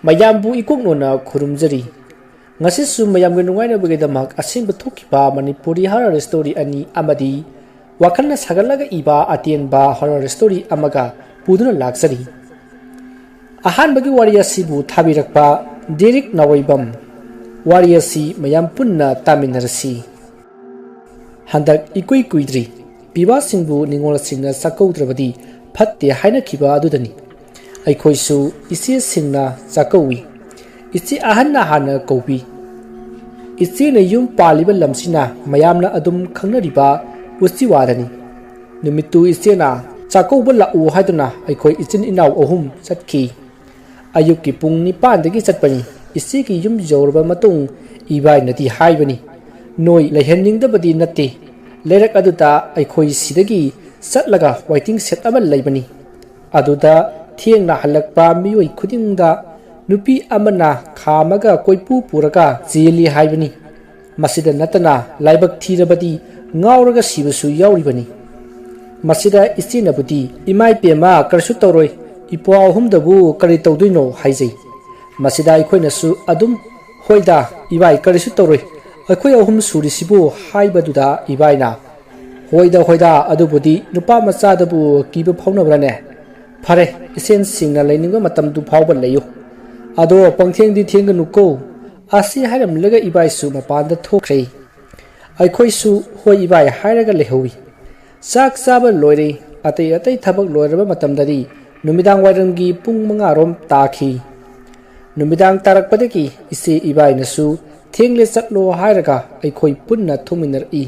mayambu ikoknona khurumjari ngasisu mayamge nungainabagidamak asimba thokiba manipuri horror story ani amadi wakhalna sagalnaga iba atenba horror story amaga puduna laksari ahanbagi wari asibu thabirakpa Derek Nawaibam wari asi mayam punna taminarasi handak ikui kuidri piba singbu ningol singna sakaudrabadi phatte haina khiba adudani aikhoisu isi singna sakawi isi ahanna hana kaubi isi na yum paliba lamsina mayamna adum khangnariba usiwadani numitu isi na sakauba lau haiduna aikhoi ichin inaw ohum satki ayuki pung nipan dagi satpani isi ki yum jorba matung ibai nati haibani noi leheningdabadi natti lerak aduta aikhoi sidagi satlaga waiting set ama leibani aduda thiengna halakpa mioi khudingda nupi amana khamaga koipu puraga jeli haibani masida natana laibak thirabadi ngauraga sibasu yauribani masida istinabudi imai pema karsu toroi ipo ahumdabu kari tawduino haijai masida aikhoinasu adum hoida ibai karisu toroi aikhoi ahum surisibu haibaduda ibaina hoida adubudi nupa machadabu kiba phaunabrane phare isen singna leininga matam du phauba leyu ado pangtheng di thenganu ko asi hairam lega ibai su mapanda thokre aikhoi su hoi ibai hairaga lehowi sak saba loire atai thabak loiraba matamdari numidang wairamgi pung manga rom takhi numidang tarakpadagi isi ibai nasu thengle chatlo hairaga aikhoi punna thuminar i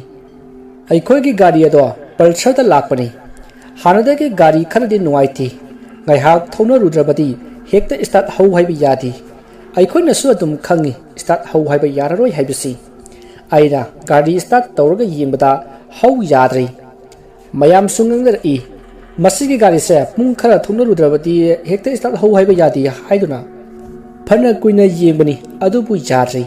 aikhoi gi gari ado pulsar da lakpani hanada ge gari kharadi nuaiti ngaihak thona rudrabadi hekta start hau haibi yadi aikhoi nasu adum khangi start hau haiba yararoi haibisi aina gari start tawraga yingbada hau yadri mayam sungangar i masigi gari se pung khara thona rudrabadi hekta start hau haiba yadi haiduna phana kuina yingbani adubu yadri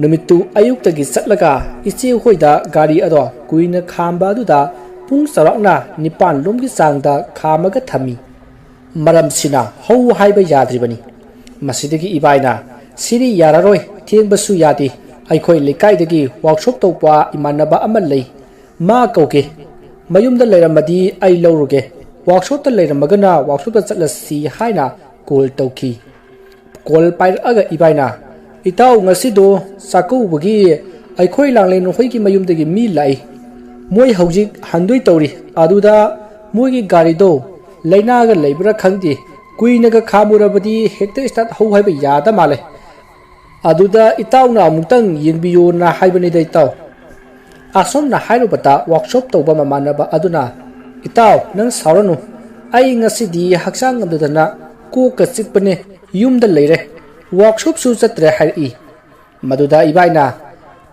numitu ayuktagi satlaga ichi hoida gari ado kuina khamba aduda pung sarakna nipan lomgi sangda khamaga thami maram sina hau haiba yadribani masidagi ibaina siri yararoi thengbasu yadi aikhoi lekaidagi workshop tawpa imanaba amalei ma kauke mayumda leiramadi ai lauruge workshop ta leiramagana workshop ta chatlasi haina call tawki call pair aga ibaina itau ngasido sakubagi aikhoi langleng hoigi mayumdagi mi lai moi haujik handoi tawri aduda moigi gari do lainaga leibra khangdi kuinaga khamurabadi hekta start hau haiba yada male aduda itawna amutang yengbiyo na haibani dai taw asom na hairubata workshop tawba mamanaba aduna itaw nang sauranu ai ngasidi haksang amdudana ko ka chikpane yumda leire workshop su chatre hari maduda ibaina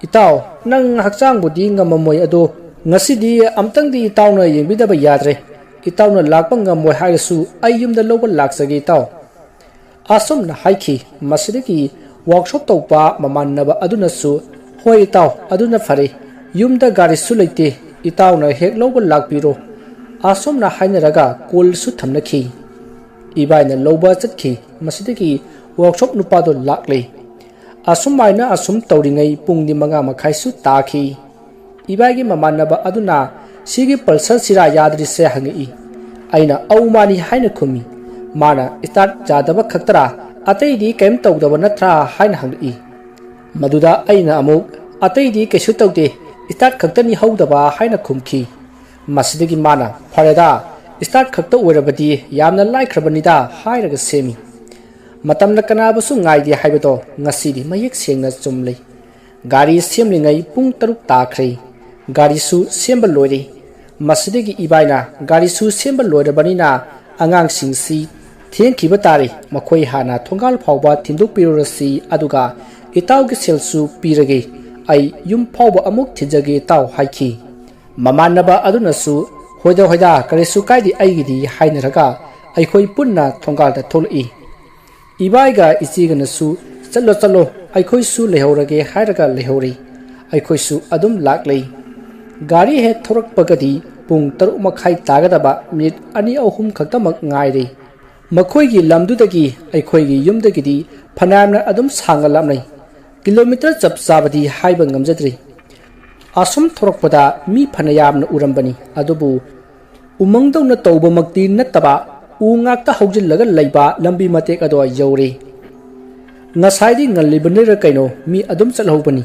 itaw nang haksang budi ngamamoi ado ngasidi amtangdi itawna yengbidaba yadre itawna lakpa ngamoi haisu ayumda loba laksagi itaw asomna haiki masidagi workshop tawpa mamannaba aduna su hoi itaw aduna fare yumda gari su leite itawna hek loba lakpiro asomna hainaraga kol su thamnakhi ibaina loba chatki masidagi workshop nupado lakle asumaina asum tawringai pungni manga makhai su takhi ibagi mamanaba aduna sigi pulsar sira yadri se hangi aina aumani haina khumi mana start jadaba khaktara atei di kem tawdaba natra haina hangi maduda aina amuk atei di kesu tawde start khaktani haudaba haina khumki masidagi mana fareda start khakta oirabadi yamna laikhrabanida hairaga semi matamna kanabasu ngaidi haibado ngasidi mayek sengna chumlei gari semlingai pung taruk takhre gari su semba loire masidagi ibaina gari su semba loirabanina angang singsi thengkiba tari makhoi hana thongal phawba thinduk pirurasi aduga itawgi selsu pirage ai yum phawba amuk thijage taw haiki mamanaba adunasu hoida karisu kaidi aigidi hainaraga aikhoi punna thongal da thol'i ibaiga ichiganasu chalo aikhoi su lehorage hairaga lehori aikhoi su adum laklei gari he thorak pagadi pung 3 makhai tagadaba minute 2-3 khaktamak ngaire ꯃꯈꯣꯏꯒꯤ ꯂꯝꯗꯨꯗꯒꯤ ꯑꯩꯈꯣꯏꯒꯤ ꯌꯨꯝꯗꯒꯤꯗꯤ ꯐꯅꯌꯥꯝꯅ ꯑꯗꯨꯝ ꯁꯥꯡꯅ ꯂꯥꯞꯅꯩ kilometre ꯆꯞ ꯆꯥꯕꯗꯤ ꯍꯥꯏꯕ ꯉꯝꯖꯗ꯭ꯔꯤ ꯑꯁꯨꯝ ꯊꯣꯔꯛꯄꯗ ꯃꯤ ꯐꯅꯌꯥꯝꯅ ꯎꯔꯝꯕꯅꯤ ꯑꯗꯨꯕꯨ ꯎꯃꯪꯗꯧꯅ ꯇꯧꯕꯃꯛꯇꯤ ꯅꯠꯇꯕ ꯎ ꯉꯥꯛꯇ ꯍꯧꯖꯤꯜꯂꯒ ꯂꯩꯕ ꯂꯝꯕꯤ ꯃꯇꯦꯛ ꯑꯗꯨ ꯌꯧꯔꯦ ꯉꯁꯥꯏꯗꯤ ꯉꯜꯂꯤꯕꯅꯤꯔ ꯀꯩꯅꯣ ꯃꯤ ꯑꯗꯨꯝ ꯆꯠꯍꯧꯕꯅꯤ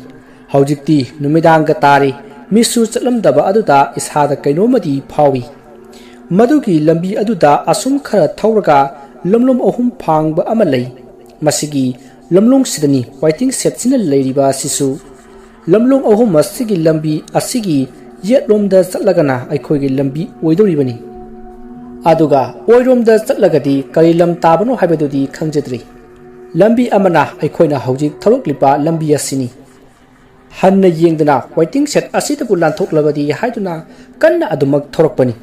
ꯍꯧꯖꯤꯛꯇꯤ ꯅꯨꯃꯤꯗꯥꯡꯒ ꯇꯥꯔꯦ ꯃꯤꯁꯨ ꯆꯠꯂꯝꯗꯕ ꯑꯗꯨꯗ ꯏꯁꯥꯗ ꯀꯩꯅꯣꯃꯗꯤ ꯐꯥꯎꯏ ꯃꯗꯨꯒꯤ ꯂꯝꯕꯤ ꯑꯗꯨꯗ ꯑꯁꯨꯝ ꯈꯔ ꯊꯧꯔꯒ ꯂꯝꯂꯣꯡ ꯑꯍꯨꯝ ꯐꯥꯡꯕ ꯑꯃ ꯂꯩ ꯃꯁꯤꯒꯤ ꯂꯝꯂꯣꯡꯁꯤꯗꯅꯤ ꯋꯥꯏꯇꯤꯡ ꯁꯦꯠꯁꯤꯅ ꯂꯩꯔꯤꯕ ꯑꯁꯤꯁꯨ ꯂꯝꯂꯣꯡ ꯑꯍꯨꯝ ꯑꯁꯤꯒꯤ ꯂꯝꯕꯤ ꯑꯁꯤꯒꯤ ꯌꯦꯠꯂꯣꯝꯗ ꯆꯠꯂꯒꯅ ꯑꯩꯈꯣꯏꯒꯤ ꯂꯝꯕꯤ ꯑꯣꯏꯗꯧꯔꯤꯕꯅꯤ ꯑꯗꯨꯒ ꯑꯣꯏꯔꯣꯝꯗ ꯆꯠꯂꯒꯗꯤ ꯀꯔꯤ ꯂꯝ ꯇꯥꯕꯅꯣ ꯍꯥꯏꯕꯗꯨꯗꯤ ꯈꯪꯖꯗ꯭ꯔꯤ ꯂꯝꯕꯤ ꯑꯃꯅ ꯑꯩꯈꯣꯏꯅ ꯍꯧꯖꯤꯛ ꯊꯧꯔꯛꯂꯤꯕ ꯂꯝꯕꯤ ꯑꯁꯤꯅꯤ ꯍꯟꯅ ꯌꯦꯡꯗꯅ ꯋꯥꯏꯇꯤꯡ ꯁꯦꯠ ꯑꯁꯤꯗꯕꯨ ꯂꯥꯟꯊꯣꯛꯂꯕꯗꯤ ꯍꯥꯏꯗꯨꯅ ꯀꯟꯅ ꯑꯗꯨꯃꯛ ꯊꯧꯔꯛꯄꯅꯤ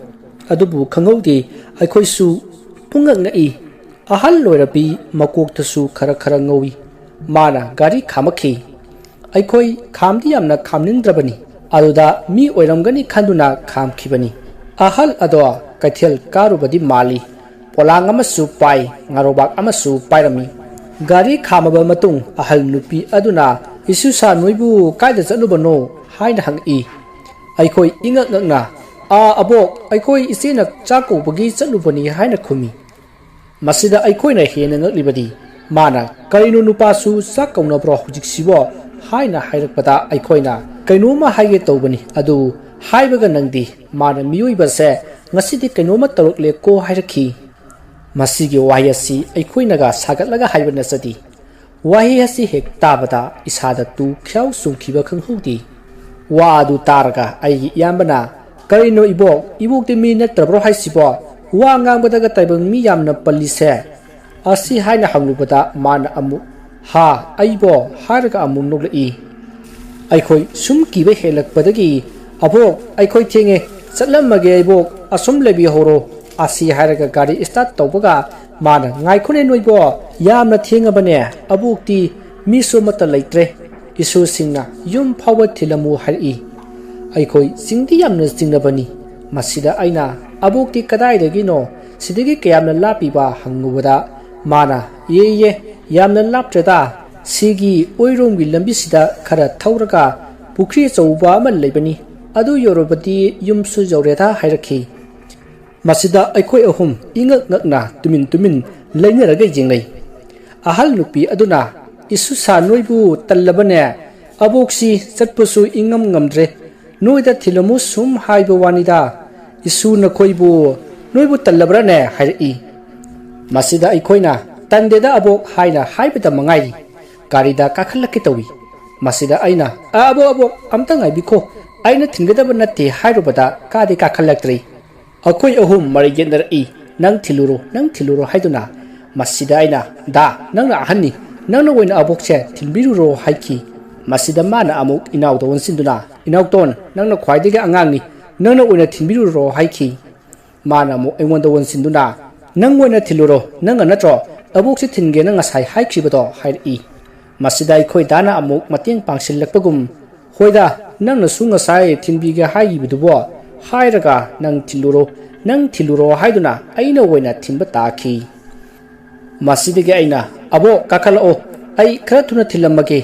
ꯑꯗꯨꯕꯨ ꯈꯪꯍꯧꯗꯦ ꯑꯩꯈꯣꯏꯁꯨ ꯄꯨꯡꯉꯛ ꯉꯛꯏ ꯑꯍꯜ ꯑꯣꯏꯔꯕꯤ ꯃꯀꯣꯛꯇꯁꯨ ꯈꯔ ꯈꯔ ꯉꯧꯏ ꯃꯥꯅ ꯒꯥꯔꯤ ꯈꯥꯝꯃꯛꯈꯤ ꯑꯩꯈꯣꯏ ꯈꯥꯝꯗꯤ ꯌꯥꯝꯅ ꯈꯥꯝꯅꯤꯡꯗ꯭ꯔꯕꯅꯤ ꯑꯗꯨꯗ ꯃꯤ ꯑꯣꯏꯔꯝꯒꯅꯤ ꯈꯟꯗꯨꯅ ꯈꯥꯝꯈꯤꯕꯅꯤ ꯑꯍꯜ ꯑꯗꯣ ꯀꯩꯊꯦꯜ ꯀꯥꯔꯨꯕꯗꯤ ꯃꯥꯜꯂꯤ ꯄꯣꯂꯥꯡ ꯑꯃꯁꯨ ꯄꯥꯏ ꯉꯥꯔꯣꯕꯥꯛ ꯑꯃꯁꯨ ꯄꯥꯏꯔꯝꯃꯤ ꯒꯥꯔꯤ ꯈꯥꯝꯃꯕ ꯃꯇꯨꯡ ꯑꯍꯜ ꯅꯨꯄꯤ ꯑꯗꯨꯅ ꯏꯁꯨꯁꯥ ꯅꯣꯏꯕꯨ ꯀꯥꯏꯗ ꯆꯠꯂꯨꯕꯅꯣ ꯍꯥꯏꯅ ꯍꯪꯉꯛꯏ ꯑꯩꯈꯣꯏ ꯏꯉꯛ ꯉꯛꯅ ꯑꯕꯣꯛ ꯑꯩꯈꯣꯏ ꯏꯆꯦꯅ ꯆꯥꯛ ꯀꯧꯕꯒꯤ ꯆꯠꯂꯨꯕꯅꯤ ꯍꯥꯏꯅ ꯈꯨꯝꯃꯤ ꯃꯁꯤꯗ ꯑꯩꯈꯣꯏꯅ ꯍꯦꯟꯅ ꯉꯛꯂꯤꯕꯗꯤ ꯃꯥꯅ ꯀꯔꯤꯅꯣ ꯅꯨꯄꯥꯁꯨ ꯆꯥꯛ ꯀꯧꯅꯕ꯭ꯔꯣ ꯍꯧꯖꯤꯛꯁꯤꯕꯣ ꯍꯥꯏꯅ ꯍꯥꯏꯔꯛꯄꯗ ꯑꯩꯈꯣꯏꯅ ꯀꯩꯅꯣꯝꯃ ꯍꯥꯏꯒꯦ ꯇꯧꯕꯅꯤ ꯑꯗꯨ ꯍꯥꯏꯕꯒ ꯅꯪꯗꯤ ꯃꯥꯅ ꯃꯤꯑꯣꯏꯕꯁꯦ ꯉꯁꯤꯗꯤ ꯀꯩꯅꯣꯝꯃ ꯇꯧꯔꯛꯂꯦꯀꯣ ꯍꯥꯏꯔꯛꯈꯤ ꯃꯁꯤꯒꯤ ꯋꯥꯍꯩ ꯑꯁꯤ ꯑꯩꯈꯣꯏꯅꯒ ꯁꯥꯒꯠꯂꯒ ꯍꯥꯏꯕ ꯅꯠꯆꯗꯦ ꯋꯥꯍꯩ ꯑꯁꯤ ꯍꯦꯛ ꯇꯥꯕꯗ ꯏꯁꯥꯗ ꯇꯨ ꯈ꯭ꯌꯥꯎ ꯆꯨꯡꯈꯤꯕ ꯈꯪꯍꯧꯗꯦ ꯋꯥ ꯑꯗꯨ ꯇꯥꯔꯒ ꯑꯩꯒꯤ ꯏꯌꯥꯝꯕꯅ ꯀꯔꯤꯅꯣ ꯏꯕꯣꯛꯇꯤ ꯃꯤ ꯅꯠꯇ꯭ꯔꯕ꯭ꯔꯣ ꯍꯥꯏꯁꯤꯕꯣ ꯋꯥ ꯉꯥꯡꯕꯗꯒ ꯇꯥꯏꯕꯪ ꯃꯤ ꯌꯥꯝꯅ ꯄꯜꯂꯤꯁꯦ ꯑꯁꯤ ꯍꯥꯏꯅ ꯍꯪꯂꯨꯕꯗ ꯃꯥꯅ ꯑꯃꯨꯛ ꯍꯥ ꯑꯩꯕꯣ ꯍꯥꯏꯔꯒ ꯑꯃꯨꯛ ꯅꯣꯛꯂꯛꯏ ꯑꯩꯈꯣꯏ ꯁꯨꯝ ꯀꯤꯕ ꯍꯦꯜꯂꯛꯄꯗꯒꯤ ꯑꯕꯣꯛ ꯑꯩꯈꯣꯏ ꯊꯦꯡꯉꯦ ꯆꯠꯂꯝꯃꯒꯦ ꯑꯩꯕꯣꯛ ꯑꯁꯨꯝ ꯂꯩꯕꯤꯍꯧꯔꯣ ꯑꯁꯤ ꯍꯥꯏꯔꯒ ꯒꯥꯔꯤ ꯁ꯭ꯇꯥꯔꯠ ꯇꯧꯕꯒ ꯃꯥꯅ ꯉꯥꯏꯈꯣꯅꯦ ꯅꯣꯏꯕꯣ ꯌꯥꯝꯅ ꯊꯦꯡꯉꯕꯅꯦ ꯑꯕꯣꯛꯇꯤ ꯃꯤꯁꯨ ꯑꯃꯠꯇ ꯂꯩꯇ꯭ꯔꯦ ꯏꯁꯨꯁꯤꯡꯅ ꯌꯨꯝ ꯐꯥꯎꯕ ꯊꯤꯜꯂꯝꯃꯨ ꯍꯥꯏꯔꯛꯏ ꯑꯩꯈꯣꯏ ꯆꯤꯡꯗꯤ ꯌꯥꯝꯅ ꯆꯤꯡꯅꯕꯅꯤ ꯃꯁꯤꯗ ꯑꯩꯅ ꯑꯕꯣꯛꯇꯤ ꯀꯗꯥꯏꯗꯒꯤꯅꯣ ꯁꯤꯗꯒꯤ ꯀꯌꯥꯝꯅ ꯂꯥꯞꯄꯤꯕ ꯍꯪꯉꯨꯕꯗ ꯃꯥꯅ ꯌꯦ ꯌꯥꯝꯅ ꯂꯥꯞꯇ꯭ꯔꯦꯗ ꯁꯤꯒꯤ ꯑꯣꯏꯔꯣꯝꯒꯤ ꯂꯝꯕꯤꯁꯤꯗ ꯈꯔ ꯊꯧꯔꯒ ꯄꯨꯈ꯭ꯔꯤ ꯑꯆꯧꯕ ꯑꯃ ꯂꯩꯕꯅꯤ ꯑꯗꯨ ꯌꯧꯔꯕꯗꯤ ꯌꯨꯝꯁꯨ ꯌꯧꯔꯦꯗ ꯍꯥꯏꯔꯛꯈꯤ ꯃꯁꯤꯗ ꯑꯩꯈꯣꯏ ꯑꯍꯨꯝ ꯏꯉꯛ ꯉꯛꯅ ꯇꯨꯃꯤꯟ ꯇꯨꯃꯤꯟ ꯂꯩꯅꯔꯒ ꯌꯦꯡꯅꯩ ꯑꯍꯜ ꯅꯨꯄꯤ ꯑꯗꯨꯅ ꯏꯁꯨꯁꯥ ꯅꯣꯏꯕꯨ ꯇꯜꯂꯕꯅꯦ ꯑꯕꯣꯛꯁꯤ ꯆꯠꯄꯁꯨ ꯏꯉꯝ ꯉꯝꯗ꯭ꯔꯦ ꯅꯣꯏꯗ ꯊꯤꯜꯂꯝꯃꯨ ꯁꯨꯝ ꯍꯥꯏꯕ ꯋꯥꯅꯤꯗ ꯏꯁꯨ ꯅꯈꯣꯏꯕꯨ ꯅꯣꯏꯕꯨ ꯇꯜꯂꯕ꯭ꯔꯥꯅꯦ ꯍꯥꯏꯔꯛꯏ ꯃꯁꯤꯗ ꯑꯩꯈꯣꯏꯅ ꯇꯟꯗꯦꯗ ꯑꯕꯣꯛ ꯍꯥꯏꯅ ꯍꯥꯏꯕꯗ ꯃꯉꯥꯏꯔꯤ ꯒꯥꯔꯤꯗ ꯀꯥꯈꯠꯂꯛꯀꯦ ꯇꯧꯏ ꯃꯁꯤꯗ ꯑꯩꯅ ꯑꯕꯣꯛ ꯑꯝꯇ ꯉꯥꯏꯕꯤꯈꯣ ꯑꯩꯅ ꯊꯤꯟꯒꯗꯕ ꯅꯠꯇꯦ ꯍꯥꯏꯔꯨꯕꯗ ꯀꯥꯗꯤ ꯀꯥꯈꯠꯂꯛꯇ꯭ꯔꯤ ꯑꯩꯈꯣꯏ ꯑꯍꯨꯝ ꯃꯔꯩ ꯌꯦꯠꯅꯔꯛꯏ ꯅꯪ ꯊꯤꯜꯂꯨꯔꯣ ꯍꯥꯏꯗꯨꯅ ꯃꯁꯤꯗ ꯑꯩꯅ ꯅꯪꯅ ꯑꯍꯟꯅꯤ ꯅꯪꯅ ꯑꯣꯏꯅ ꯑꯕꯣꯛꯁꯦ ꯊꯤꯟꯕꯤꯔꯨꯔꯣ ꯍꯥꯏꯈꯤ ꯃꯁꯤꯗ ꯃꯥꯅ ꯑꯃꯨꯛ ꯏꯅꯥꯎꯗ ꯑꯣꯟꯁꯤꯟꯗꯨꯅ ꯏꯅꯥꯎꯇꯣꯟ ꯅꯪꯅ ꯈ꯭ꯋꯥꯏꯗꯒꯤ ꯑꯉꯥꯡꯅꯤ ꯅꯪꯅ ꯑꯣꯏꯅ ꯊꯤꯟꯕꯤꯔꯨꯔꯣ ꯍꯥꯏꯈꯤ ꯃꯥꯅ ꯑꯃꯨꯛ ꯑꯩꯉꯣꯟꯗ ꯑꯣꯟꯁꯤꯟꯗꯨꯅ ꯅꯪ ꯑꯣꯏꯅ ꯊꯤꯜꯂꯨꯔꯣ ꯅꯪꯒ ꯅꯠꯇ꯭ꯔꯣ ꯑꯕꯣꯛꯁꯦ ꯊꯤꯟꯒꯦꯅ ꯉꯁꯥꯏ ꯍꯥꯏꯈꯤꯕꯗꯣ ꯍꯥꯏꯔꯛꯏ ꯃꯁꯤꯗ ꯑꯩꯈꯣꯏ ꯗꯥꯅ ꯑꯃꯨꯛ ꯃꯇꯦꯡ ꯄꯥꯡꯁꯤꯜꯂꯛꯄꯒꯨꯝ ꯍꯣꯏꯗ ꯅꯪꯅꯁꯨ ꯉꯁꯥꯏ ꯊꯤꯟꯕꯤꯒꯦ ꯍꯥꯏꯈꯤꯕꯗꯨꯕꯣ ꯍꯥꯏꯔꯒ ꯅꯪ ꯊꯤꯜꯂꯨꯔോ ꯍꯥꯏꯗꯨꯅ ꯑꯩꯅ ꯑꯣꯏꯅ ꯊꯤꯟꯕ ꯇꯥꯈꯤ ꯃꯁꯤꯗꯒꯤ ꯑꯩꯅ ꯑꯕꯣꯛ ꯀꯥꯈꯠꯂꯛꯑꯣ ꯑꯩ ꯈꯔ ꯊꯨꯅ ꯊꯤꯜꯂꯝꯃꯒꯦ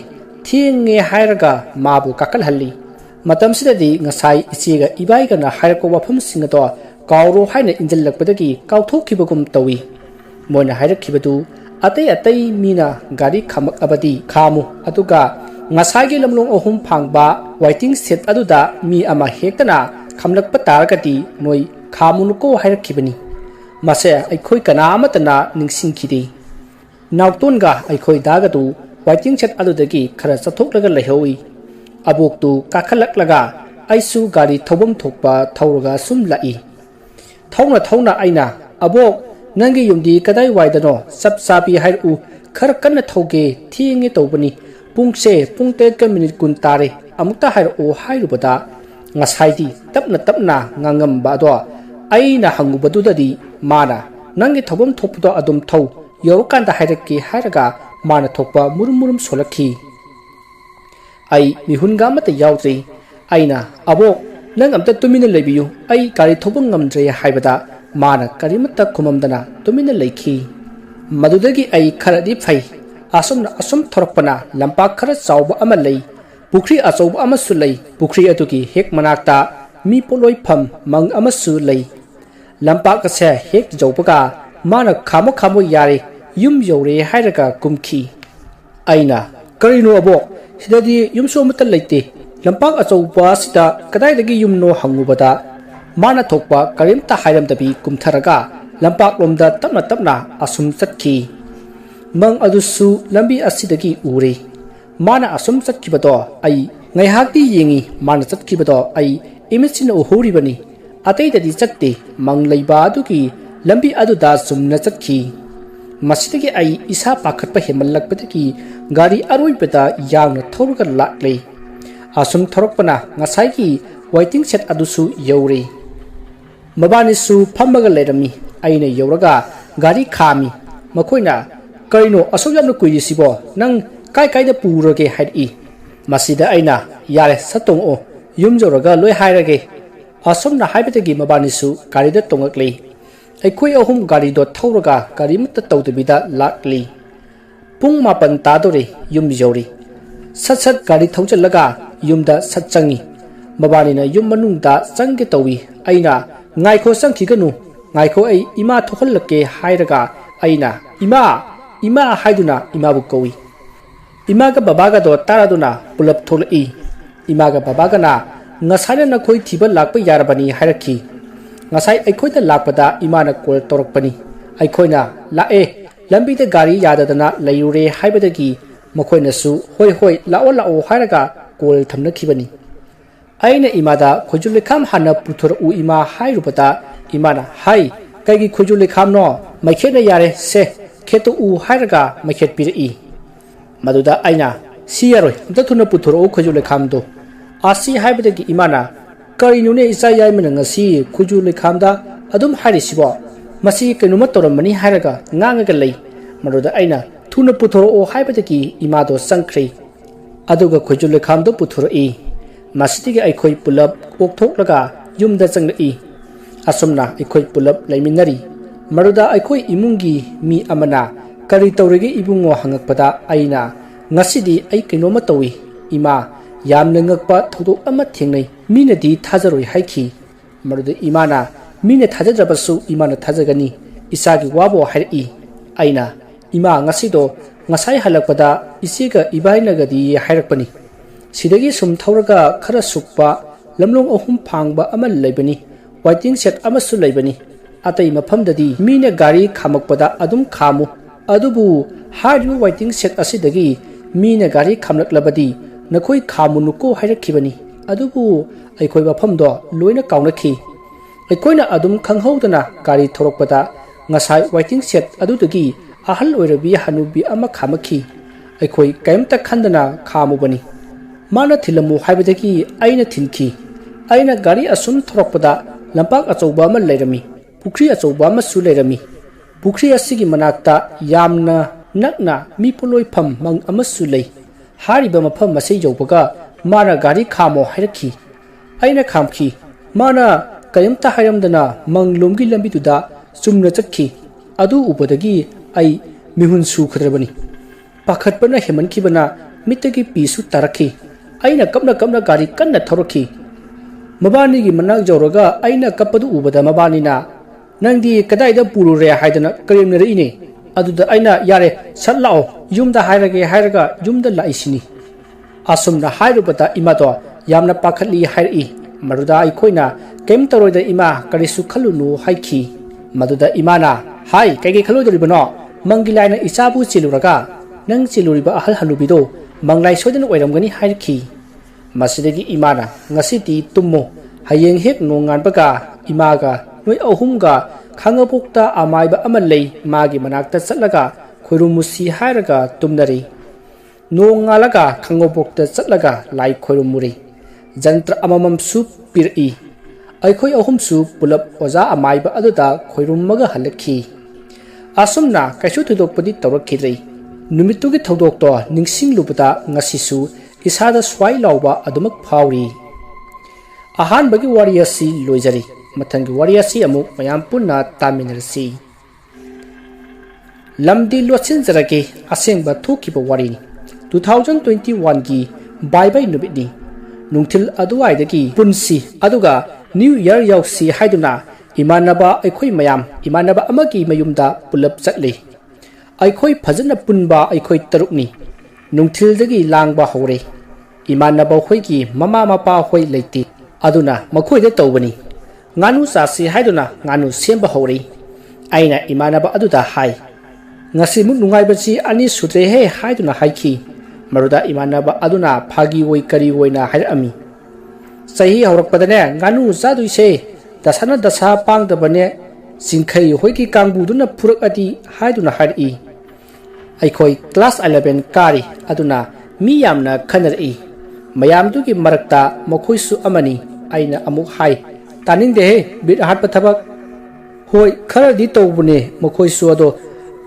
ꯊꯦꯡꯉꯦ ꯍꯥꯏꯔꯒ ꯃꯥꯕꯨ ꯀꯥꯈꯠꯍꯜꯂꯤ ꯃꯇꯝꯁꯤꯗꯗꯤ ꯉꯁꯥꯏ ꯏꯆꯦꯒ ꯏꯕꯥꯏꯒꯅ ꯍꯥꯏꯔꯛꯄ ꯋꯥꯐꯝꯁꯤꯡ ꯑꯗꯣ ꯀꯥꯎꯔꯣ ꯍꯥꯏꯅ ꯏꯟꯖꯜꯂꯛꯄꯗꯒꯤ ꯀꯥꯎꯊꯣꯛꯈꯤꯕꯒꯨꯝ ꯇꯧꯏ ꯃꯣꯏꯅ ꯍꯥꯏꯔꯛꯈꯤꯕꯗꯨ ꯑꯇꯩ ꯃꯤꯅ ꯒꯥꯔꯤ ꯈꯥꯝꯃꯛꯑꯕꯗꯤ ꯈꯥꯝꯃꯨ ꯑꯗꯨꯒ ꯉꯁꯥꯏꯒꯤ ꯂꯝꯂꯣꯡ ꯑꯍꯨꯝ ꯐꯥꯡꯕ ꯋꯥꯏꯇꯤꯡ ꯁꯦꯠ ꯑꯗꯨꯗ ꯃꯤ ꯑꯃ ꯍꯦꯛꯇꯅ ꯈꯝꯂꯛꯄ ꯇꯥꯔꯒꯗꯤ ꯅꯣꯏ ꯈꯥꯝꯃꯨꯅꯨꯀꯣ ꯍꯥꯏꯔꯛꯈꯤꯕꯅꯤ ꯃꯁꯦ ꯑꯩꯈꯣꯏ ꯀꯅꯥ ꯑꯃꯠꯇꯅ ꯅꯤꯡꯁꯤꯡꯈꯤꯗꯦ ꯅꯥꯎꯇꯣꯟꯒ ꯑꯩꯈꯣꯏ ꯗꯥꯒꯗꯨ ꯋꯥꯏꯇꯤꯡ ꯁꯦꯠ ꯑꯗꯨꯗꯒꯤ ꯈꯔ ꯆꯠꯊꯣꯛꯂꯒ ꯂꯩꯍꯧꯏ ꯑꯕꯣꯛꯇꯨ ꯀꯥꯈꯠꯂꯛꯂꯒ ꯑꯩꯁꯨ ꯒꯥꯔꯤ ꯊꯧꯐꯝ ꯊꯣꯛꯄ ꯊꯧꯔꯒ ꯁꯨꯝ ꯂꯥꯛꯏ ꯊꯧꯅ ꯑꯩꯅ ꯑꯕꯣꯛ ꯅꯪꯒꯤ ꯌꯨꯝꯗꯤ ꯀꯗꯥꯏꯋꯥꯏꯗꯅꯣ ꯆꯞ ꯆꯥꯕꯤ ꯍꯥꯏꯔꯛꯎ ꯈꯔ ꯀꯟꯅ ꯊꯧꯒꯦ ꯊꯦꯡꯉꯦ ꯇꯧꯕꯅꯤ ꯄꯨꯡꯁꯦ ꯄꯨꯡ 8:10 ꯇꯥꯔꯦ ꯑꯃꯨꯛꯇ ꯍꯥꯏꯔꯛꯑꯣ ꯍꯥꯏꯔꯨꯕꯗ ꯉꯁꯥꯏꯗꯤ ꯇꯞꯅ ꯉꯥꯡꯉꯝꯕ ꯑꯗꯣ ꯑꯩꯅ ꯍꯪꯉꯨꯕꯗꯨꯗꯗꯤ ꯃꯥꯅ ꯅꯪꯒꯤ ꯊꯧꯐꯝ ꯊꯣꯛꯄꯗꯣ ꯑꯗꯨꯝ ꯊꯧ ꯌꯧꯔꯀꯥꯟꯗ ꯍꯥꯏꯔꯛꯀꯦ ꯍꯥꯏꯔꯒ ꯃꯥꯅ ꯊꯣꯛꯄ ꯃꯨꯔꯨꯝ ꯁꯣꯜꯂꯛꯈꯤ ꯑꯩ ꯃꯤꯍꯨꯟꯒ ꯑꯃꯠꯇ ꯌꯥꯎꯗ꯭ꯔꯤ ꯑꯩꯅ ꯑꯕꯣꯛ ꯅꯪ ꯑꯝꯇ ꯇꯨꯃꯤꯟꯅ ꯂꯩꯕꯤꯌꯨ ꯑꯩ ꯒꯥꯔꯤ ꯊꯧꯕ ꯉꯝꯗ꯭ꯔꯦ ꯍꯥꯏꯕꯗ माना करीमत्ता खुममदना तुमिना लेखी मदुदगी आई खरदी फै असम थोरकपना लंपाक खर चाउब अमा लई पुखरी अचौब अमसु लई पुखरी अतुकी हेक मनाक्ता मी पोलोय फम मंग अमसु लई लंपाक से हेक जौबका माना खामो खामो यारे युम यौरे हायरका कुमखी आइना करिनो अबो सिददी युमसो मत लेते लंपाक अचौबा सिदा कदाइदगी युमनो हंगुबदा माना थोकपा करीमता हायरमदबी कुमथरगा लंपाक लोमदा तपना तपना असुम चतखी मंग अदुसु लंबी असिदगी उरे माना assume चतखिबदो I ngaihakti yengi mana chatkibado ai imagine ohoribani ataidadi chatte mang leiba aduki lambi aduda sumna chatkhi masitagi ai isa pakhatpa hemalakpataki gari aroibada yangna thorga lakle asum thorokpana ngasai ki waiting set adusu yore mabani su phammaga lerami aina yoraga gari khami makoina karino asogyanna kuirisibo nang kai kai da purage haidi masida aina yare satong o yum joraga loi hairage asomna haibetagi mabani su gari da tongakli aikoi ahum gari do thauraga gari mutta tawdebida lakli pung mapan tadore yum jori sat gari thauchalaga yumda satchangi mabani na yum manungda changge tawi aina ngaikho sangkhiganu ngaikho ai ima thokhallake hairaga aina ima haiduna ima bu kowi imaga babaga do taraduna pulap tholai imaga babaga na ngasai na khoi thiba lakpa yarabani hairaki ngasai aikoi da lakpada imana kol torokpani aikoi na lae lambi da gari yadadana layure haibadagi makoi na su hoi lao hairaga kol thamna khibani aina imada khojulekham hana puthor u ima hairubata imana hai kaigi khojulekham no maikhet yare se khetu u hairaga maikhet piri maduda aina siyaroi dathuna puthoro khojule khamdo asi haibadagi imana karinune isa yaimana ngasi khojule khamda adum harisibo masi kenuma toramani haraga ngangaga lei maduda aina thuna puthoro haibadagi imado sangkhri aduga khojule khamdo puthoro masitigi aikhoi pulap okthok yumda changlai asumna aikhoi pulap laiminari maduda aikhoi imungi mi amana kari tawrege ibungo hangakpada aina ngasidi ai kinoma tawi ima yamna ngakpa thodo ama thengnai minadi thajaroi haiki marude imana mine thajadrabasu imana thajagani isagi wabo hairi aina ima ngasido ngasai halakpada isiga ibainagadi hairakpani sidagi sum thauraga khara sukpa lamlong ahum phangba ama leibani waiting set ama su leibani atai maphamdadi mine gari khamakpada adum khamu adubu hardware waiting set asidagi Meena गारी खामलक्लबदी नखोई खामुनुको हाइरखिबनी अदुबु अखोई वफमदो लोइना काउनखि अखोइना अदुम खंगहौदना गारी थोरकपदा ngasai waiting set adudagi ahal oirabi hanubi ama khamaki अखोई कैमता खंदना खामुबनी माना थिलमु हाइबदगी आइना थिनखि आइना गारी assume थोरकपदा लंपाक अचौबा अमा Laramie Pukhri अचौबा अमा सु Laramie Pukhri असिगी मनाक्ता यामना nakna mi poloi pham mang amasu lei hariba mafam masai jaubaga mana gari khamo hairaki aina khamki mana kayamta hayamdana manglomgi lambi tuda sumna chakki adu ubadagi ai mihun su khadrabani pakhatpana hemankhibana mitagi pisu tarakhi aina kapna gari kanna thorokhi mabani gi manak jawraga aina kapadu ubada mabani na nangdi kadai da purure haidana karimna reine aduda aina yare satlao yumda hairaga yumda laisini asumna hairubata imato yamna pakhatli hairi maruda aikoina kem taroida ima karisu khalunu haiki maduda imana hai kaige khalodoribano mangilaina isabu chiluraga nang chiluriba ahal hanubido manglai soidana oiramgani hairki masidagi imana ngasiti tummo hayeng hek nonganbaga imaga noi ahumga khangapokta amaiba amalei magi manakta chatlaga khoirumusi hairaga tumnari nongalaga khangapokta chatlaga lai khoirumuri jantra amamam su piri aikhoi ahum su pulap oja amaiba aduda khoirummaga halakhi asumna kaisu thudokpadi tawrakhidrei numitugi thodokto ningsinglubata ngasisu isada swai lawba adumak phauri ahan bagi warrior si loijari ꯃꯊꯪꯒꯤ ꯋꯥꯔꯤ ꯑꯁꯤ ꯑꯃꯨꯛ ꯃꯌꯥꯝ ꯄꯨꯟꯅ ꯇꯥꯃꯤꯟꯅꯔꯁꯤ꯫ ꯂꯝꯗꯤ ꯂꯣꯠꯁꯤꯟꯖꯔꯒꯦ ꯑꯁꯦꯡꯕ ꯊꯣꯛꯈꯤꯕ ꯋꯥꯔꯤꯅꯤ꯫ 2021ꯒꯤ ꯕꯥꯏꯕꯥꯏ ꯅꯨꯃꯤꯠꯅꯤ꯫ ꯅꯨꯡꯊꯤꯜ ꯑꯗꯨꯋꯥꯏꯗꯒꯤ ꯄꯨꯟꯁꯤ ꯑꯗꯨꯒ ꯅ꯭ꯌꯨ ꯏꯌꯔ ꯌꯧꯁꯤ ꯍꯥꯏꯗꯨꯅ ꯏꯃꯥꯟꯅꯕ ꯑꯩꯈꯣꯏ ꯃꯌꯥꯝ ꯏꯃꯥꯟꯅꯕ ꯑꯃꯒꯤ ꯃꯌꯨꯝꯗ ꯄꯨꯂꯞ ꯆꯠꯂꯤ꯫ ꯑꯩꯈꯣꯏ ꯐꯖꯅ ꯄꯨꯟꯕ ꯑꯩꯈꯣꯏ 6ꯅꯤ꯫ ꯅꯨꯡꯊꯤꯜꯗꯒꯤ ꯂꯥꯡꯕ ꯍꯧꯔꯦ꯫ ꯏꯃꯥꯟꯅꯕ ꯍꯣꯏꯒꯤ ꯃꯃꯥ ꯃꯄꯥ ꯍꯣꯏ ꯂꯩꯇꯦ ꯑꯗꯨꯅ ꯃꯈꯣꯏꯗ ꯇꯧꯕꯅꯤ꯫ ꯉꯥꯅꯨ ꯆꯥꯁꯤ ꯍꯥꯏꯗꯨꯅ ꯉꯥꯅꯨ ꯁꯦꯝꯕ ꯍꯧꯔꯦ꯫ ꯑꯩꯅ ꯏꯃꯥꯟꯅꯕ ꯑꯗꯨꯗ ꯍꯥꯏ, ꯉꯁꯤꯃꯨꯛ ꯅꯨꯡꯉꯥꯏꯕꯁꯤ ꯑꯅꯤ ꯁꯨꯗ꯭ꯔꯦꯍꯦ ꯍꯥꯏꯗꯨꯅ ꯍꯥꯏꯈꯤ꯫ ꯃꯗꯨꯗ ꯏꯃꯥꯟꯅꯕ ꯑꯗꯨꯅ ꯐꯥꯒꯤ ꯑꯣꯏ ꯀꯔꯤ ꯑꯣꯏꯅ ꯍꯥꯏꯔꯛꯑꯝꯃꯤ, ꯆꯍꯤ ꯍꯧꯔꯛꯄꯗꯅꯦ ꯉꯥꯅꯨ ꯆꯥꯗꯣꯏꯁꯦ ꯗꯁꯥꯅ ꯗꯁꯥ ꯄꯥꯡꯗꯕꯅꯦ, ꯆꯤꯡꯈꯩ ꯍꯣꯏꯒꯤ ꯀꯥꯡꯕꯨꯗꯨꯅ ꯐꯨꯔꯛꯑꯗꯤ ꯍꯥꯏꯗꯨꯅ ꯍꯥꯏꯔꯛꯏ꯫ ꯑꯩꯈꯣꯏ ꯀ꯭ꯂꯥꯁ 11 ꯀꯥꯔꯤ ꯑꯗꯨꯅ ꯃꯤ ꯌꯥꯝꯅ ꯈꯟꯅꯔꯛꯏ꯫ ꯃꯌꯥꯝꯗꯨꯒꯤ ꯃꯔꯛꯇ ꯃꯈꯣꯏꯁꯨ ꯑꯃꯅꯤ꯫ ꯑꯩꯅ ꯑꯃꯨꯛ ꯍꯥꯏ, ꯇꯥꯅꯤꯡꯗꯦꯍꯦ ꯕꯤꯠ ꯍꯥꯠꯄ ꯊꯕꯛ꯫ ꯍꯣꯏ ꯈꯔꯗꯤ ꯇꯧꯕꯅꯦ ꯃꯈꯣꯏꯁꯨ, ꯑꯗꯣ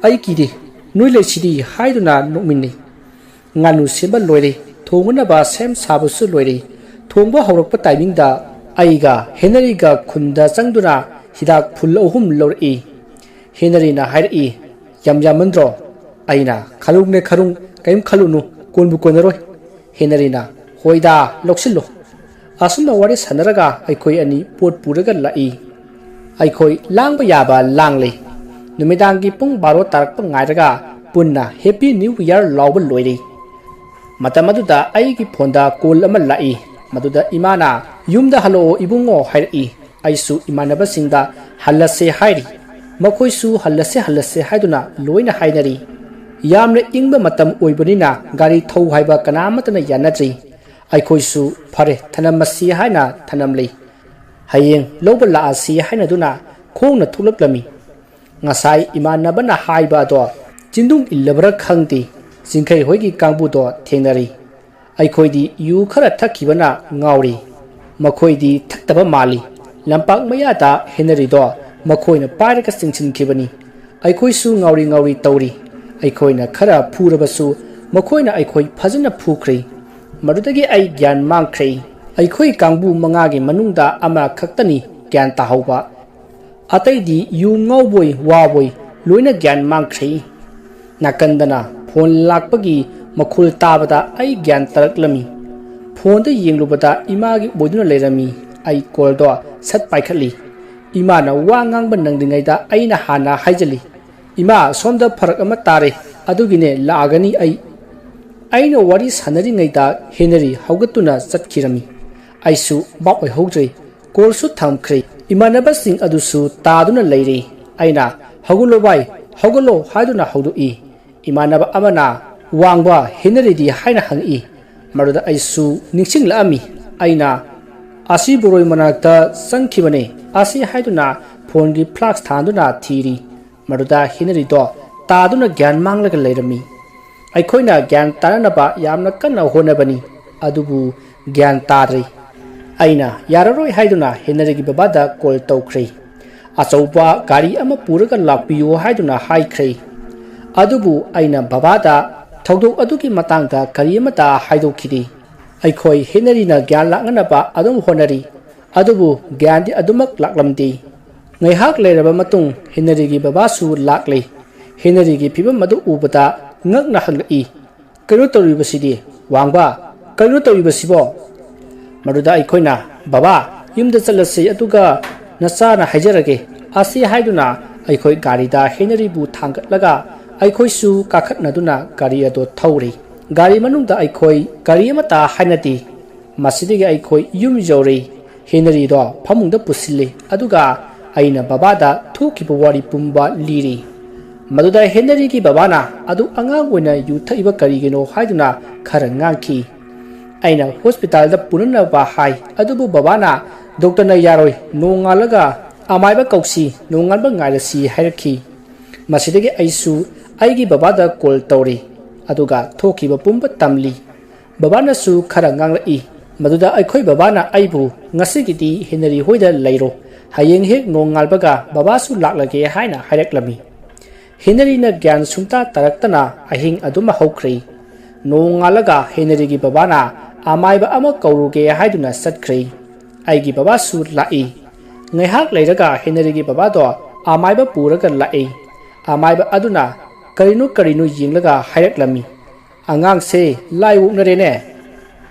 ꯑꯩꯒꯤꯗꯤ ꯅꯣꯏ ꯂꯩꯁꯤꯗꯤ ꯍꯥꯏꯗꯨꯅ ꯅꯣꯛꯃꯤꯟꯅꯩ꯫ ꯉꯥꯅꯨ ꯁꯦꯝꯕ ꯂꯣꯏꯔꯦ꯫ ꯊꯣꯡꯅꯕ ꯁꯦꯝ ꯁꯥꯕꯁꯨ ꯂꯣꯏꯔꯦ꯫ ꯊꯣꯡꯕ ꯍꯧꯔꯛꯄ ꯇꯥꯏꯃꯤꯡꯗ ꯑꯩꯒ ꯍꯦꯅꯔꯤꯒ ꯈꯨꯟꯗ ꯆꯪꯗꯨꯅ ꯍꯤꯗꯥꯛ ꯐꯨꯜ 3 ꯂꯧꯔꯛꯏ꯫ ꯍꯦꯅꯔꯤꯅ ꯍꯥꯏꯔꯛꯏ, ꯌꯥꯝ ꯌꯥꯝꯃꯟꯗ꯭ꯔꯣ? ꯑꯩꯅ, ꯈꯔꯨꯡꯅꯦ ꯈꯔꯨꯡ, ꯀꯩꯝ ꯈꯜꯂꯨꯅꯨ, ꯀꯣꯟꯕꯨ ꯀꯣꯟꯅꯔꯣꯏ꯫ ꯍꯦꯅꯔꯤꯅ, ꯍꯣꯏꯗꯥ ꯂꯧꯁꯤꯜꯂꯨ꯫ ꯑꯁꯨꯝꯅ ꯋꯥꯔꯤ ꯁꯥꯟꯅꯔꯒ ꯑꯩꯈꯣꯏ ꯑꯅꯤ ꯄꯣꯠ ꯄꯨꯔꯒ ꯂꯥꯛꯏ꯫ ꯑꯩꯈꯣꯏ ꯂꯥꯡꯕ ꯌꯥꯕ ꯂꯥꯡꯂꯦ꯫ ꯅꯨꯃꯤꯗꯥꯡꯒꯤ ꯄꯨꯡ 12 ꯇꯥꯔꯛꯄ ꯉꯥꯏꯔꯒ ꯄꯨꯟꯅ ꯍꯦꯄꯤ ꯅ꯭ꯌꯨ ꯏꯌꯔ ꯂꯥꯎꯕ ꯂꯣꯏꯔꯦ꯫ ꯃꯇꯝ ꯑꯗꯨꯗ ꯑꯩꯒꯤ ꯐꯣꯟꯗ ꯀꯣꯜ ꯑꯃ ꯂꯥꯛꯏ꯫ ꯃꯗꯨꯗ ꯏꯃꯥꯅ ꯌꯨꯝꯗ ꯍꯜꯂꯛꯑꯣ ꯏꯕꯨꯡꯉꯣ ꯍꯥꯏꯔꯛꯏ꯫ ꯑꯩꯁꯨ ꯏꯃꯥꯟꯅꯕꯁꯤꯡꯗ ꯍꯜꯂꯁꯦ ꯍꯥꯏꯔꯤ꯫ ꯃꯈꯣꯏꯁꯨ ꯍꯜꯂꯁꯦ ꯍꯥꯏꯗꯨꯅ ꯂꯣꯏꯅ ꯍꯥꯏꯅꯔꯤ꯫ ꯌꯥꯝꯅ ꯏꯪꯕ ꯃꯇꯝ ꯑꯣꯏꯕꯅꯤꯅ ꯒꯥꯔꯤ ꯊꯧ ꯍꯥꯏꯕ ꯀꯅꯥꯃꯠꯇꯅ ꯌꯥꯅꯗ꯭ꯔꯤ꯫ ꯑꯩꯈꯣꯏꯁꯨ ꯐꯔꯦ ꯊꯅꯝꯃꯁꯤ ꯍꯥꯏꯅ ꯊꯅꯝꯂꯤ꯫ ꯍꯌꯦꯡ ꯂꯧꯕ ꯂꯥꯛꯑꯁꯤ ꯍꯥꯏꯅꯗꯨꯅ ꯈꯣꯡꯅ ꯊꯣꯛꯂꯛꯂꯝꯃꯤ꯫ ꯉꯁꯥꯏ ꯏꯃꯥꯟꯅꯕꯅ ꯍꯥꯏꯕ ꯑꯗꯣ ꯆꯤꯟꯗꯨꯡ ꯏꯜꯂꯕ꯭ꯔꯥ ꯈꯪꯗꯦ, ꯆꯤꯡꯈꯩ ꯍꯣꯏꯒꯤ ꯀꯥꯡꯕꯨꯗꯣ ꯊꯦꯡꯅꯔꯤ꯫ ꯑꯩꯈꯣꯏꯗꯤ ꯌꯨ ꯈꯔ ꯊꯛꯈꯤꯕꯅ ꯉꯥꯎꯔꯤ, ꯃꯈꯣꯏꯗꯤ ꯊꯛꯇꯕ ꯃꯥꯜꯂꯤ꯫ ꯂꯝꯄꯥꯛ ꯃꯌꯥꯗ ꯍꯦꯅꯔꯤꯗꯣ ꯃꯈꯣꯏꯅ パイꯔꯒ ꯆꯤꯡꯁꯤꯟꯈꯤꯕꯅꯤ꯫ ꯑꯩꯈꯣꯏꯁꯨ ꯉꯥꯎꯔꯤ ꯉꯥꯎꯔꯤ ꯇꯧꯔꯤ꯫ ꯑꯩꯈꯣꯏꯅ ꯈꯔ ꯐꯨꯔꯕꯁꯨ ꯃꯈꯣꯏꯅ ꯑꯩꯈꯣꯏ ꯐꯖꯅ ꯐꯨꯈ꯭ꯔꯦ꯫ ꯃꯗꯨꯗꯒꯤ ꯑꯩ ꯒ꯭ꯌꯥꯟ ꯃꯥꯡꯈ꯭ꯔꯦ꯫ ꯑꯩꯈꯣꯏ ꯀꯥꯡꯕꯨ 5ꯒꯤ ꯃꯅꯨꯡꯗ ꯑꯃꯈꯛꯇꯅꯤ ꯒ꯭ꯌꯥꯟ ꯇꯥꯍꯧꯕ꯫ ꯑꯇꯩꯗꯤ ꯌꯨ ꯉꯥꯎꯕꯣꯏ ꯋꯥꯕꯣꯏ ꯂꯣꯏꯅ ꯒ꯭ꯌꯥꯟ ꯃꯥꯡꯈ꯭ꯔꯦ꯫ ꯅꯥꯀꯟꯗꯅ ꯐꯣꯟ ꯂꯥꯛꯄꯒꯤ ꯃꯈꯣꯜ ꯇꯥꯕꯗ ꯑꯩ ꯒ꯭ꯌꯥꯟ ꯇꯥꯔꯛꯂꯝꯃꯤ꯫ ꯐꯣꯟꯗ ꯌꯦꯡꯂꯨꯕꯗ ꯏꯃꯥꯒꯤ ꯑꯣꯏꯗꯨꯅ ꯂꯩꯔꯝꯃꯤ꯫ ꯑꯩ ꯀꯣꯜꯗꯣ ꯁꯠ ꯄꯥꯏꯈꯠꯂꯤ꯫ ꯏꯃꯥꯅ ꯋꯥ ꯉꯥꯡꯕ ꯅꯪꯗ꯭ꯔꯤꯉꯩꯗ ꯑꯩꯅ ꯍꯥꯟꯅ ꯍꯥꯏꯖꯜꯂꯤ, ꯏꯃꯥ ꯁꯣꯝꯗ ꯐꯔꯛ ꯑꯃ ꯇꯥꯔꯦ, ꯑꯗꯨꯒꯤꯅꯦ ꯂꯥꯛꯑꯒꯅꯤ ꯑꯩ꯫ ꯑꯩꯅ ꯋꯥꯔꯤ ꯁꯥꯟꯅꯔꯤꯉꯩꯗ ꯍꯦꯅꯔꯤ ꯍꯧꯒꯠꯇꯨꯅ ꯆꯠꯈꯤꯔꯝꯃꯤ꯫ ꯑꯩꯁꯨ ꯚꯥꯞ ꯑꯣꯏꯍꯧꯗ꯭ꯔꯦ, ꯀꯣꯜꯁꯨ ꯊꯝꯈ꯭ꯔꯦ꯫ ꯏꯃꯥꯟꯅꯕꯁꯤꯡ ꯑꯗꯨꯁꯨ ꯇꯥꯗꯨꯅ ꯂꯩꯔꯦ꯫ ꯑꯩꯅ, ꯍꯧꯒꯠꯂꯣ ꯚꯥꯏ, ꯍꯧꯒꯠꯂꯣ ꯍꯥꯏꯗꯨꯅ ꯍꯧꯗꯣꯛꯏ꯫ ꯏꯃꯥꯟꯅꯕ ꯑꯃꯅ, ꯋꯥꯡꯕ ꯍꯦꯅꯔꯤꯗꯤ ꯍꯥꯏꯅ ꯍꯪꯉꯛꯏ꯫ ꯃꯗꯨꯗ ꯑꯩꯁꯨ ꯅꯤꯡꯁꯤꯡꯂꯛꯑꯝꯃꯤ꯫ ꯑꯩꯅ, ꯑꯁꯤ ꯕꯣꯔꯣꯏ ꯃꯅꯥꯛꯇ ꯆꯪꯈꯤꯕꯅꯦ ꯑꯁꯤ ꯍꯥꯏꯗꯨꯅ ꯐꯣꯟꯒꯤ ꯐ꯭ꯂꯥꯛꯁ ꯊꯥꯟꯗꯨꯅ ꯊꯤꯔꯤ꯫ ꯃꯗꯨꯗ ꯍꯦꯅꯔꯤꯗꯣ ꯇꯥꯗꯨꯅ ꯒ꯭ꯌꯥꯟ ꯃꯥꯡꯂꯒ ꯂꯩꯔꯝꯃꯤ꯫ ꯑꯩꯈꯣꯏꯅ ꯒ꯭ꯌꯥꯟ ꯇꯥꯅꯅꯕ ꯌꯥꯝꯅ ꯀꯟꯅ ꯍꯣꯠꯅꯕꯅꯤ, ꯑꯗꯨꯕꯨ ꯒ꯭ꯌꯥꯟ ꯇꯥꯗ꯭ꯔꯦ꯫ ꯑꯩꯅ ꯌꯥꯔꯔꯣꯏ ꯍꯥꯏꯗꯨꯅ ꯍꯦꯅꯔꯤꯒꯤ ꯕꯕꯥꯗ ꯀꯣꯜ ꯇꯧꯈ꯭ꯔꯦ꯫ ꯑꯆꯧꯕ ꯒꯥꯔꯤ ꯑꯃ ꯄꯨꯔꯒ ꯂꯥꯛꯄꯤꯌꯨ ꯍꯥꯏꯗꯨꯅ ꯍꯥꯏꯈ꯭ꯔꯦ꯫ ꯑꯗꯨꯕꯨ ꯑꯩꯅ ꯕꯕꯥꯗ ꯊꯧꯗꯣꯛ ꯑꯗꯨꯒꯤ ꯃꯇꯥꯡꯗ ꯀꯔꯤ ꯑꯃꯠꯇ ꯍꯥꯏꯗꯣꯛꯈꯤꯗꯦ꯫ ꯑꯩꯈꯣꯏ ꯍꯦꯅꯔꯤꯅ ꯒ꯭ꯌꯥꯟ ꯂꯥꯛꯅꯅꯕ ꯑꯗꯨꯝ ꯍꯣꯠꯅꯔꯤ, ꯑꯗꯨꯕꯨ ꯒ꯭ꯌꯥꯟꯗꯤ ꯑꯗꯨꯃꯛ ꯂꯥꯛꯂꯝꯗꯦ꯫ ꯉꯥꯏꯍꯥꯛ ꯂꯩꯔꯕ ꯃꯇꯨꯡ ꯍꯦꯅꯔꯤꯒꯤ ꯕꯕꯥꯁꯨ ꯂꯥꯛꯂꯦ꯫ ꯍꯦꯅꯔꯤꯒꯤ ꯐꯤꯕꯝ ꯑꯗꯨ ꯎꯕꯗ ꯉꯛꯅ ꯍꯪꯂꯛꯏ, ꯀꯩꯅꯣ ꯇꯧꯔꯤꯕꯁꯤꯗꯤ ꯋꯥꯡꯕ, ꯀꯩꯅꯣ ꯇꯧꯔꯤꯕꯁꯤꯕꯣ? ꯃꯗꯨꯗ ꯑꯩꯈꯣꯏꯅ, ꯕꯕꯥ ꯌꯨꯝꯗ ꯆꯠꯂꯁꯤ ꯑꯗꯨꯒ ꯅꯆꯥꯅ ꯍꯥꯏꯖꯔꯒꯦ ꯑꯁꯤ ꯍꯥꯏꯗꯨꯅ ꯑꯩꯈꯣꯏ ꯒꯥꯔꯤꯗ ꯍꯦꯅꯔꯤꯕꯨ ꯊꯥꯡꯒꯠꯂꯒ ꯑꯩꯈꯣꯏꯁꯨ ꯀꯥꯈꯠꯅꯗꯨꯅ ꯒꯥꯔꯤ ꯑꯗꯨ ꯊꯧꯔꯦ꯫ ꯒꯥꯔꯤ ꯃꯅꯨꯡꯗ ꯑꯩꯈꯣꯏ ꯀꯔꯤ ꯑꯃꯠꯇ ꯍꯥꯏꯅꯗꯦ꯫ ꯃꯁꯤꯗꯒꯤ ꯑꯩꯈꯣꯏ ꯌꯨꯝ ꯌꯧꯔꯦ꯫ ꯍꯦꯅꯔꯤꯗꯣ ꯐꯃꯨꯡꯗ ꯄꯨꯁꯤꯜꯂꯦ ꯑꯗꯨꯒ ꯑꯩꯅ ꯕꯕꯥꯗ ꯊꯣꯛꯈꯤꯕ ꯋꯥꯔꯤ ꯄꯨꯝꯕ ꯂꯤꯔꯤ꯫ ꯃꯗꯨꯗ ꯍꯦꯅꯔꯤꯒꯤ ꯕꯕꯥꯅ ꯑꯗꯨ ꯑꯉꯥꯡ ꯑꯣꯏꯅ ꯌꯨ ꯊꯛꯏꯕ ꯀꯔꯤꯒꯤꯅꯣ ꯍꯥꯏꯗꯨꯅ ꯈꯔ ꯉꯥꯡꯈꯤ꯫ ꯑꯩꯅ ꯍꯣꯁꯄꯤꯇꯥꯜꯗ ꯄꯨꯅꯅꯕ ꯍꯥꯏ, ꯑꯗꯨꯕꯨ ꯕꯕꯥꯅ ꯗꯣꯛꯇꯔꯅ ꯌꯥꯔꯣꯏ, ꯅꯣꯡꯉꯥꯜꯂꯒ ꯑꯃꯥꯏꯕ ꯀꯧꯁꯤ, ꯅꯣꯡꯉꯥꯟꯕ ꯉꯥꯏꯔꯁꯤ ꯍꯥꯏꯔꯛꯈꯤ꯫ ꯃꯁꯤꯗꯒꯤ ꯑꯩꯁꯨ ꯑꯩꯒꯤ ꯕꯕꯥꯗ ꯀꯣꯜ ꯇꯧꯔꯦ ꯑꯗꯨꯒ ꯊꯣꯛꯈꯤꯕ ꯄꯨꯝꯕ ꯇꯝꯂꯤ꯫ ꯕꯕꯥꯅꯁꯨ ꯈꯔ ꯉꯥꯡꯂꯛꯏ꯫ ꯃꯗꯨꯗ ꯑꯩꯈꯣꯏ ꯕꯕꯥꯅ ꯑꯩꯕꯨ ꯉꯁꯤꯒꯤꯗꯤ ꯍꯦꯅꯔꯤ ꯍꯣꯏꯗ ꯂꯩꯔꯣ, ꯍꯌꯦꯡ ꯍꯦꯛ ꯅꯣꯡꯉꯥꯜꯕꯒ ꯕꯕꯥꯁꯨ ꯂꯥꯛꯂꯒꯦ ꯍꯥꯏꯅ ꯍꯥꯏꯔꯛꯂꯝꯃꯤ꯫ ꯍꯦꯅꯔꯤꯅ ꯒ꯭ꯌꯥꯟ ꯁꯨꯡꯇꯥ ꯇꯥꯔꯛꯇꯅ ꯑꯍꯤꯡ ꯑꯗꯨꯃ ꯍꯧꯈ꯭ꯔꯦ꯫ ꯅꯣꯡꯉꯥꯜꯂꯒ ꯍꯦꯅꯔꯤꯒꯤ ꯕꯕꯥꯅ ꯑꯃꯥꯏꯕ ꯑꯃ ꯀꯧꯔꯨꯒꯦ ꯍꯥꯏꯗꯨꯅ ꯆꯠꯈ꯭ꯔꯦ꯫ ꯑꯩꯒꯤ ꯕꯕꯥꯁꯨ ꯂꯥꯛꯏ꯫ ngaihak leiraga Henry gi baba do amaiba puraga lai amaiba aduna karinu yinglaga hairak-lami angang se lai wuknare ne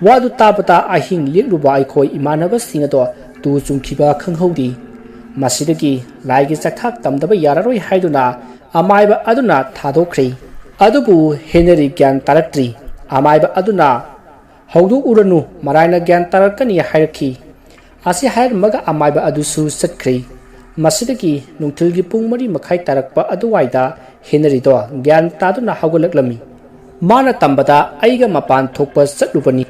wadu tabata ahing liekluba aikhoi imanaba singado tu chungkhiba khanghaudi masidagi laigi chakthak tamdaba yararoi haiduna amaiba aduna thadokhrei adubu Henry gyan taraktri amaiba aduna haudu uranu maraina gyan tarakani hairakhi asi hair maga amaiba adusu satkhrei masidagi nungthilgi pung mari makhai tarakpa aduwaida Henry do gyan taduna haugalak-lami mana tambada aiga mapan thokpa chatlubani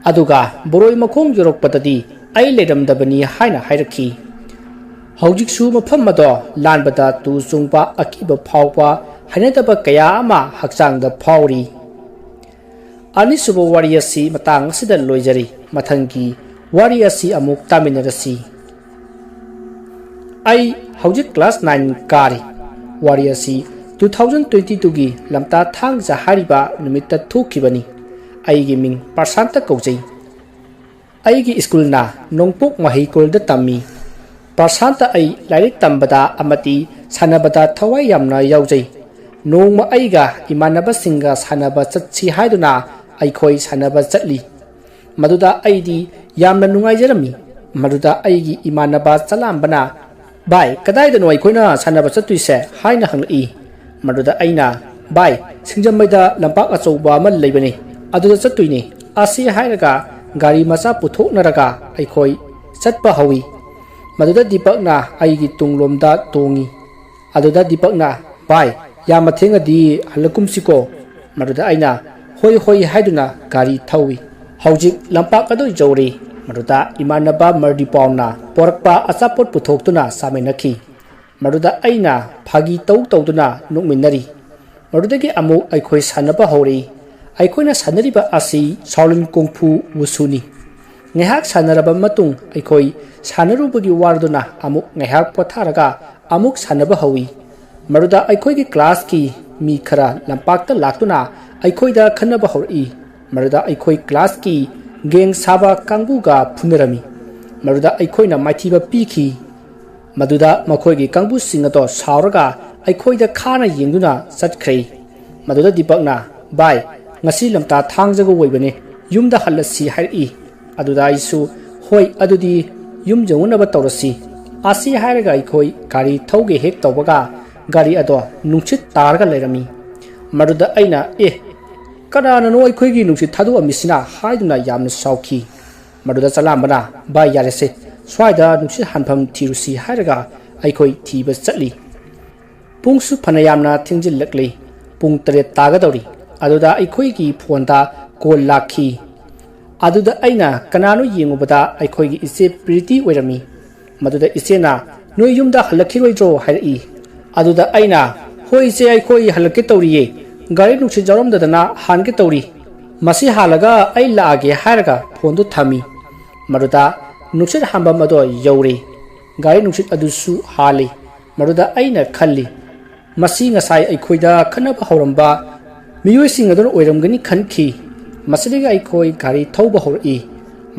aduga boroi makhong yorokpadadi ai leramdabani haina hairakhi hawjiksu mafam ado lanbada tu chungpa akiba phawpa hainadaba kaya ama hakchangda phawri anisubo wari asi matang asida loijari mathangi wari asi amuk taminarasi ai hawjik class 9 kari wari asi 2022 gi lamta thangja hariba numitta thukibani aigi ming Prasanta kaujai aigi school na nongpok mahikol da tammi Prasanta ai lairik tambada amati sanabada thawai yamna yaujai nongma aiga imanaba singa sanaba chatchi haiduna aikhoi sanaba chatli maduda aidi yamna nungai jarami maduda aigi imanaba chalambana bai kadai da noi khoina sanaba chattuise haina hanglai maduda aina bai singjamaida lampak achouba ma leibani aduda chattuini asi hairaga gari macha puthoknaraga aikhoi chatpa hawi maduda Dipakna aigi tunglomda tongi aduda Dipakna bai yama thengadi halakumsiko maduda aina hoi haiduna gari thawi haujik lampak adu jori maduda imanaba mardi pauna porakpa achapot puthoktuna samenakhi maduda aina phagi tawduna nukminari madudagi amuk aikhoi sanaba hori aikhoina sanariba asi Shaolin Kung Fu wusuni ngaihak sanaraba matung aikhoi sanarubagi warduna amuk ngaihak potharaga amuk sanaba hawi maruda aikhoigi class ki mi khara lampakta laktuna aikhoida khanaba hori maruda aikhoi class ki geng saba kangbuga phunarami maruda aikhoina maithiba pikhi maduda makhoigi kangbu singato sauraga aikhoida khana yengduna satkhrai maduda Dipakna bai ngasi lamta thangjago woibane yumda halasi hairi aduda isu hoi adudi yum jawnaba tawrasi asi hairaga aikhoi gari thauge hek tawbaga gari ado nungchit targa lerami maduda aina kadana no aikhoigi nungchit thadu amisina haiduna yamna sauki maduda chalambana bai yarese swaida nungchit hanpham thirusi hairaga aikhoi thiba chatli pungsu phanayamna thingjil lakli pung 3 tagadori aduda aikhoigi phonda call lakhi aduda aina kanano yengubada aikhoigi ise Priti oirami maduda isena noi yumda halakhiroidro hairi aduda aina hoi se aikhoi halake tawriye gari nukchi jaramdadana hange tawri masi halaga ai laage haraga phondu thami maduda nukchit hamba mado yaure gari nukchit adusu hali maduda aina khalli masi ngasai aikhoida khanaba hawramba miyoi sing adon oiramgani khanki masadiga aikoi gari thauba hori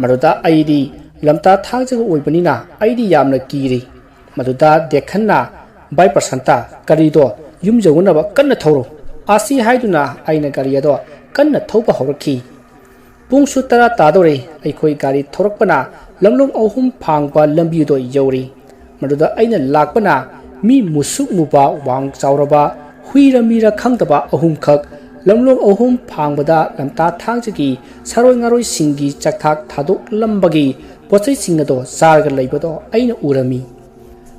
maruda aidi lamta thangjaga oibanina aidi yamna kiri maduda dekhanna bai Prasanta karido yumjagunaba kanna thoro asi haiduna aina gari ado kanna thauba horaki pungsu tara tadore aikoi gari thorakpana lamlong ahum phangba lambi do yauri maduda aina lakpana mi musuk muba wang chauraba huiramira khangdaba ahum khak lamlong ahum phangbada lamta thangjagi saroi ngaroi singi chakthak thadok lambagi pochai singado sarga leibado aina urami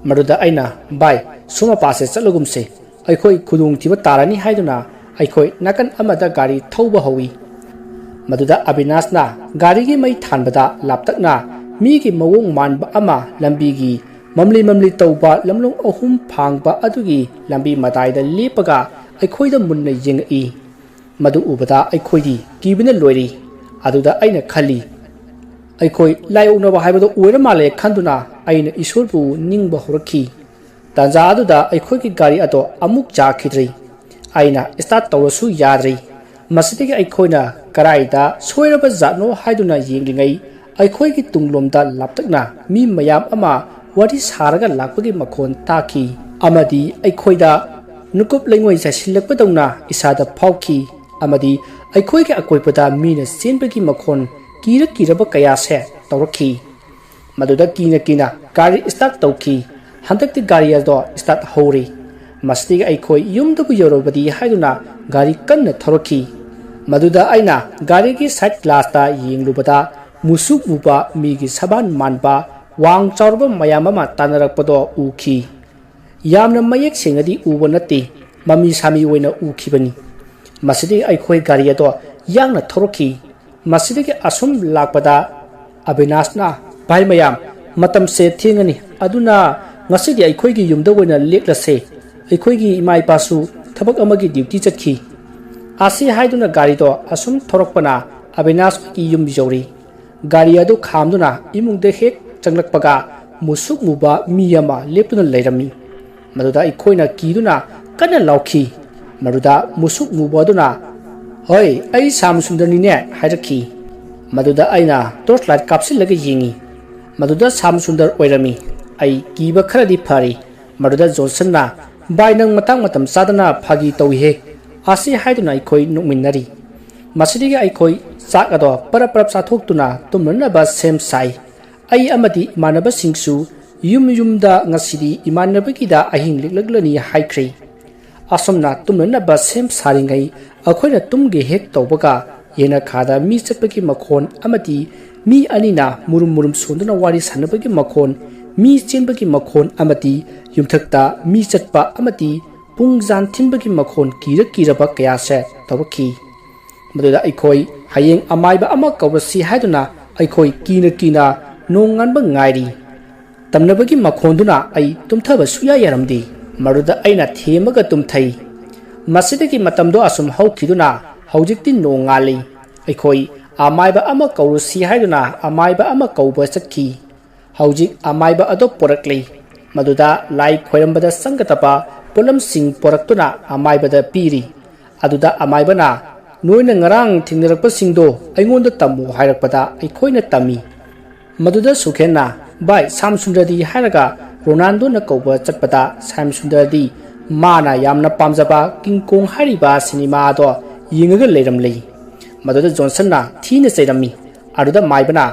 maduda aina bai suma pase chalugumse aikhoi khudung thiba tarani haiduna aikhoi nakan amada gari thauba hawi maduda Abinashna gari gi mai thanbada laptakna mi gi mawong manba ama lambi gi mamli tauba lamlong ahum phangba adugi lambi mataida lepaga aikhoida munna yengai madu ubada aikhoidi kibina loiri aduda aina khali aikoi laiunaba haibado oiramale khanduna aina isorbu ningba horakhi tanja aduda aikhoigi gari ato amuk chakhidrei aina start tawrasu yadrei masitigi aikhoina karaida soiraba jatno haiduna yenglingai aikhoigi tunglomda laptakna mi mayam ama wari saraga lakpagi makhon taki amadi aikhoida nukup lengoi jasilakpadona isada phauki amadi aikoi ke akoipada mina senbagi makhon kiraba kaya se tawrakhi maduda kina gari start tawki handakti gari ado start hori masti aikoi yumdabu yorobadi haiduna gari kanna thorakhi maduda aina gari ki side glass ta yenglubada musuk muba migi saban manba wang chawrba mayama tanarakpado ukhi yamna mayek sengadi uba nati mami sami oina ukhibani masidi aikoi gari ado yangna thorakhi masidi ke asum lakpada abinashna bai mayam matam se thengani aduna ngasidi aikoi gi yumda oina leklase aikoi gi imai pasu thabak amagi duty chatkhi asi haiduna gari do asum thorakpana abinash ki yum bijori gari adu khamduna imungde hek changlakpaga musuk muba miyama leptuna leirami maduda ikoina kiduna kana laukhi maduda musuk muba duna hoi ai samsundani ne hairakhi maduda aina torchlight kapsilaga yingi maduda samsundar oirami ai kiba kharadi phari maduda johnson na bainang matam sadana phagi tawhi asi haiduna ikoi nukminari masidi aikoi sakado parap sathok-tuna tumnaba sem sai ai amadi imanaba singsu yumda ngasidi imanabagi da ahing liklaglani haikri asomna tumnaba sem saringai akhoina tumge hek tawbaga yena khada mi chatpagi makhon amadi mi anina murum sonduna wari sanabagi makhon mi chenbagi makhon amadi yumthakta mi chatpa amadi pungjan thinbagi makhon kiraba kaya se tawki maduda aikoi hayeng amaiba ama kawasi haiduna aikoi kina nonganba ngairi tamnabagi makhonduna ai tumthaba suya yaramdi maruda aina themaga tumthai masidagi matamdo asum haukhiduna haujikti nongali aikoi amaiba ama kawrusi haiduna amaiba ama kawba chakhi haujik amaiba ado porakli maduda lai khoirambada sangatapa polam sing poraktuna amaibada piri aduda amaibana noina ngarang thingnarakpa singdo aingonda tamu hairakpada aikhoina tami maduda sukhenna bai samsundadi hairaga ronaldo na kauba chatpada samsundadi mana yamna pamjaba king kong hariba cinema do yingaga leiramlei maduda johnson na thina chairami aduda maibana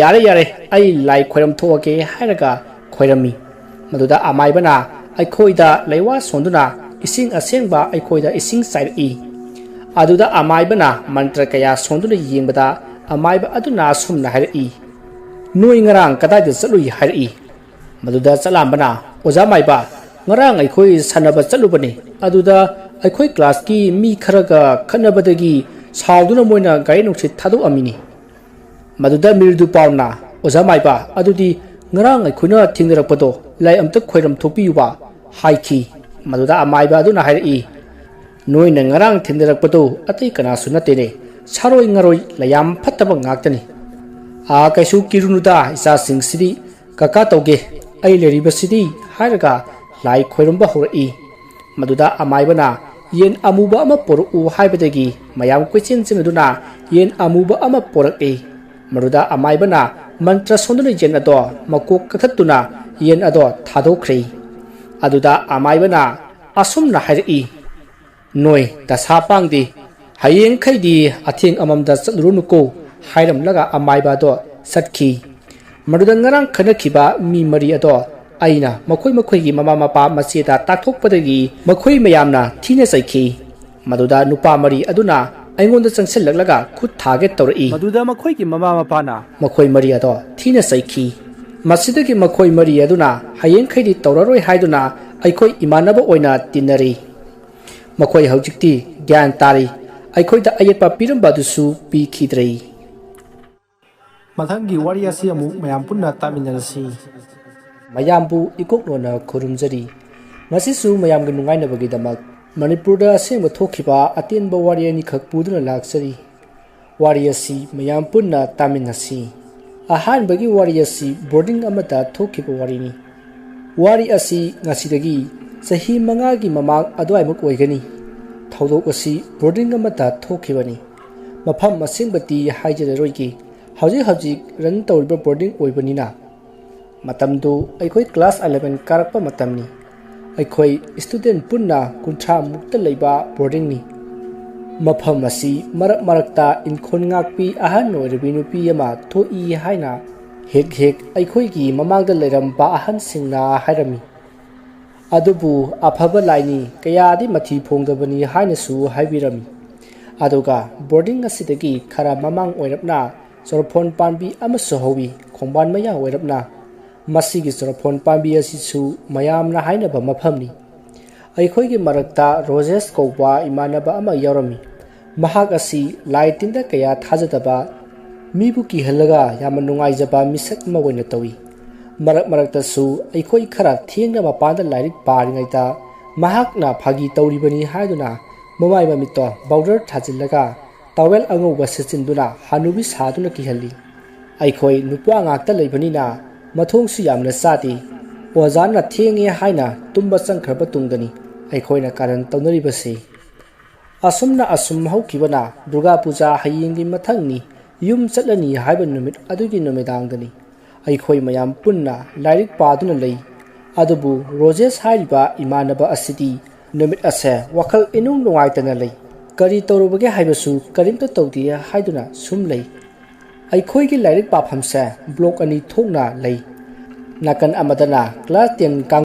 yare ai lai khoiram thoake hairaga khoirami maduda amaibana aikhoida leiwa sonduna ising asengba aikhoida ising sairi aduda amaibana mantra kaya sonduna yingbada amaiba aduna sumna hairi noi ngarang kadai chalui hairi maduda chalambana oja maiba ngarang aikoi sanaba chalubani aduda aikoi class ki mi kharaga khanabadagi sauduna moina gai nuksit thadu amini maduda mirdu pauna oja maiba adudi ngarang aikhoina thingrakpado lai amta khoiram thopiyuba haiki maduda amaiba aduna hairi noina ngarang thingrakpado atai kana sunatene saroi ngaroi layam phattaba ngaktani a kaisu kirunuda isa singsidi kaka toge ai leribasidi hairaga lai khoirumba horai maduda amaibana yen amuba ama poru haibadagi mayam question chinaduna yen amuba ama poraki maduda amaibana mantra sonduna yen ado makok kakhatuna yen ado thadokri aduda amaibana asumna hairi noi dasa pangdi hayeng khaidi atheng amamda chadrunuko hairam laga amaiba do satki maduda ngarang khanakhiba mi mari ado aina makhoi gi mama mapa masida tathokpadagi makhoi mayamna thina saikhi maduda nupa mari aduna aingonda changsellaga khut thage tawri maduda makhoi gi mama mapa na makhoi mari ado thina saikhi masidagi makhoi mari aduna hayeng khaidi tawraroi haiduna aikhoi imanaba oina tinari makhoi haujikti gyan tari aikhoida ayetpa piramba dusu pi khidrei mathanggi wari asi amu mayam punna taminarasi mayambu ikoknona khurumjari ngasisu mayamgi nungainabagi damak manipurda asengba thokhiba atenba wari ani khakpuduna laksari wari asi mayam punna taminasi ahanbagi wari asi boarding amata thokhiba warini wari asi ngasidagi sahi mangagi mamang adwaimuk oigani thaudok asi boarding amata thokhibani mafam masingbati haijaroigi hauji ran tawriba boarding oibanina ꯃꯇꯝꯗꯨ ꯑꯩꯈꯣꯏ class 11 ꯀꯥꯔꯛꯄ ꯃꯇꯝꯅꯤ꯫ ꯑꯩꯈꯣꯏ student ꯄꯨꯟꯅ 30 ꯃꯨꯛꯇ ꯂꯩꯕ ꯕꯣꯔꯗꯤꯡꯅꯤ꯫ ꯃꯐꯝ ꯑꯁꯤ ꯃꯔꯛ ꯃꯔꯛꯇ ꯏꯟꯈꯣꯟ ꯉꯥꯛꯄꯤ ꯑꯍꯟ ꯑꯣꯏꯔꯕꯤ ꯅꯨꯄꯤ ꯑꯃ ꯊꯣꯛꯏ ꯍꯥꯏꯅ ꯍꯦꯛ ꯍꯦꯛ ꯑꯩꯈꯣꯏꯒꯤ ꯃꯃꯥꯡꯗ ꯂꯩꯔꯝꯕ ꯑꯍꯟꯁꯤꯡꯅ ꯍꯥꯏꯔꯝꯃꯤ꯫ ꯑꯗꯨꯕꯨ ꯑꯐꯕ ꯂꯥꯏꯅꯤ, ꯀꯌꯥꯗꯤ ꯃꯊꯤ ꯐꯣꯡꯗꯕꯅꯤ ꯍꯥꯏꯅꯁꯨ ꯍꯥꯏꯕꯤꯔꯝꯃꯤ꯫ ꯑꯗꯨꯒ ꯕꯣꯔꯗꯤꯡ ꯑꯁꯤꯗꯒꯤ ꯈꯔ ꯃꯃꯥꯡ ꯑꯣꯏꯔꯞꯅ ꯆꯣꯔꯐꯣꯟ ꯄꯥꯝꯕꯤ ꯑꯃꯁꯨ ꯍꯧꯏ, ꯈꯣꯡꯕꯥꯟ ꯃꯌꯥ ꯑꯣꯏꯔꯞꯅ꯫ ꯃꯁꯤꯒꯤ ꯆꯣꯔꯐꯣꯟ ꯄꯥꯝꯕꯤ ꯑꯁꯤꯁꯨ ꯃꯌꯥꯝꯅ ꯍꯥꯏꯅꯕ ꯃꯐꯝꯅꯤ꯫ ꯑꯩꯈꯣꯏꯒꯤ ꯃꯔꯛꯇ ꯔꯣꯖꯦꯁ ꯀꯧꯕ ꯏꯃꯥꯟꯅꯕ ꯑꯃ ꯌꯥꯎꯔꯝꯃꯤ꯫ ꯃꯍꯥꯛ ꯑꯁꯤ ꯂꯥꯏ ꯇꯤꯟꯗ ꯀꯌꯥ ꯊꯥꯖꯗꯕ, ꯃꯤꯕꯨ ꯀꯤꯍꯜꯂꯒ ꯌꯥꯝꯅ ꯅꯨꯡꯉꯥꯏꯖꯕ ꯃꯤꯁꯛ ꯑꯃ ꯑꯣꯏꯅ ꯇꯧꯏ꯫ ꯃꯔꯛ ꯃꯔꯛꯇꯁꯨ ꯑꯩꯈꯣꯏ ꯈꯔ ꯊꯦꯡꯅ ꯃꯄꯥꯟꯗ ꯂꯥꯏꯔꯤꯛ ꯄꯥꯔꯤꯉꯩꯗ ꯃꯍꯥꯛꯅ ꯐꯥꯒꯤ ꯇꯧꯔꯤꯕꯅꯤ ꯍꯥꯏꯗꯨꯅ ꯃꯃꯥꯏ ꯃꯃꯤꯠꯇꯣ ꯄꯥꯎꯗꯔ ꯊꯥꯖꯤꯜꯂꯒ ꯇꯥꯋꯦꯜ ꯑꯉꯧꯕ ꯁꯦꯠꯆꯤꯟꯗꯨꯅ ꯍꯅꯨꯕꯤ ꯁꯥꯗꯨꯅ ꯀꯤꯍꯜꯂꯤ꯫ ꯑꯩꯈꯣꯏ ꯅꯨꯄꯥ ꯉꯥꯛꯇ ꯂꯩꯕꯅꯤꯅ ꯃꯊꯣꯡꯁꯨ ꯌꯥꯝꯅ ꯆꯥꯗꯦ꯫ ꯑꯣꯖꯥꯅ ꯊꯦꯡꯉꯦ ꯍꯥꯏꯅ ꯇꯨꯝꯕ ꯆꯪꯈ꯭ꯔꯕ ꯇꯨꯡꯗꯅꯤ ꯑꯩꯈꯣꯏꯅ ꯀꯥꯔꯟ ꯇꯧꯅꯔꯤꯕꯁꯤ꯫ ꯑꯁꯨꯝꯅ ꯑꯁꯨꯝ ꯍꯧꯈꯤꯕꯅ ꯗꯨꯔꯒꯥ ꯄꯨꯖꯥ ꯍꯌꯦꯡꯒꯤ ꯃꯊꯪꯅꯤ ꯌꯨꯝ ꯆꯠꯂꯅꯤ ꯍꯥꯏꯕ ꯅꯨꯃꯤꯠ ꯑꯗꯨꯒꯤ ꯅꯨꯃꯤꯗꯥꯡꯗꯅꯤ ꯑꯩꯈꯣꯏ ꯃꯌꯥꯝ ꯄꯨꯟꯅ ꯂꯥꯏꯔꯤꯛ ꯄꯥꯗꯨꯅ ꯂꯩ꯫ ꯑꯗꯨꯕꯨ ꯔꯣꯖꯦꯁ ꯍꯥꯏꯔꯤꯕ ꯏꯃꯥꯟꯅꯕ ꯑꯁꯤꯗꯤ ꯅꯨꯃꯤꯠ ꯑꯁꯦ ꯋꯥꯈꯜ ꯏꯅꯨꯡ ꯅꯨꯡꯉꯥꯏꯇꯅ ꯂꯩ꯫ ꯀꯔꯤ ꯇꯧꯔꯨꯕꯒꯦ ꯍꯥꯏꯕꯁꯨ ꯀꯔꯤꯝꯇ ꯇꯧꯗꯦ ꯍꯥꯏꯗꯨꯅ ꯁꯨꯝ ꯂꯩ꯫ ꯑꯩꯈꯣꯏꯒꯤ ꯂꯥꯏꯔꯤꯛ ꯄꯥꯐꯝꯁꯦ ꯕ꯭ꯂꯣꯛ 2 ꯊꯣꯛꯅ ꯂꯩ꯫ ꯅꯥꯀꯟ ꯑꯃꯗꯅ ꯀ꯭ꯂꯥꯁ 10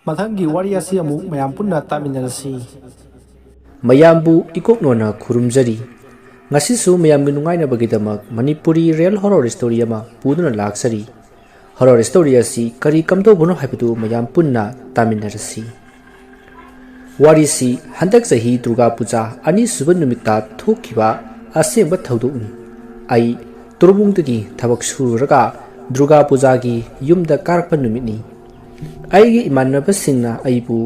ꯃꯊꯪꯒꯤ ꯋꯥꯔꯤ ꯑꯁꯤ ꯑꯃꯨꯛ ꯃꯌꯥꯝ ꯄꯨꯟꯅ ꯇꯥꯃꯤꯟꯅꯔꯁꯤ. ꯃꯌꯥꯝꯕꯨ ꯏꯀꯣꯛꯅꯣꯅ ꯈꯨꯔꯨꯝꯖꯔꯤ. ꯉꯁꯤꯁꯨ ꯃꯌꯥꯝꯒꯤ ꯅꯨꯡꯉꯥꯏꯅꯕꯒꯤꯗꯃꯛ ꯃꯅꯤꯄꯨꯔꯤ ꯔꯤꯌꯦꯜ ꯍꯣꯔꯔ ꯁ꯭ꯇꯣꯔꯤ ꯑꯃ ꯄꯨꯗꯨꯅ ꯂꯥꯛꯆꯔꯤ. ꯍꯣꯔꯔ ꯁ꯭ꯇꯣꯔꯤ ꯑꯁꯤ ꯀꯔꯤ ꯀꯝꯗꯧꯕꯅꯣ ꯍꯥꯏꯕꯗꯨ ꯃꯌꯥꯝ ꯄꯨꯟꯅ ꯇꯥꯃꯤꯟꯅꯔꯁꯤ. ꯋꯥꯔꯤꯁꯤ ꯍꯟꯗꯛ ꯆꯍꯤ ꯗꯨꯔꯒꯥ ꯄꯨꯖꯥ ꯑꯅꯤꯁꯨꯕ ꯅꯨꯃꯤꯠꯇ ꯊꯣꯛꯈꯤꯕ ꯑꯁꯦꯡꯕ ꯊꯧꯗꯣꯛꯅꯤ. ꯑꯩ ꯇꯣꯔꯕꯨꯡꯗꯒꯤ ꯊꯕꯛ ꯁꯨꯔꯨꯔꯒ ꯗꯨꯔꯒꯥ ꯄꯨꯖꯥꯒꯤ ꯌꯨꯝꯗ ꯀꯥꯔꯛꯄ ꯅꯨꯃꯤꯠꯅꯤ. ꯑꯩꯒꯤ ꯏꯃꯥꯟꯅꯕꯁꯤꯡꯅ ꯑꯩꯕꯨ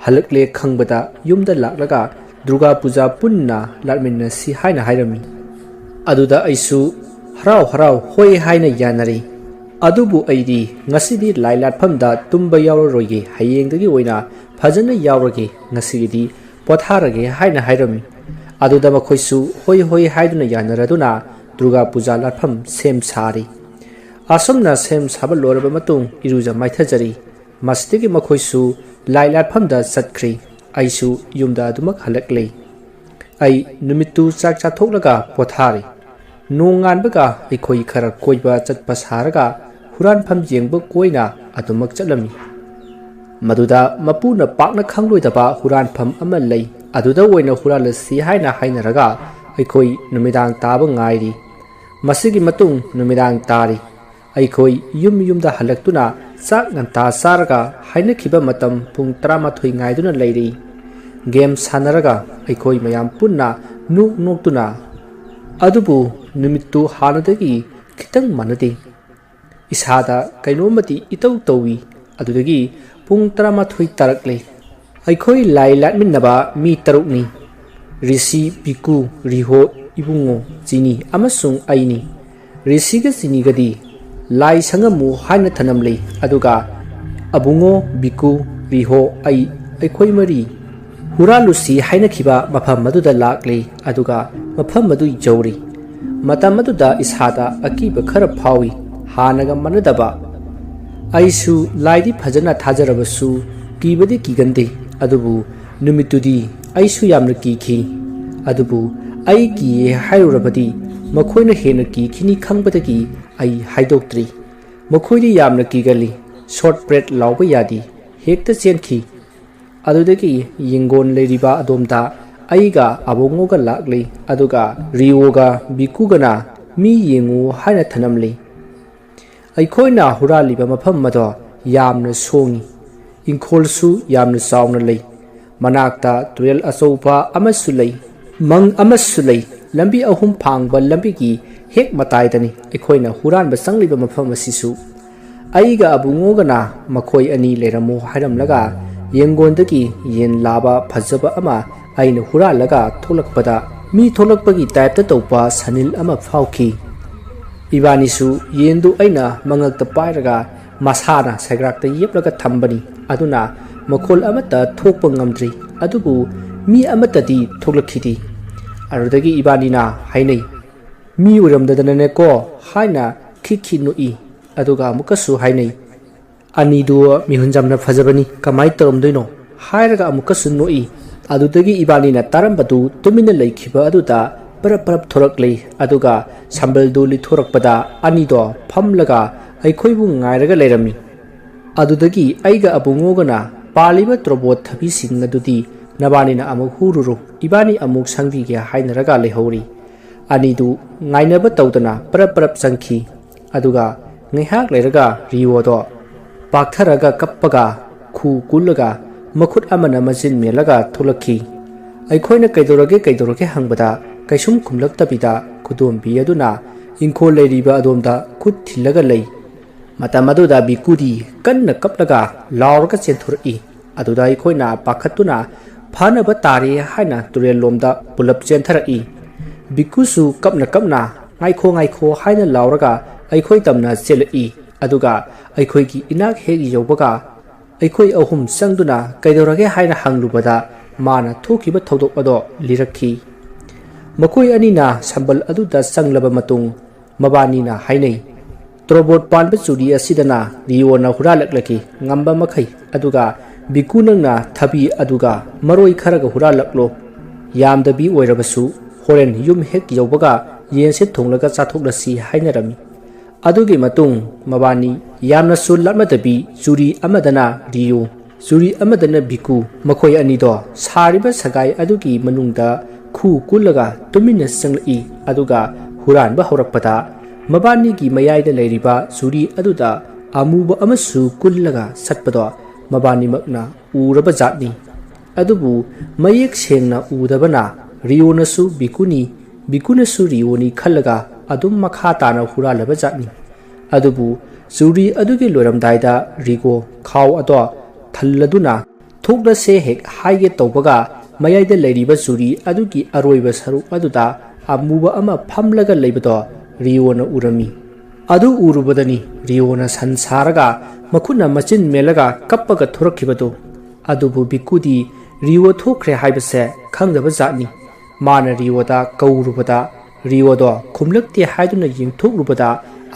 ꯍꯜꯂꯛꯂꯦ ꯈꯪꯕꯗ ꯌꯨꯝꯗ ꯂꯥꯛꯂꯒ ꯗꯨꯔꯒꯥ ꯄꯨꯖꯥ ꯄꯨꯟꯅ ꯂꯥꯠꯃꯤꯟꯅꯁꯤ ꯍꯥꯏꯅ ꯍꯥꯏꯔꯝꯃꯤ. ꯑꯗꯨꯗ ꯑꯩꯁꯨ ꯍꯔꯥꯎ ꯍꯔꯥꯎ ꯍꯣꯏ ꯍꯥꯏꯅ ꯌꯥꯅꯔꯦ. ꯑꯗꯨꯕꯨ ꯑꯩꯗꯤ ꯉꯁꯤꯗꯤ ꯂꯥꯏ ꯂꯥꯠꯐꯝꯗ ꯇꯨꯝꯕ ꯌꯥꯎꯔꯔꯣꯏꯒꯦ, ꯍꯌꯦꯡꯗꯒꯤ ꯑꯣꯏꯅ ꯐꯖꯅ ꯌꯥꯎꯔꯒꯦ, ꯉꯁꯤꯒꯤꯗꯤ ꯄꯣꯊꯥꯔꯒꯦ ꯍꯥꯏꯅ ꯍꯥꯏꯔꯝꯃꯤ. ꯑꯗꯨꯗ ꯃꯈꯣꯏꯁꯨ ꯍꯣꯏ ꯍꯣꯏ ꯍꯥꯏꯗꯨꯅ ꯌꯥꯅꯔꯗꯨꯅ ꯗꯨꯔꯒꯥ ꯄꯨꯖꯥ ꯂꯥꯠꯐꯝ ꯁꯦꯝ ꯁꯥꯔꯤ. ꯑꯁꯨꯝꯅ ꯁꯦꯝ ꯁꯥꯕ ꯂꯣꯏꯔꯕ ꯃꯇꯨꯡ ꯏꯔꯨꯖ ꯃꯥꯏꯊꯖꯔꯤ. ꯃꯁꯤꯗꯒꯤ ꯃꯈꯣꯏꯁꯨ ꯂꯥꯏ ꯂꯥꯠꯐꯝꯗ ꯆꯠꯈ꯭ꯔꯤ. ꯑꯩꯁꯨ ꯌꯨꯝꯗ ꯑꯗꯨꯃꯛ ꯍꯜꯂꯛꯂꯦ. ꯑꯩ ꯅꯨꯃꯤꯠꯇꯨ ꯆꯥꯛ ꯆꯥꯊꯣꯛꯂꯒ ꯄꯣꯊꯥꯔꯤ. ꯅꯣꯡ ꯉꯥꯟꯕꯒ ꯑꯩꯈꯣꯏ ꯈꯔ ꯀꯣꯏꯕ ꯆꯠꯄ ꯁꯥꯔꯒ हुꯔꯥꯟꯐꯝ ꯌꯦꯡꯕ ꯀꯣꯏꯅ ꯑꯗꯨꯃꯛ ꯆꯠꯂꯝꯃꯤ. ꯃꯗꯨꯗ ꯃꯄꯨꯅ ꯄꯥꯛꯅ ꯈꯪꯂꯣꯏꯗꯕ हुराꯟꯐꯝ ꯑꯃ ꯂꯩ. ꯑꯗꯨꯗ ꯑꯣꯏꯅ हुराꯜꯂꯁꯤ ꯍꯥꯏꯅ ꯍꯥꯏꯅꯔꯒ ꯑꯩꯈꯣꯏ ꯅꯨꯃꯤꯗꯥꯡ ꯇꯥꯕ ꯉꯥꯏꯔꯤ. ꯃꯁꯤꯒꯤ ꯃꯇꯨꯡ ꯅꯨꯃꯤꯗꯥꯡ ꯇꯥꯔꯤ. ꯑꯩꯈꯣꯏ ꯌꯨꯝꯗ ꯍꯜꯂꯛꯇꯨꯅ ꯆꯥꯛ ꯉꯟꯇꯥ ꯆꯥꯔꯒ ꯍꯥꯏꯅꯈꯤꯕ ꯃꯇꯝ ꯄꯨꯡ 12 ꯉꯥꯏꯗꯨꯅ ꯂꯩꯔꯤ. ꯒꯦꯝ ꯁꯥꯟꯅꯔꯒ ꯑꯩꯈꯣꯏ ꯃꯌꯥꯝ ꯄꯨꯟꯅ ꯅꯣꯛꯇꯨꯅ. ꯑꯗꯨꯕꯨ ꯅꯨꯃꯤꯠꯇꯨ ꯍꯥꯟꯅꯗꯒꯤ ꯈꯤꯇꯪ ꯃꯥꯟꯅꯗꯦ. ꯏꯁꯥꯗ ꯀꯩꯅꯣꯝꯃꯗꯤ ꯏꯇꯧ ꯇꯧꯏ. ꯑꯗꯨꯗꯒꯤ ꯄꯨꯡ 12 ꯇꯥꯔꯛꯂꯦ. ꯑꯩꯈꯣꯏ ꯂꯥꯏ ꯂꯥꯠꯃꯤꯟꯅꯕ ꯃꯤ 6ꯅꯤ. ꯔꯤꯁꯤ, ꯕꯤꯀꯨ, ꯔꯤꯍꯣ, ꯏꯕꯨꯡꯉꯣ, ꯆꯤꯅꯤ ꯑꯃꯁꯨꯡ ꯑꯩꯅꯤ. ꯔꯤꯁꯤꯒ ꯆꯤꯅꯤꯒꯗꯤ ꯂꯥꯏ ꯁꯪꯉꯝꯃꯨ ꯍꯥꯏꯅ ꯊꯅꯝꯂꯦ. ꯑꯗꯨꯒ ꯑꯕꯨꯡꯉꯣ, ꯕꯤꯀꯨ, ꯔꯤꯍꯣ, ꯑꯩꯈꯣꯏ 4 ꯍꯨꯔꯥꯜꯂꯨꯁꯤ ꯍꯥꯏꯅꯈꯤꯕ ꯃꯐꯝ ꯑꯗꯨꯗ ꯂꯥꯛꯂꯦ. ꯑꯗꯨꯒ ꯃꯐꯝ ꯑꯗꯨ ꯌꯧꯔꯤ. ꯃꯇꯝ ꯑꯗꯨꯗ ꯏꯁꯥꯗ ꯑꯀꯤꯕ ꯈꯔ ꯐꯥꯎꯏ, ꯍꯥꯟꯅꯒ ꯃꯥꯟꯅꯗꯕ. ꯑꯩꯁꯨ ꯂꯥꯏꯗꯤ ꯐꯖꯅ ꯊꯥꯖꯔꯕꯁꯨ ꯀꯤꯕꯗꯤ ꯀꯤꯒꯟꯗꯦ. ꯑꯗꯨꯕꯨ ꯅꯨꯃꯤꯠꯇꯨꯗꯤ ꯑꯩꯁꯨ ꯌꯥꯝꯅ ꯀꯤꯈꯤ. ꯑꯗꯨꯕꯨ ꯑꯩ ꯀꯤꯌꯦ ꯍꯥꯏꯔꯨꯔꯕꯗꯤ ꯃꯈꯣꯏꯅ ꯍꯦꯟꯅ ꯀꯤꯈꯤꯅꯤ ꯈꯪꯕꯗꯒꯤ ꯑꯩ ꯍꯥꯏꯗꯣꯛꯇ꯭ꯔꯤ. ꯃꯈꯣꯏꯗꯤ ꯌꯥꯝꯅ ꯀꯤꯒꯜꯂꯤ. ꯁꯣꯔꯠ ꯕ꯭ꯔꯦꯗ ꯂꯥꯎꯕ ꯌꯥꯗꯦ, ꯍꯦꯛꯇ ꯆꯦꯟꯈꯤ. ꯑꯗꯨꯗꯒꯤ ꯌꯦꯡꯒꯣꯟ ꯂꯩꯔꯤꯕ ꯑꯗꯣꯝꯗ ꯑꯩꯒ ꯑꯕꯨꯡꯉꯣꯒ ꯂꯥꯛꯂꯦ. ꯑꯗꯨꯒ ꯔꯤꯑꯣꯒ ꯕꯤꯀꯨꯒꯅ ꯃꯤ ꯌꯦꯡꯉꯨ ꯍꯥꯏꯅ ꯊꯅꯝꯂꯦ. ꯑꯩꯈꯣꯏꯅ ꯍꯨꯔꯥꯜꯂꯤꯕ ꯃꯐꯝ ꯑꯗꯣ ꯌꯥꯝꯅ ꯁꯣꯡꯉꯤ. ꯏꯪꯈꯣꯜꯁꯨ ꯌꯥꯝꯅ ꯆꯥꯎꯅ ꯂꯩ. ꯃꯅꯥꯛꯇ ꯇꯨꯔꯦꯜ ꯑꯆꯧꯕ ꯑꯃꯁꯨ ꯂꯩ. ꯃꯪ ꯑꯃꯁꯨ ꯂꯩ. ꯂꯝꯕꯤ 3 ꯐꯥꯡꯕ ꯂꯝꯕꯤꯒꯤ ꯍꯦꯛ ꯃꯇꯥꯏꯗꯅꯤ ꯑꯩꯈꯣꯏꯅ ꯍꯨꯔꯥꯟꯕ ꯆꯪꯂꯤꯕ ꯃꯐꯝ ꯑꯁꯤꯁꯨ. ꯑꯩꯒ ꯑꯕꯨꯡꯉꯣꯒꯅ ꯃꯈꯣꯏ 2 ꯂꯩꯔꯝꯃꯨ ꯍꯥꯏꯔꯝꯂꯒ ꯌꯦꯡꯒꯣꯟꯗꯒꯤ ꯌꯦꯟ ꯂꯥꯕ ꯐꯖꯕ ꯑꯃ ꯑꯩꯅ ꯍꯨꯔꯥꯜꯂꯒ ꯊꯣꯛꯂꯛꯄꯗ ꯃꯤ ꯊꯣꯛꯂꯛꯄꯒꯤ ꯇꯥꯏꯞꯇ ꯇꯧꯕ ꯁꯅꯤꯜ ꯑꯃ ꯐꯥꯎꯈꯤ. ꯏꯕꯥꯅꯤꯁꯨ ꯌꯦꯟꯗꯨ ꯑꯩꯅ ꯃꯉꯛꯇ ꯄꯥꯏꯔꯒ ꯃꯁꯥꯅ ꯁꯩꯒ꯭ꯔꯥꯛꯇ ꯌꯦꯞꯂꯒ ꯊꯝꯕꯅꯤ. ꯑꯗꯨꯅ ꯃꯈꯣꯜ ꯑꯃꯠꯇ ꯊꯣꯛꯄ ꯉꯝꯗ꯭ꯔꯤ. ꯑꯗꯨꯕꯨ ꯃꯤ ꯑꯃꯠꯇꯗꯤ ꯊꯣꯛꯂꯛꯈꯤꯗꯦ. ꯑꯗꯨꯗꯒꯤ ꯏꯕꯥꯅꯤꯅ ꯍꯥꯏꯅꯩ, ꯃꯤ ꯑꯣꯏꯔꯝꯗꯗꯅꯅꯦꯀꯣ ꯍꯥꯏꯅ ꯈꯤꯛꯈꯤ ꯅꯣꯛꯏ. ꯑꯗꯨꯒ ꯑꯃꯨꯛꯀꯁꯨ ꯍꯥꯏꯅꯩ, ꯑꯅꯤꯗꯨ ꯃꯤꯍꯨꯟꯖꯝꯅ ꯐꯖꯕꯅꯤ, ꯀꯃꯥꯏ ꯇꯧꯔꯝꯗꯣꯏꯅꯣ ꯍꯥꯏꯔꯒ ꯑꯃꯨꯛꯀꯁꯨ ꯅꯣꯛꯏ. ꯑꯗꯨꯗꯒꯤ ꯏꯕꯥꯅꯤꯅ ꯇꯥꯔꯝꯕꯗꯨ ꯇꯨꯃꯤꯟꯅ ꯂꯩꯈꯤꯕ ꯑꯗꯨꯗ ꯄꯔꯞ ꯊꯣꯔꯛꯂꯦ. ꯑꯗꯨꯒ ꯁꯝꯕꯜꯗꯨ ꯂꯤꯊꯣꯔꯛꯄꯗ ꯑꯅꯤꯗꯣ ꯐꯝꯂꯒ ꯑꯩꯈꯣꯏꯕꯨ ꯉꯥꯏꯔꯒ ꯂꯩꯔꯝꯃꯤ. ꯑꯗꯨꯗꯒꯤ ꯑꯩꯒ ꯑꯕꯨꯡꯉꯣꯒꯅ ꯄꯥꯜꯂꯤꯕ ꯇ꯭ꯔꯣꯕꯣꯠ ꯊꯕꯤꯁꯤꯡ ꯑꯗꯨꯗꯤ ꯅꯕꯥꯅꯤꯅ ꯑꯃꯨꯛ ꯍꯨꯔꯨꯔꯣ, ꯏꯕꯥꯅꯤ ꯑꯃꯨꯛ ꯁꯪꯕꯤꯒꯦ ꯍꯥꯏꯅꯔꯒ ꯂꯩꯍꯧꯔꯤ. ꯑꯅꯤꯗꯨ ꯉꯥꯏꯅꯕ ꯇꯧꯗꯅ ꯄꯔꯞ ꯆꯪꯈꯤ. ꯑꯗꯨꯒ ꯉꯥꯏꯍꯥꯛ ꯂꯩꯔꯒ ꯔꯤꯑꯣꯗꯣ ꯄꯥꯛꯊꯔꯒ ꯀꯞꯄꯒ ꯈꯨ ꯀꯨꯜꯂꯒ ꯃꯈꯨꯠ ꯑꯃꯅ ꯃꯆꯤꯟ ꯃꯦꯜꯂꯒ ꯊꯣꯛꯂꯛꯈꯤ. ꯑꯩꯈꯣꯏꯅ ꯀꯩꯗꯧꯔꯒꯦ ꯍꯪꯕꯗ ꯀꯩꯁꯨꯝ ꯈꯨꯝꯂꯛꯇꯕꯤꯗ ꯈꯨꯗꯣꯝꯕꯤ ꯑꯗꯨꯅ ꯏꯪꯈꯣꯜ ꯂꯩꯔꯤꯕ ꯑꯗꯣꯝꯗ ꯈꯨꯠ ꯊꯤꯜꯂꯒ ꯂꯩ. ꯃꯇꯝ ꯑꯗꯨꯗ ꯕꯤꯀꯨꯗꯤ ꯀꯟꯅ ꯀꯞꯂꯒ ꯂꯥꯎꯔꯒ ꯆꯦꯟꯊꯣꯔꯛꯏ. ꯑꯗꯨꯗ ꯑꯩꯈꯣꯏꯅ ꯄꯥꯈꯠꯇꯨꯅ ꯐꯅꯕ ꯇꯥꯔꯦ ꯍꯥꯏꯅ ꯇꯨꯔꯦꯜ ꯂꯣꯝꯗ ꯄꯨꯂꯞ ꯆꯦꯟꯊꯔꯛꯏ. ꯕꯤꯀꯨꯁꯨ ꯀꯞꯅ ꯉꯥꯏꯈꯣ ꯍꯥꯏꯅ ꯂꯥꯎꯔꯒ ꯑꯩꯈꯣꯏ ꯇꯝꯅ ꯆꯦꯜꯂꯛꯏ. ꯑꯗꯨꯒ ꯑꯩꯈꯣꯏꯒꯤ ꯏꯅꯥꯛ ꯍꯦꯛ ꯌꯧꯕꯒ ꯑꯩꯈꯣꯏ 3 ꯆꯪꯗꯨꯅ ꯀꯩꯗꯧꯔꯒꯦ ꯍꯥꯏꯅ ꯍꯪꯂꯨꯕꯗ ꯃꯥꯅ ꯊꯣꯛꯈꯤꯕ ꯊꯧꯗꯣꯛ ꯑꯗꯣ ꯂꯤꯔꯛꯈꯤ. ꯃꯈꯣꯏ 2ꯅ ꯁꯝꯕꯜ ꯑꯗꯨꯗ ꯆꯪꯂꯕ ꯃꯇꯨꯡ ꯃꯕꯥꯅꯤꯅ ꯍꯥꯏꯅꯩ, ꯇ꯭ꯔꯣꯕꯣꯠ ꯄꯥꯟꯕ ꯆꯨꯔꯤ ꯑꯁꯤꯗꯅ ꯔꯤꯑꯣꯅ ꯍꯨꯔꯥꯜꯂꯛꯂꯒꯦ ꯉꯝꯕ ꯃꯈꯩ. ꯑꯗꯨꯒ ꯕꯤꯀꯨ ꯅꯪꯅ ꯊꯕꯤ ꯑꯗꯨꯒ ꯃꯔꯣꯏ ꯈꯔꯒ ꯍꯨꯔꯥꯜꯂꯛꯂꯣ. ꯌꯥꯝꯗꯕꯤ ꯑꯣꯏꯔꯕꯁꯨ ꯍꯣꯔꯦꯟ ꯌꯨꯝ ꯍꯦꯛ ꯌꯧꯕꯒ ꯌꯦꯟꯁꯦ ꯊꯣꯡꯂꯒ ꯆꯥꯊꯣꯛꯂꯁꯤ ꯍꯥꯏꯅꯔꯝꯃꯤ. ꯑꯗꯨꯒꯤ ꯃꯇꯨꯡ ꯃꯕꯥꯅꯤ ꯌꯥꯝꯅꯁꯨ ꯂꯥꯞꯅꯗꯕꯤ ꯆꯨꯔꯤ ꯑꯃꯗꯅ Rio, zuri amadana biku makoi anido sariba sagai adugi manungda khu kulaga tumina sanglai aduga huranba horakpada mabani gi mayaida leiriba zuri aduda amuba amasu kullaga satpado mabani makna uraba jatni adubu mayek sengna udabana rionasu bikunasu rioni khallaga adum makha tana huralaba jatni adubu zuri adugi loramdaida rigo khaw ado thalladuna thokla se hek haige tawbaga mayaida leiriba zuri adugi aroiba saru aduda amuba ama phamlaga leibado riona urami adu urubadani riona sansaraga makuna machin melaga kappaga thorakhibado adubu bikudi riwo thokre haibase khangdaba jatni mana riwoda kaurubada riwodo khumlakti haiduna yingthokrubada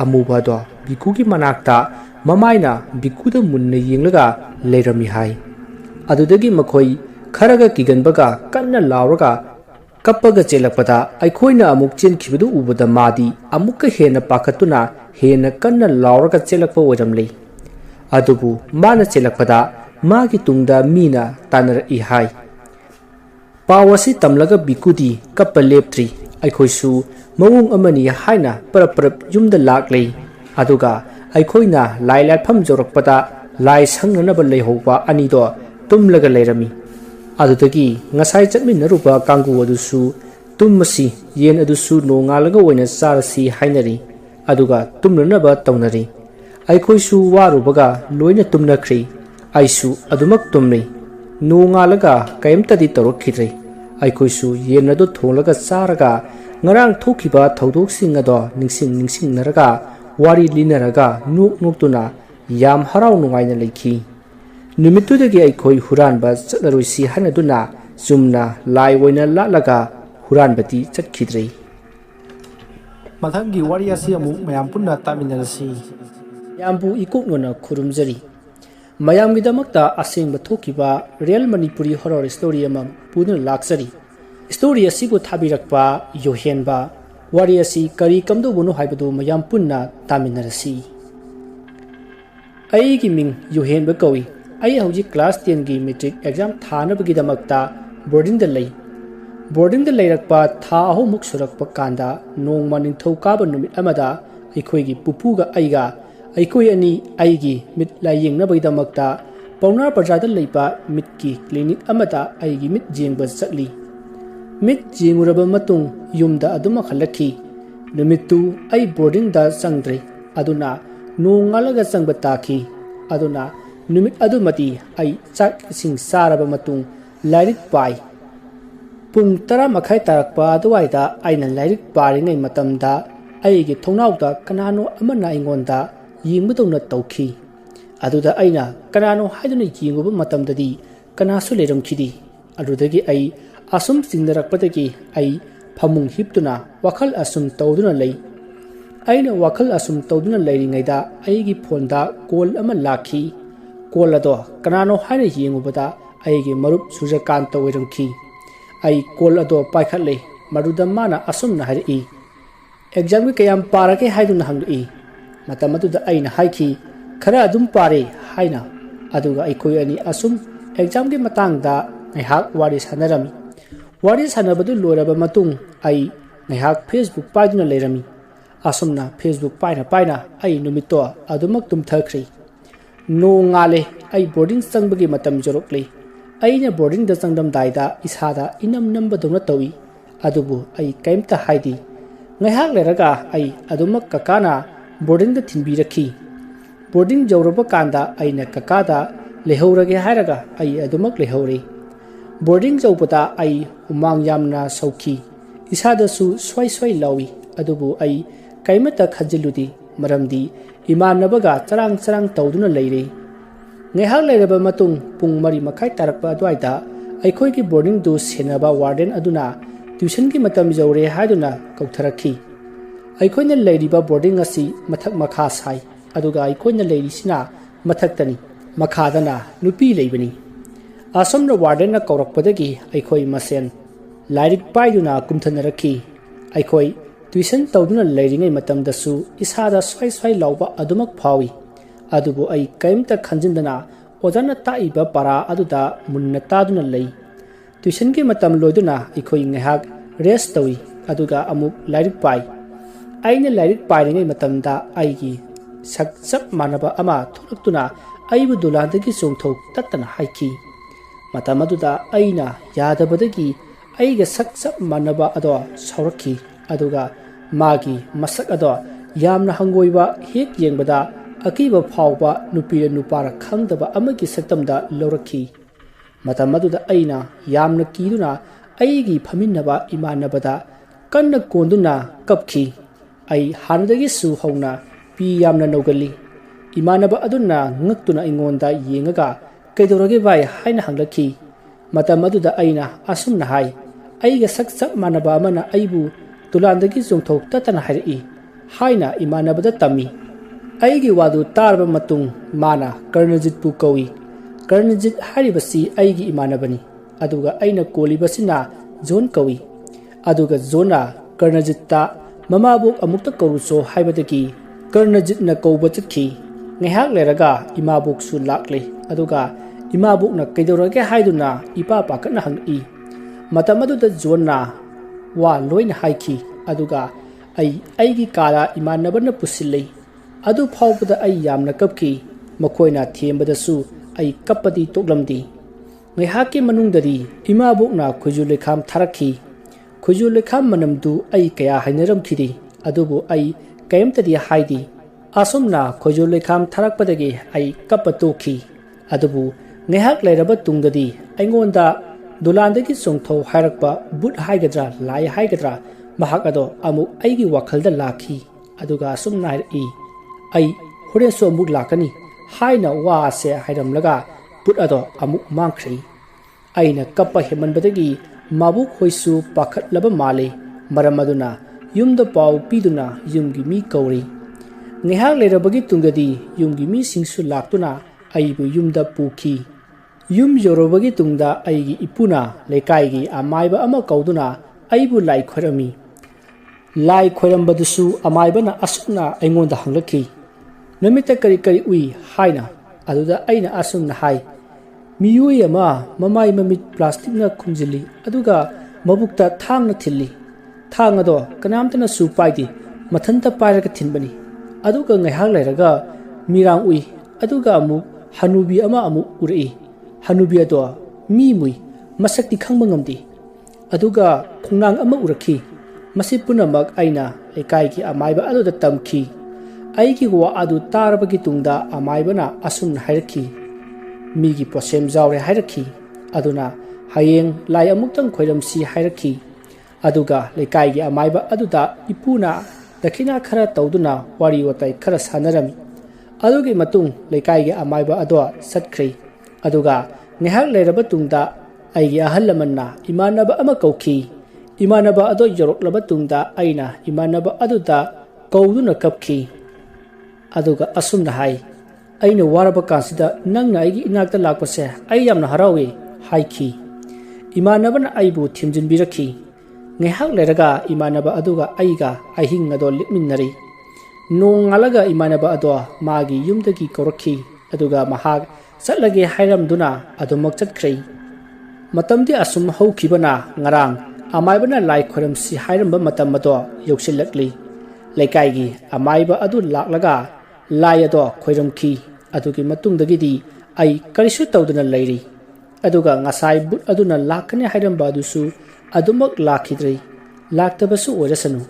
amuba do bikugi manakta mamaina bikuda munna yinglaga leirami hai adudagi makhoi kharaga kiganbaga kanna lauraga kappaga chelakpada aikhoina amuk chenkhibadu ubada madi amukka hena pakatuna hena kanna lauraga chelakpa oramlei adubu mana chelakpada magi tungda mina tanar I hai pawasi tamlaga bikudi kappa leptri aikhoisu mawung amani haina parap yumda laklei aduga aikhoina lai latpham jorakpada lai sangnanaba leihoba anido tumlaga leirami adudagi ngasai chatminaruba kangu adusu tummasi yen adusu nongalaga oina sarasi hainari aduga tumnanaba tawnari aikhoisu warubaga loina tumnakhri aisu adumak tumni nongalaga kayamtadi tawrakhidre aikhoisu yen adu tholaga saraga ngarang thokiba thodoksin ado ningsing naraga wari linaraga noktuna yam harau nungaina leikhi numitudagi aikhoi huranba chatlaroisi hanaduna zumna lai oina lalaga huranbati chatkidrei mathanggi wari asi amu mayam punna taminarasi yambu ikoknona khurumjari mayamgidamakta asengba thokiba real manipuri horror story amam puduna laksari story asigu thabirakpa yohenba wari asi kari kamdobunu haibadu mayam punna taminarasi aigi ming yohenba kawi ai hauji class 10 gi metric exam thanabgidamakta boarding da leirakpa tha ahumuk surakpa kanda nongma ningthau kaba numit amada aikhoigi pupuga aiga aikoi ani aigi mit layengnabidamakta pauna bazarda leiba mitki clinic amada aigi mit jengba chatli mit jenguraba matung yumda aduma khalakhi numittu ai boarding da sangdre aduna nongalaga sangba takhi aduna numit adumati ai chak sing saraba matung lairik pai pung tara makhai tarakpa aduwaida aina lairik paringai matamda aigi thongnauda kanano amana ingonda yingmudona tawkhi aduda aina kanano haiduna yinguba matamdadi kanasu leramkhidi adudagi ai asum singdarakpadagi ai phamung hiptuna wakhal asum tawduna lei aina wakhal asum tawduna leiringaida aigi phonda call ama lakhi call ado kanano haina yingubada aigi marup sujakan tawiramkhi ai call ado paikhatle maruda mana asumna hari exam ki kayam parake haiduna hangdi matamatuda aina haiki khara adum pare haina aduga aikoi ani asum exam ki matangda ngaihak wari sanabadu loraba matung ai ngaihak facebook paiduna leirami asumna facebook paina ai numito adumak tumthakri no ngale ai boarding sangbagi matam jorokle aina boarding da sangdam daida isada inam nambaduna tawi adubu ai kaimta haidi ngaihak leraga ai adumak kakana boarding da thinbirakhi boarding jawraba kanda aina kakada lehorage hairaga ai adumak lehore boarding jawpata ai umang yamna sauki isada su swai lawi adubu ai kaimata khajiludi maramdi imanabaga charang tawduna leire ngaihak leiraba matung pung mari makhai tarakpa adwaida aikhoi ki boarding du senaba warden aduna tuition ki matam jawre haiduna kautharakhi aikhoina leiriba boarding asi mathak makha sai aduga aikhoina leirisina mathaktani makhadana nupi leibani asomna warden na kaurakpadagi aikhoi masen lairik paiduna kumthanaraki aikhoi tuition tawduna leiringai matamdasu isada swai lawba adumak phawi adubu ai kaimta khanjindana ꯑꯣꯖꯥꯅ ꯇꯥꯛꯏꯕ para ꯑꯗꯨꯗ ꯃꯨꯟꯅ ꯇꯥꯗꯨꯅ ꯂꯩ ꯇ꯭ꯌꯨꯁꯟꯒꯤ ꯃꯇꯝ ꯂꯣꯏꯗꯨꯅ ꯑꯩꯈꯣꯏ ꯉꯥꯏꯍꯥꯛ race ꯇꯧꯏ ꯑꯗꯨꯒ ꯑꯃꯨꯛ ꯂꯥꯏꯔꯤꯛ ꯄꯥꯏ ꯑꯩꯅ ꯂꯥꯏꯔꯤꯛ ꯄꯥꯏꯔꯤꯉꯩ ꯃꯇꯝꯗ ꯑꯩꯒꯤ ꯁꯛ ꯆꯞ ꯃꯥꯟꯅꯕ ꯑꯃ ꯊꯣꯛꯂꯛꯇꯨꯅ ꯑꯩꯕꯨ ꯗꯣꯂꯥꯟꯗꯒꯤ ꯆꯣꯡꯊꯣꯛ ꯇꯠꯇꯅ ꯍꯥꯏꯈꯤ ꯃꯇꯝ ꯑꯗꯨꯗ ꯑꯩꯅ ꯌꯥꯗꯕꯗꯒꯤ ꯑꯩꯒ ꯁꯛ ꯆꯞ ꯃꯥꯟꯅꯕ ꯑꯗꯣ ꯁꯥꯎꯔꯛꯈꯤ ꯑꯗꯨꯒ ꯃꯥꯒꯤ ꯃꯁꯛ ꯑꯗꯣ ꯌꯥꯝꯅ ꯍꯪꯒꯣꯏꯕ ꯍꯦꯛ ꯌꯦꯡꯕꯗ ꯑꯀꯤꯕ ꯐꯥꯎꯕ ꯅꯨꯄꯤꯔ ꯅꯨꯄꯥꯔ ꯈꯪꯗꯕ ꯑꯃꯒꯤ ꯁꯛꯇꯝꯗ ꯂꯧꯔꯛꯈꯤ ꯃꯇꯝ ꯑꯗꯨꯗ ꯑꯩꯅ ꯌꯥꯝꯅ ꯀꯤꯗꯨꯅ ꯑꯩꯒꯤ ꯐꯝꯃꯤꯟꯅꯕ ꯏꯃꯥꯟꯅꯕꯗ ꯀꯟꯅ ꯀꯣꯟꯗꯨꯅ ꯀꯞꯈꯤ ꯑꯩ ꯍꯥꯟꯅꯗꯒꯤꯁꯨ ꯍꯧꯅ ꯄꯤ ꯌꯥꯝꯅ ꯅꯧꯒꯜꯂꯤ ꯏꯃꯥꯟꯅꯕ ꯑꯗꯨꯅ ꯉꯛꯇꯨꯅ ꯑꯩꯉꯣꯟꯗ ꯌꯦꯡꯉꯒ ꯀꯩꯗꯧꯔꯒꯦ ꯚꯥꯏ ꯍꯥꯏꯅ ꯍꯪꯂꯛꯈꯤ ꯃꯇꯝ ꯑꯗꯨꯗ ꯑꯩꯅ ꯑꯁꯨꯝꯅ ꯍꯥꯏ ꯑꯩꯒ ꯁꯛ ꯆꯞ ꯃꯥꯟꯅꯕ ꯑꯃꯅ ꯑꯩꯕꯨ ꯇꯨꯂꯥꯟꯗꯒꯤ ꯆꯣꯡꯊꯣꯛ ꯇꯠꯇꯅ ꯍꯥꯏꯔꯛꯏ ꯍꯥꯏꯅ ꯏꯃꯥꯟꯅꯕꯗ ꯇꯝꯃꯤ ꯑꯩꯒꯤ ꯋꯥꯗꯨ ꯇꯥꯔꯕ ꯃꯇꯨꯡ ꯃꯥꯅ ꯀꯔꯅꯖꯤꯠꯄꯨ ꯀꯧꯏ ꯀꯔꯅꯖꯤꯠ ꯍꯥꯏꯔꯤꯕꯁꯤ ꯑꯩꯒꯤ ꯏꯃꯥꯟꯅꯕꯅꯤ ꯑꯗꯨꯒ ꯑꯩꯅ ꯀꯣꯜꯂꯤꯕꯁꯤꯅ ꯖꯣꯟ ꯀꯧꯏ ꯑꯗꯨꯒ ꯖꯣꯟꯅ ꯀꯔꯅꯖꯤꯠꯇ ꯃꯃꯥꯕꯣꯛ ꯑꯃꯨꯛꯇ ꯀꯧꯔꯨꯆꯣ ꯍꯥꯏꯕꯗꯒꯤ ꯀꯔꯅꯖꯤꯠꯅ ꯀꯧꯕ ꯆꯠꯈꯤ ꯉꯥꯏꯍꯥꯛ ꯂꯩꯔꯒ ꯏꯃꯥꯕꯣꯛꯁꯨ ꯂꯥꯛꯂꯦ ꯑꯗꯨꯒ ꯏꯃꯥꯕꯣꯛꯅ ꯀꯩꯗꯧꯔꯒꯦ ꯍꯥꯏꯗꯨꯅ ꯏꯄꯥ ꯄꯥꯈꯠꯅ ꯍꯪꯉꯛꯏ ꯃꯇꯝ ꯑꯗꯨꯗ ꯖꯣꯟꯅ ꯋꯥ ꯂꯣꯏꯅ ꯍꯥꯏꯈꯤ ꯑꯗꯨꯒ ꯑꯩꯒꯤ ꯀꯥꯗ ꯏꯃꯥꯟꯅꯕꯅ ꯄꯨꯁꯤꯜꯂꯤ ꯑꯗꯨ ꯐꯥꯎꯕꯗ ꯑꯩ ꯌꯥꯝꯅ ꯀꯞꯈꯤ ꯃꯈꯣꯏꯅ ꯊꯦꯝꯕꯗꯁꯨ ꯑꯩ ꯀꯞꯄꯗꯤ ꯇꯣꯛꯂꯝꯗꯦ ꯉꯥꯏꯍꯥꯛꯀꯤ ꯃꯅꯨꯡꯗꯗꯤ ꯏꯃꯥꯕꯣꯛꯅ ꯈꯣꯏꯖꯨ ꯂꯩꯈꯥꯝ ꯊꯥꯔꯛꯈꯤ ꯈꯣꯏꯖꯨ ꯂꯩꯈꯥꯝ ꯃꯅꯝꯗꯨ ꯑꯩ ꯀꯌꯥ ꯍꯩꯅꯔꯝꯈꯤꯗꯦ ꯑꯗꯨꯕꯨ ꯑꯩ ꯀꯩꯝꯇꯗꯤ ꯍꯥꯏꯗꯦ ꯑꯁꯨꯝꯅ ꯈꯣꯏꯖꯨ ꯂꯩꯈꯥꯝ ꯊꯥꯔꯛꯄꯗꯒꯤ ꯑꯩ ꯀꯞꯄ ꯇꯣꯛꯈꯤ ꯑꯗꯨꯕꯨ ꯉꯥꯏꯍꯥꯛ ꯂꯩꯔꯕ ꯇꯨꯡꯗꯗꯤ ꯑꯩꯉꯣꯟꯗ ꯗꯣꯂꯥꯟꯗꯒꯤ ꯆꯣꯡꯊꯧ ꯍꯥꯏꯔꯛꯄ ꯕꯨꯠ ꯍꯥꯏꯒꯗ꯭ꯔꯥ ꯂꯥꯏ ꯍꯥꯏꯒꯗ꯭ꯔꯥ ꯃꯍꯥꯛ ꯑꯗꯣ ꯑꯃꯨꯛ ꯑꯩꯒꯤ ꯋꯥꯈꯜꯗ ꯂꯥꯛꯈꯤ ꯑꯗꯨꯒ ꯑꯁꯨꯝꯅ ꯍꯥꯏꯔꯛꯏ ꯑꯩ ꯍꯣꯔꯦꯟꯁꯨ ꯑꯃꯨꯛ ꯂꯥꯛꯀꯅꯤ ꯍꯥꯏꯅ ꯋꯥꯁꯦ ꯍꯥꯏꯔꯝꯂꯒ ꯕꯨꯠ ꯑꯗꯣ ꯑꯃꯨꯛ ꯃꯥꯡꯈ꯭ꯔꯦ ꯑꯩꯅ ꯀꯞꯄ ꯍꯦꯟꯃꯟꯕꯗꯒꯤ ꯃꯕꯨꯛ ꯍꯣꯏꯁꯨ ꯄꯥꯈꯠꯂꯕ ꯃꯥꯜꯂꯤ ꯃꯔꯝ ꯑꯗꯨꯅ ꯌꯨꯝꯗ ꯄꯥꯎ ꯄꯤꯗꯨꯅ ꯌꯨꯝꯒꯤ ꯃꯤ ꯀꯧꯔꯤ ꯉꯥꯏꯍꯥꯛ ꯂꯩꯔꯕꯒꯤ ꯇꯨꯡꯗꯗꯤ ꯌꯨꯝꯒꯤ ꯃꯤꯁꯤꯡꯁꯨ ꯂꯥꯛꯇꯨꯅ ꯑꯩꯕꯨ ꯌꯨꯝꯗ ꯄꯨꯈꯤ ꯌꯨꯝ ꯌꯧꯔꯕꯒꯤ ꯇꯨꯡꯗ ꯑꯩꯒꯤ ꯏꯄꯨꯅ ꯂꯩꯀꯥꯏꯒꯤ ꯑꯃꯥꯏꯕ ꯑꯃ ꯀꯧꯗꯨꯅ ꯑꯩꯕꯨ ꯂꯥꯏ ꯈꯣꯏꯔꯝꯃꯤ ꯂꯥꯏ ꯈꯣꯏꯔꯝꯕꯗꯨꯁꯨ ꯑꯃꯥꯏꯕꯅ ꯑꯁꯨꯝꯅ ꯑꯩꯉꯣꯟꯗ ꯍꯪꯂꯛꯈꯤ ꯅꯨꯃꯤꯠꯇ ꯀꯔꯤ ꯀꯔꯤ ꯎꯏ ꯍꯥꯏꯅ ꯑꯗꯨꯗ ꯑꯩꯅ ꯑꯁꯨꯝꯅ ꯍꯥꯏ ꯃꯤꯑꯣꯏ ꯑꯃ ꯃꯃꯥꯏ ꯃꯃꯤꯠ ꯄ꯭ꯂꯥꯁꯇꯤꯛꯅ ꯈꯨꯝꯖꯤꯜꯂꯤ ꯑꯗꯨꯒ ꯃꯕꯨꯛꯇ ꯊꯥꯡꯅ ꯊꯤꯜꯂꯤ ꯊꯥꯡ ꯑꯗꯣ ꯀꯅꯥꯝꯇꯅꯁꯨ ꯄꯥꯏꯗꯦ ꯃꯊꯟꯇ ꯄꯥꯏꯔꯒ ꯊꯤꯟꯕꯅꯤ ꯑꯗꯨꯒ ꯉꯥꯏꯍꯥꯛ ꯂꯩꯔꯒ ꯃꯤꯔꯥꯡ ꯎꯏ ꯑꯗꯨꯒ ꯑꯃꯨꯛ ꯍꯅꯨꯕꯤ ꯑꯃ ꯑꯃꯨꯛ ꯎꯔꯛꯏ ꯍꯅꯨꯕꯤ ꯑꯗꯣ ꯃꯤ ꯃꯨꯏ ꯃꯁꯛꯇꯤ ꯈꯪꯕ ꯉꯝꯗꯦ ꯑꯗꯨꯒ ꯈꯣꯡꯅꯥꯡ ꯑꯃ ꯎꯔꯛꯈꯤ ꯃꯁꯤ ꯄꯨꯝꯅꯃꯛ ꯑꯩꯅ ꯂꯩꯀꯥꯏꯒꯤ ꯑꯃꯥꯏꯕ ꯑꯗꯨꯗ ꯇꯝꯈꯤ ꯑꯩꯒꯤ ꯋꯥ ꯑꯗꯨ ꯇꯥꯔꯕꯒꯤ ꯇꯨꯡꯗ ꯑꯃꯥꯏꯕꯅ ꯑꯁꯨꯝꯅ ꯍꯥꯏꯔꯛꯈꯤ ꯃꯤꯒꯤ ꯄꯣꯠꯁꯦꯝ ꯌꯥꯎꯔꯦ ꯍꯥꯏꯔꯛꯈꯤ ꯑꯗꯨꯅ ꯍꯌꯦꯡ ꯂꯥꯏ ꯑꯃꯨꯛꯇꯪ ꯈꯣꯏꯔꯝꯁꯤ ꯍꯥꯏꯔꯛꯈꯤ ꯑꯗꯨꯒ ꯂꯩꯀꯥꯏꯒꯤ ꯑꯃꯥꯏꯕ ꯑꯗꯨꯗ ꯏꯄꯨꯅ ꯗꯈꯤꯅꯥ ꯈꯔ ꯇꯧꯗꯨꯅ ꯋꯥꯔꯤ ꯋꯥꯇꯥꯏ ꯈꯔ ꯁꯥꯟꯅꯔꯝꯃꯤ ꯑꯗꯨꯒꯤ ꯃꯇꯨꯡ ꯂꯩꯀꯥꯏꯒꯤ ꯑꯃꯥꯏꯕ ꯑꯗꯣ ꯆꯠꯈ꯭ꯔꯦ ꯑꯗꯨꯒ ꯉꯥꯏꯍꯥꯛ ꯂꯩꯔꯕ ꯇꯨꯡꯗ ꯑꯩꯒꯤ ꯑꯍꯜ ꯂꯃꯟꯅ ꯏꯃꯥꯟꯅꯕ ꯑꯃ ꯀꯧꯈꯤ ꯏꯃꯥꯟꯅꯕ ꯑꯗꯣ ꯌꯧꯔꯛꯂꯕ ꯇꯨꯡꯗ ꯑꯩꯅ ꯏꯃꯥꯟꯅꯕ ꯑꯗꯨꯗ ꯀꯧꯗꯨꯅ ꯀꯞꯈꯤ ꯑꯗꯨꯒ ꯑꯁꯨꯝꯅ ꯍꯥꯏ ꯑꯩꯅ ꯋꯥꯔꯕ ꯀꯥꯟꯁꯤꯗ ꯅꯪꯅ ꯑꯩꯒꯤ ꯏꯅꯥꯛꯇ ꯂꯥꯛꯄꯁꯦ ꯑꯩ ꯌꯥꯝꯅ ꯍꯔꯥꯎꯏ ꯍꯥꯏꯈꯤ ꯏꯃꯥꯟꯅꯕꯅ ꯑꯩꯕꯨ ꯊꯦꯝꯖꯤꯟꯕꯤꯔꯛꯈꯤ ꯉꯥꯏꯍꯥꯛ ꯂꯩꯔꯒ ꯏꯃꯥꯟꯅꯕ ꯑꯗꯨꯒ ꯑꯩꯒ ꯑꯍꯤꯡ ꯑꯗꯣ ꯂꯦꯛꯃꯤꯟꯅꯔꯤ ꯅꯣꯡꯉꯥꯜꯂꯒ ꯏꯃꯥꯟꯅꯕ ꯑꯗꯣ ꯃꯥꯒꯤ ꯌꯨꯝꯗꯒꯤ ꯀꯧꯔꯛꯈꯤ ꯑꯗꯨꯒ ꯃꯍꯥꯛ ꯆꯠꯂꯒꯦ ꯍꯥꯏꯔꯝꯗꯨꯅ ꯑꯗꯨꯃꯛ ꯆꯠꯈ꯭ꯔꯦ ꯃꯇꯝꯗꯤ ꯑꯁꯨꯝ ꯍꯧꯈꯤꯕꯅ ꯉꯔꯥꯡ ꯑꯃꯥꯏꯕꯅ ꯂꯥꯏ ꯈꯣꯏꯔꯝꯁꯤ ꯍꯥꯏꯔꯝꯕ ꯃꯇꯝ ꯑꯗꯣ ꯌꯧꯁꯤꯜꯂꯛꯂꯤ ꯂꯩꯀꯥꯏꯒꯤ ꯑꯃꯥꯏꯕ ꯑꯗꯨ ꯂꯥꯛꯂꯒ ꯂꯥꯏ ꯑꯗꯣ ꯈꯣꯏꯔꯝꯈꯤ ꯑꯗꯨꯒꯤ ꯃꯇꯨꯡꯗꯒꯤꯗꯤ ꯑꯩ ꯀꯔꯤꯁꯨ ꯇꯧꯗꯅ ꯂꯩꯔꯤ ꯑꯗꯨꯒ ꯉꯁꯥꯏ ꯕꯨꯠ ꯑꯗꯨꯅ ꯂꯥꯛꯀꯅꯤ ꯍꯥꯏꯔꯝꯕ ꯑꯗꯨꯁꯨ ꯑꯗꯨꯃꯛ ꯂꯥꯛꯈꯤꯗ꯭ꯔꯦ ꯂꯥꯛꯇꯕꯁꯨ ꯑꯣꯏꯔꯁꯅꯨ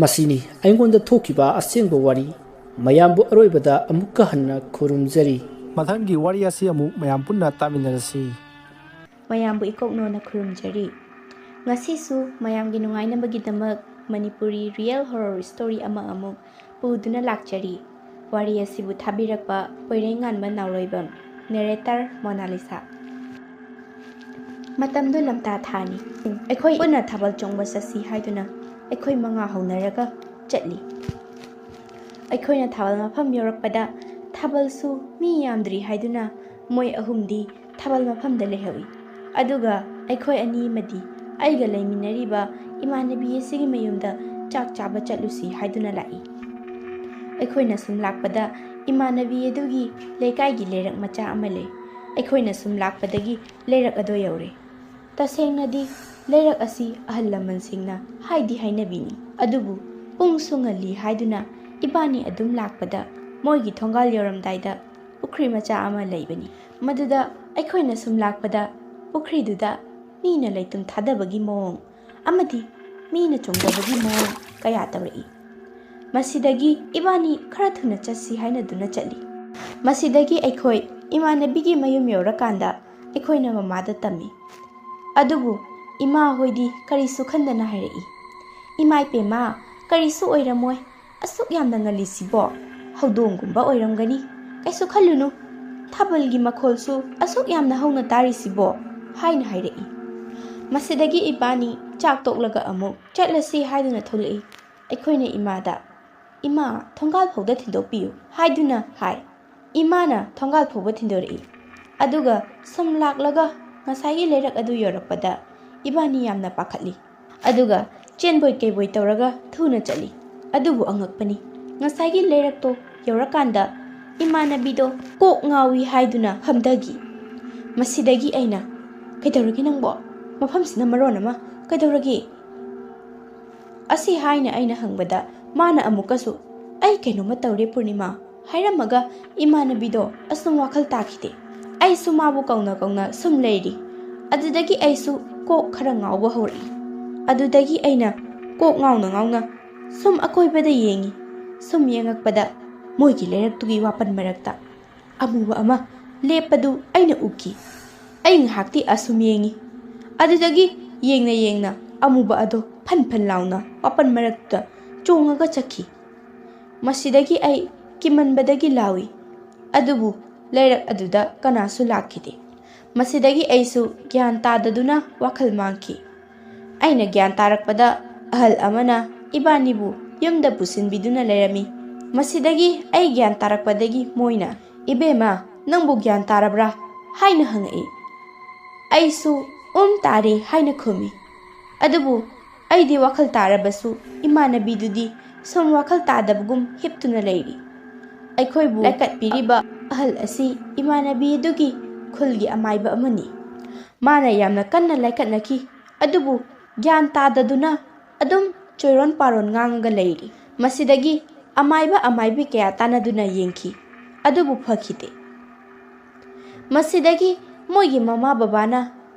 ꯃꯁꯤꯅꯤ ꯑꯩꯉꯣꯟꯗ ꯊꯣꯛꯈꯤꯕ ꯑꯁꯦꯡꯕ ꯋꯥꯔꯤ ꯃꯌꯥꯝꯕꯨ ꯑꯔꯣꯏꯕꯗ ꯑꯃꯨꯛꯀ ꯍꯟꯅ ꯈꯨꯔꯨꯝꯖꯔꯤ ꯃꯊꯪꯒꯤ ꯋꯥꯔꯤ ꯑꯁꯤ ꯑꯃꯨꯛ ꯃꯌꯥꯝ ꯄꯨꯟꯅ ꯇꯥꯃꯤꯟꯅꯔꯁꯤ ꯃꯌꯥꯝꯕꯨ ꯏꯀꯣꯛꯅꯣꯅ ꯈꯨꯔꯨꯝꯖꯔꯤ ꯉꯁꯤꯁꯨ ꯃꯌꯥꯝꯒꯤ ꯅꯨꯡꯉꯥꯏꯅꯕꯒꯤꯗꯃꯛ ꯃꯅꯤꯄꯨꯔꯤ ꯔꯤꯌꯦꯜ ꯍꯣꯔꯔ ꯁ꯭ꯇꯣꯔꯤ ꯑꯃ ꯑꯃꯨꯛ ꯄꯨꯗꯨꯅ ꯂꯥꯛꯆꯔꯤ ꯋꯥꯔꯤ ꯑꯁꯤꯕꯨ ꯊꯥꯕꯤꯔꯛꯄ ꯄꯣꯏꯔꯩꯉꯥꯟꯕ ꯅꯥꯎꯔꯣꯏꯕꯝ ꯅꯦꯔꯦꯇꯔ ꯃꯣꯅꯥꯂꯤꯁꯥ ꯃꯇꯝꯗꯨ ꯂꯝꯇꯥ ꯊꯥꯅꯤ ꯑꯩꯈꯣꯏ ꯄꯨꯟꯅ ꯊꯥꯕꯜ ꯆꯣꯡꯕ ꯆꯠꯁꯤ ꯍꯥꯏꯗꯨꯅ ꯑꯩꯈꯣꯏ 5 ꯍꯧꯅꯔꯒ ꯆꯠꯂꯤ ꯑꯩꯈꯣꯏꯅ ꯊꯥꯕꯜ ꯃꯐꯝ ꯌꯧꯔꯛꯄꯗ ꯊꯥꯕꯜꯁꯨ ꯃꯤ ꯌꯥꯝꯗ꯭ꯔꯤ ꯍꯥꯏꯗꯨꯅ ꯃꯣꯏ 3ꯗꯤ ꯊꯥꯕꯜ ꯃꯐꯝꯗ ꯂꯩꯍꯧꯏ ꯑꯗꯨꯒ ꯑꯩꯈꯣꯏ 2 ꯑꯃꯗꯤ ꯑꯩꯒ ꯂꯩꯃꯤꯟꯅꯔꯤꯕ ꯏꯃꯥꯟꯅꯕꯤ ꯑꯁꯤꯒꯤ ꯃꯌꯨꯝꯗ ꯆꯥꯛ ꯆꯥꯕ ꯆꯠꯂꯨꯁꯤ ꯍꯥꯏꯗꯨꯅ ꯂꯥꯛꯏ ꯑꯩꯈꯣꯏꯅ ꯁꯨꯝ ꯂꯥꯛꯄꯗ ꯏꯃꯥꯟꯅꯕꯤ ꯑꯗꯨꯒꯤ ꯂꯩꯀꯥꯏꯒꯤ ꯂꯩꯔꯛ ꯃꯆꯥ ꯑꯃ ꯂꯩ꯫ ꯑꯩꯈꯣꯏꯅ ꯁꯨꯝ ꯂꯥꯛꯄꯗꯒꯤ ꯂꯩꯔꯛ ꯑꯗꯨ ꯌꯧꯔꯦ꯫ ꯇꯁꯦꯡꯅꯗꯤ ꯂꯩꯔꯛ ꯑꯁꯤ ꯑꯍꯜ ꯂꯃꯟꯁꯤꯡꯅ ꯍꯥꯏꯗꯤ ꯍꯥꯏꯅꯕꯤꯅꯤ, ꯑꯗꯨꯕꯨ ꯄꯨꯡꯁꯨ ꯉꯜꯂꯤ ꯍꯥꯏꯗꯨꯅ ꯏꯕꯥꯅꯤ ꯑꯗꯨꯝ ꯂꯥꯛꯄꯗ ꯃꯣꯏꯒꯤ ꯊꯣꯡꯒꯥꯜ ꯌꯧꯔꯝꯗꯥꯏꯗ ꯄꯨꯈ꯭ꯔꯤ ꯃꯆꯥ ꯑꯃ ꯂꯩꯕꯅꯤ꯫ ꯃꯗꯨꯗ ꯑꯩꯈꯣꯏꯅ ꯁꯨꯝ ꯂꯥꯛꯄꯗ ꯄꯨꯈ꯭ꯔꯤꯗꯨꯗ ꯃꯤꯅ ꯂꯩꯇꯨꯝ ꯊꯥꯗꯕꯒꯤ ꯃꯑꯣꯡ ꯑꯃꯗꯤ ꯃꯤꯅ ꯆꯣꯡꯗꯕꯒꯤ ꯃꯑꯣꯡ ꯀꯌꯥ ꯇꯧꯔꯛꯏ꯫ ꯃꯁꯤꯗꯒꯤ ꯏꯕꯥꯅꯤ ꯈꯔ ꯊꯨꯅ ꯆꯠꯁꯤ ꯍꯥꯏꯅꯗꯨꯅ ꯆꯠꯂꯤ꯫ ꯃꯁꯤꯗꯒꯤ ꯑꯩꯈꯣꯏ ꯏꯃꯥꯟꯅꯕꯤꯒꯤ ꯃꯌꯨꯝ ꯌꯧꯔꯀꯥꯟꯗ ꯑꯩꯈꯣꯏꯅ ꯃꯃꯥꯗ ꯇꯝꯃꯤ꯫ ꯑꯗꯨꯕꯨ ꯏꯃꯥ ꯍꯣꯏꯗꯤ ꯀꯔꯤꯁꯨ ꯈꯟꯗꯅ ꯍꯥꯏꯔꯛꯏ, "ꯏꯃꯥꯏꯄꯦꯝꯃ, ꯀꯔꯤꯁꯨ ꯑꯣꯏꯔꯝꯃꯣꯏ, ꯑꯁꯨꯛ ꯌꯥꯝꯅ ꯉꯜꯂꯤꯁꯤꯕꯣ, ꯍꯧꯗꯣꯡꯒꯨꯝꯕ ꯑꯣꯏꯔꯝꯒꯅꯤ, ꯀꯩꯁꯨ ꯈꯜꯂꯨꯅꯨ, ꯊꯥꯕꯜꯒꯤ ꯃꯈꯣꯜꯁꯨ ꯑꯁꯨꯛ ꯌꯥꯝꯅ ꯍꯧꯅ ꯇꯥꯔꯤꯁꯤꯕꯣ" ꯍꯥꯏꯅ ꯍꯥꯏꯔꯛꯏ꯫ ꯃꯁꯤꯗꯒꯤ ꯏꯕꯥꯅꯤ ꯆꯥꯛ ꯇꯣꯛꯂꯒ ꯑꯃꯨꯛ ꯆꯠꯂꯁꯤ ꯍꯥꯏꯗꯨꯅ ꯊꯣꯛꯂꯛꯏ꯫ ꯑꯩꯈꯣꯏꯅ ꯏꯃꯥꯗ, "ꯏꯃꯥ, ꯊꯣꯡꯒꯥꯜ ꯐꯥꯎꯗ ꯊꯤꯟꯗꯣꯛꯄꯤꯌꯨ" ꯍꯥꯏꯗꯨꯅ ꯍꯥꯏ꯫ ꯏꯃꯥꯅ ꯊꯣꯡꯒꯥꯜ ꯐꯥꯎꯕ ꯊꯤꯟꯗꯣꯔꯛꯏ꯫ ꯑꯗꯨꯒ ꯁꯨꯝ ꯂꯥꯛꯂꯒ ꯉꯁꯥꯏꯒꯤ ꯂꯩꯔꯛ ꯑꯗꯨ ꯌꯧꯔꯛꯄꯗ ꯏꯕꯥꯅꯤ ꯌꯥꯝꯅ ꯄꯥꯈꯠꯂꯤ꯫ ꯑꯗꯨꯒ ꯆꯦꯟꯕꯣꯏ ꯀꯩꯕꯣꯏ ꯇꯧꯔꯒ ꯊꯨꯅ ꯆꯠꯂꯤ꯫ ꯑꯗꯨꯕꯨ ꯑꯉꯛꯄꯅꯤ, ꯉꯁꯥꯏꯒꯤ ꯂꯩꯔꯛꯇꯣ ꯌꯧꯔꯀꯥꯟꯗ ꯏꯃꯥꯟꯅꯕꯤꯗꯣ ꯀꯣꯛ ꯉꯥꯎꯏ ꯍꯥꯏꯗꯨꯅ ꯐꯝꯊꯈꯤ꯫ ꯃꯁꯤꯗꯒꯤ ꯑꯩꯅ, "ꯀꯩꯗꯧꯔꯒꯦ ꯅꯪꯕꯣ? ꯃꯐꯝꯁꯤꯅ ꯃꯔꯣꯟ ꯑꯃ, ꯀꯩꯗꯧꯔꯒꯦ?" ꯑꯁꯤ ꯍꯥꯏꯅ ꯑꯩꯅ ꯍꯪꯕꯗ ꯃꯥꯅ ꯑꯃꯨꯛꯀꯁꯨ, "ꯑꯩ ꯀꯩꯅꯣꯝꯃ ꯇꯧꯔꯦ ꯄꯨꯔꯅꯤꯃꯥ" ꯍꯥꯏꯔꯝꯃꯒ ꯏꯃꯥꯟꯅꯕꯤꯗꯣ ꯑꯁꯨꯝ ꯋꯥꯈꯜ ꯇꯥꯈꯤꯗꯦ꯫ ꯑꯩꯁꯨ ꯃꯥꯕꯨ ꯀꯧꯅ ꯀꯧꯅ ꯁꯨꯝ ꯂꯩꯔꯤ꯫ ꯑꯗꯨꯗꯒꯤ ꯑꯩꯁꯨ ꯀꯣꯛ ꯈꯔ ꯉꯥꯎꯕ ꯍꯧꯔꯛꯏ꯫ ꯑꯗꯨꯗꯒꯤ ꯑꯩꯅ ꯀꯣꯛ ꯉꯥꯎꯅ ꯉꯥꯎꯅ ꯁꯨꯝ ꯑꯀꯣꯏꯕꯗ ꯌꯦꯡꯉꯤ꯫ ꯁꯨꯝ ꯌꯦꯡꯉꯛꯄꯗ ꯃꯣꯏꯒꯤ ꯂꯩꯔꯛꯇꯨꯒꯤ ꯋꯥꯄꯟ ꯃꯔꯛꯇ ꯑꯃꯨꯕ ꯑꯃ ꯂꯦꯞꯄꯗꯨ ꯑꯩꯅ ꯎꯈꯤ꯫ ꯑꯩ ꯉꯥꯏꯍꯥꯛꯇꯤ ꯑꯁꯨꯝ ꯌꯦꯡꯉꯤ꯫ ꯑꯗꯨꯗꯒꯤ ꯌꯦꯡꯅ ꯌꯦꯡꯅ ꯑꯃꯨꯕ ꯑꯗꯣ ꯐꯟ ꯐꯟ ꯂꯥꯎꯅ ꯋꯥꯄꯟ ꯃꯔꯛꯇ ꯆꯣꯡꯉꯒ ꯆꯠꯈꯤ꯫ ꯃꯁꯤꯗꯒꯤ ꯑꯩ ꯀꯤꯃꯟꯕꯗꯒꯤ ꯂꯥꯎꯏ, ꯑꯗꯨꯕꯨ ꯂꯩꯔꯛ ꯑꯗꯨꯗ ꯀꯅꯥꯁꯨ ꯂꯥꯛꯈꯤꯗꯦ꯫ ꯃꯁꯤꯗꯒꯤ ꯑꯩꯁꯨ ꯒ꯭ꯌꯥꯟ ꯇꯥꯗꯗꯨꯅ ꯋꯥꯈꯜ ꯃꯥꯡꯈꯤ꯫ ꯑꯩꯅ ꯒ꯭ꯌꯥꯟ ꯇꯥꯔꯛꯄꯗ ꯑꯍꯜ ꯑꯃꯅ ꯏꯕꯥꯅꯤꯕꯨ ꯌꯨꯝꯗ ꯄꯨꯁꯤꯟꯕꯤꯗꯨꯅ ꯂꯩꯔꯝꯃꯤ꯫ ꯃꯁꯤꯗꯒꯤ ꯑꯩ ꯒ꯭ꯌꯥꯟ ꯇꯥꯔꯛꯄꯗꯒꯤ ꯃꯣꯏꯅ, "ꯏꯕꯦꯝꯃ, ꯅꯪꯕꯨ ꯒ꯭ꯌꯥꯟ ꯇꯥꯔꯕ꯭ꯔꯥ?" ꯍꯥꯏꯅ ꯍꯪꯉꯛꯏ꯫ ꯑꯩꯁꯨ ꯇꯥꯔꯦ ꯍꯥꯏꯅ ꯈꯨꯝꯃꯤ꯫ ꯑꯗꯨꯕꯨ ꯑꯩꯗꯤ ꯋꯥꯈꯜ ꯇꯥꯔꯕꯁꯨ ꯏꯃꯥꯟꯅꯕꯤꯗꯨꯗꯤ ꯁꯨꯝ ꯋꯥꯈꯜ ꯇꯥꯗꯕꯒꯨꯝ ꯍꯤꯞꯇꯨꯅ ꯂꯩꯔꯤ꯫ ꯑꯩꯈꯣꯏꯕꯨ ꯂꯥꯏꯀꯠꯄꯤꯔꯤꯕ ꯑꯍꯜ ꯑꯁꯤ ꯏꯃꯥꯟꯅꯕꯤ ꯑꯗꯨꯒꯤ ꯈꯨꯜꯒꯤ ꯑꯃꯥꯏꯕ ꯑꯃꯅꯤ꯫ ꯃꯥꯅ ꯌꯥꯝꯅ ꯀꯟꯅ ꯂꯥꯏꯀꯠꯅꯈꯤ, ꯑꯗꯨꯕꯨ ꯒ꯭ꯌꯥꯟ ꯇꯥꯗꯗꯨꯅ ꯑꯗꯨꯝ ꯆꯣꯏꯔꯣꯟ ꯄꯥꯔꯣꯟ ꯉꯥꯡꯉꯒ ꯂꯩꯔꯤ꯫ ꯃꯁꯤꯗꯒꯤ ꯑꯃꯥꯏꯕ ꯑꯃꯥꯏꯕꯤ ꯀꯌꯥ ꯇꯥꯟꯅꯗꯨꯅ ꯌꯦꯡꯈꯤ, ꯑꯗꯨꯕꯨ ꯐꯈꯤꯗꯦ꯫ ꯃꯁꯤꯗꯒꯤ ꯃꯣꯏꯒꯤ ꯃꯃꯥ ꯕꯕꯥꯅ,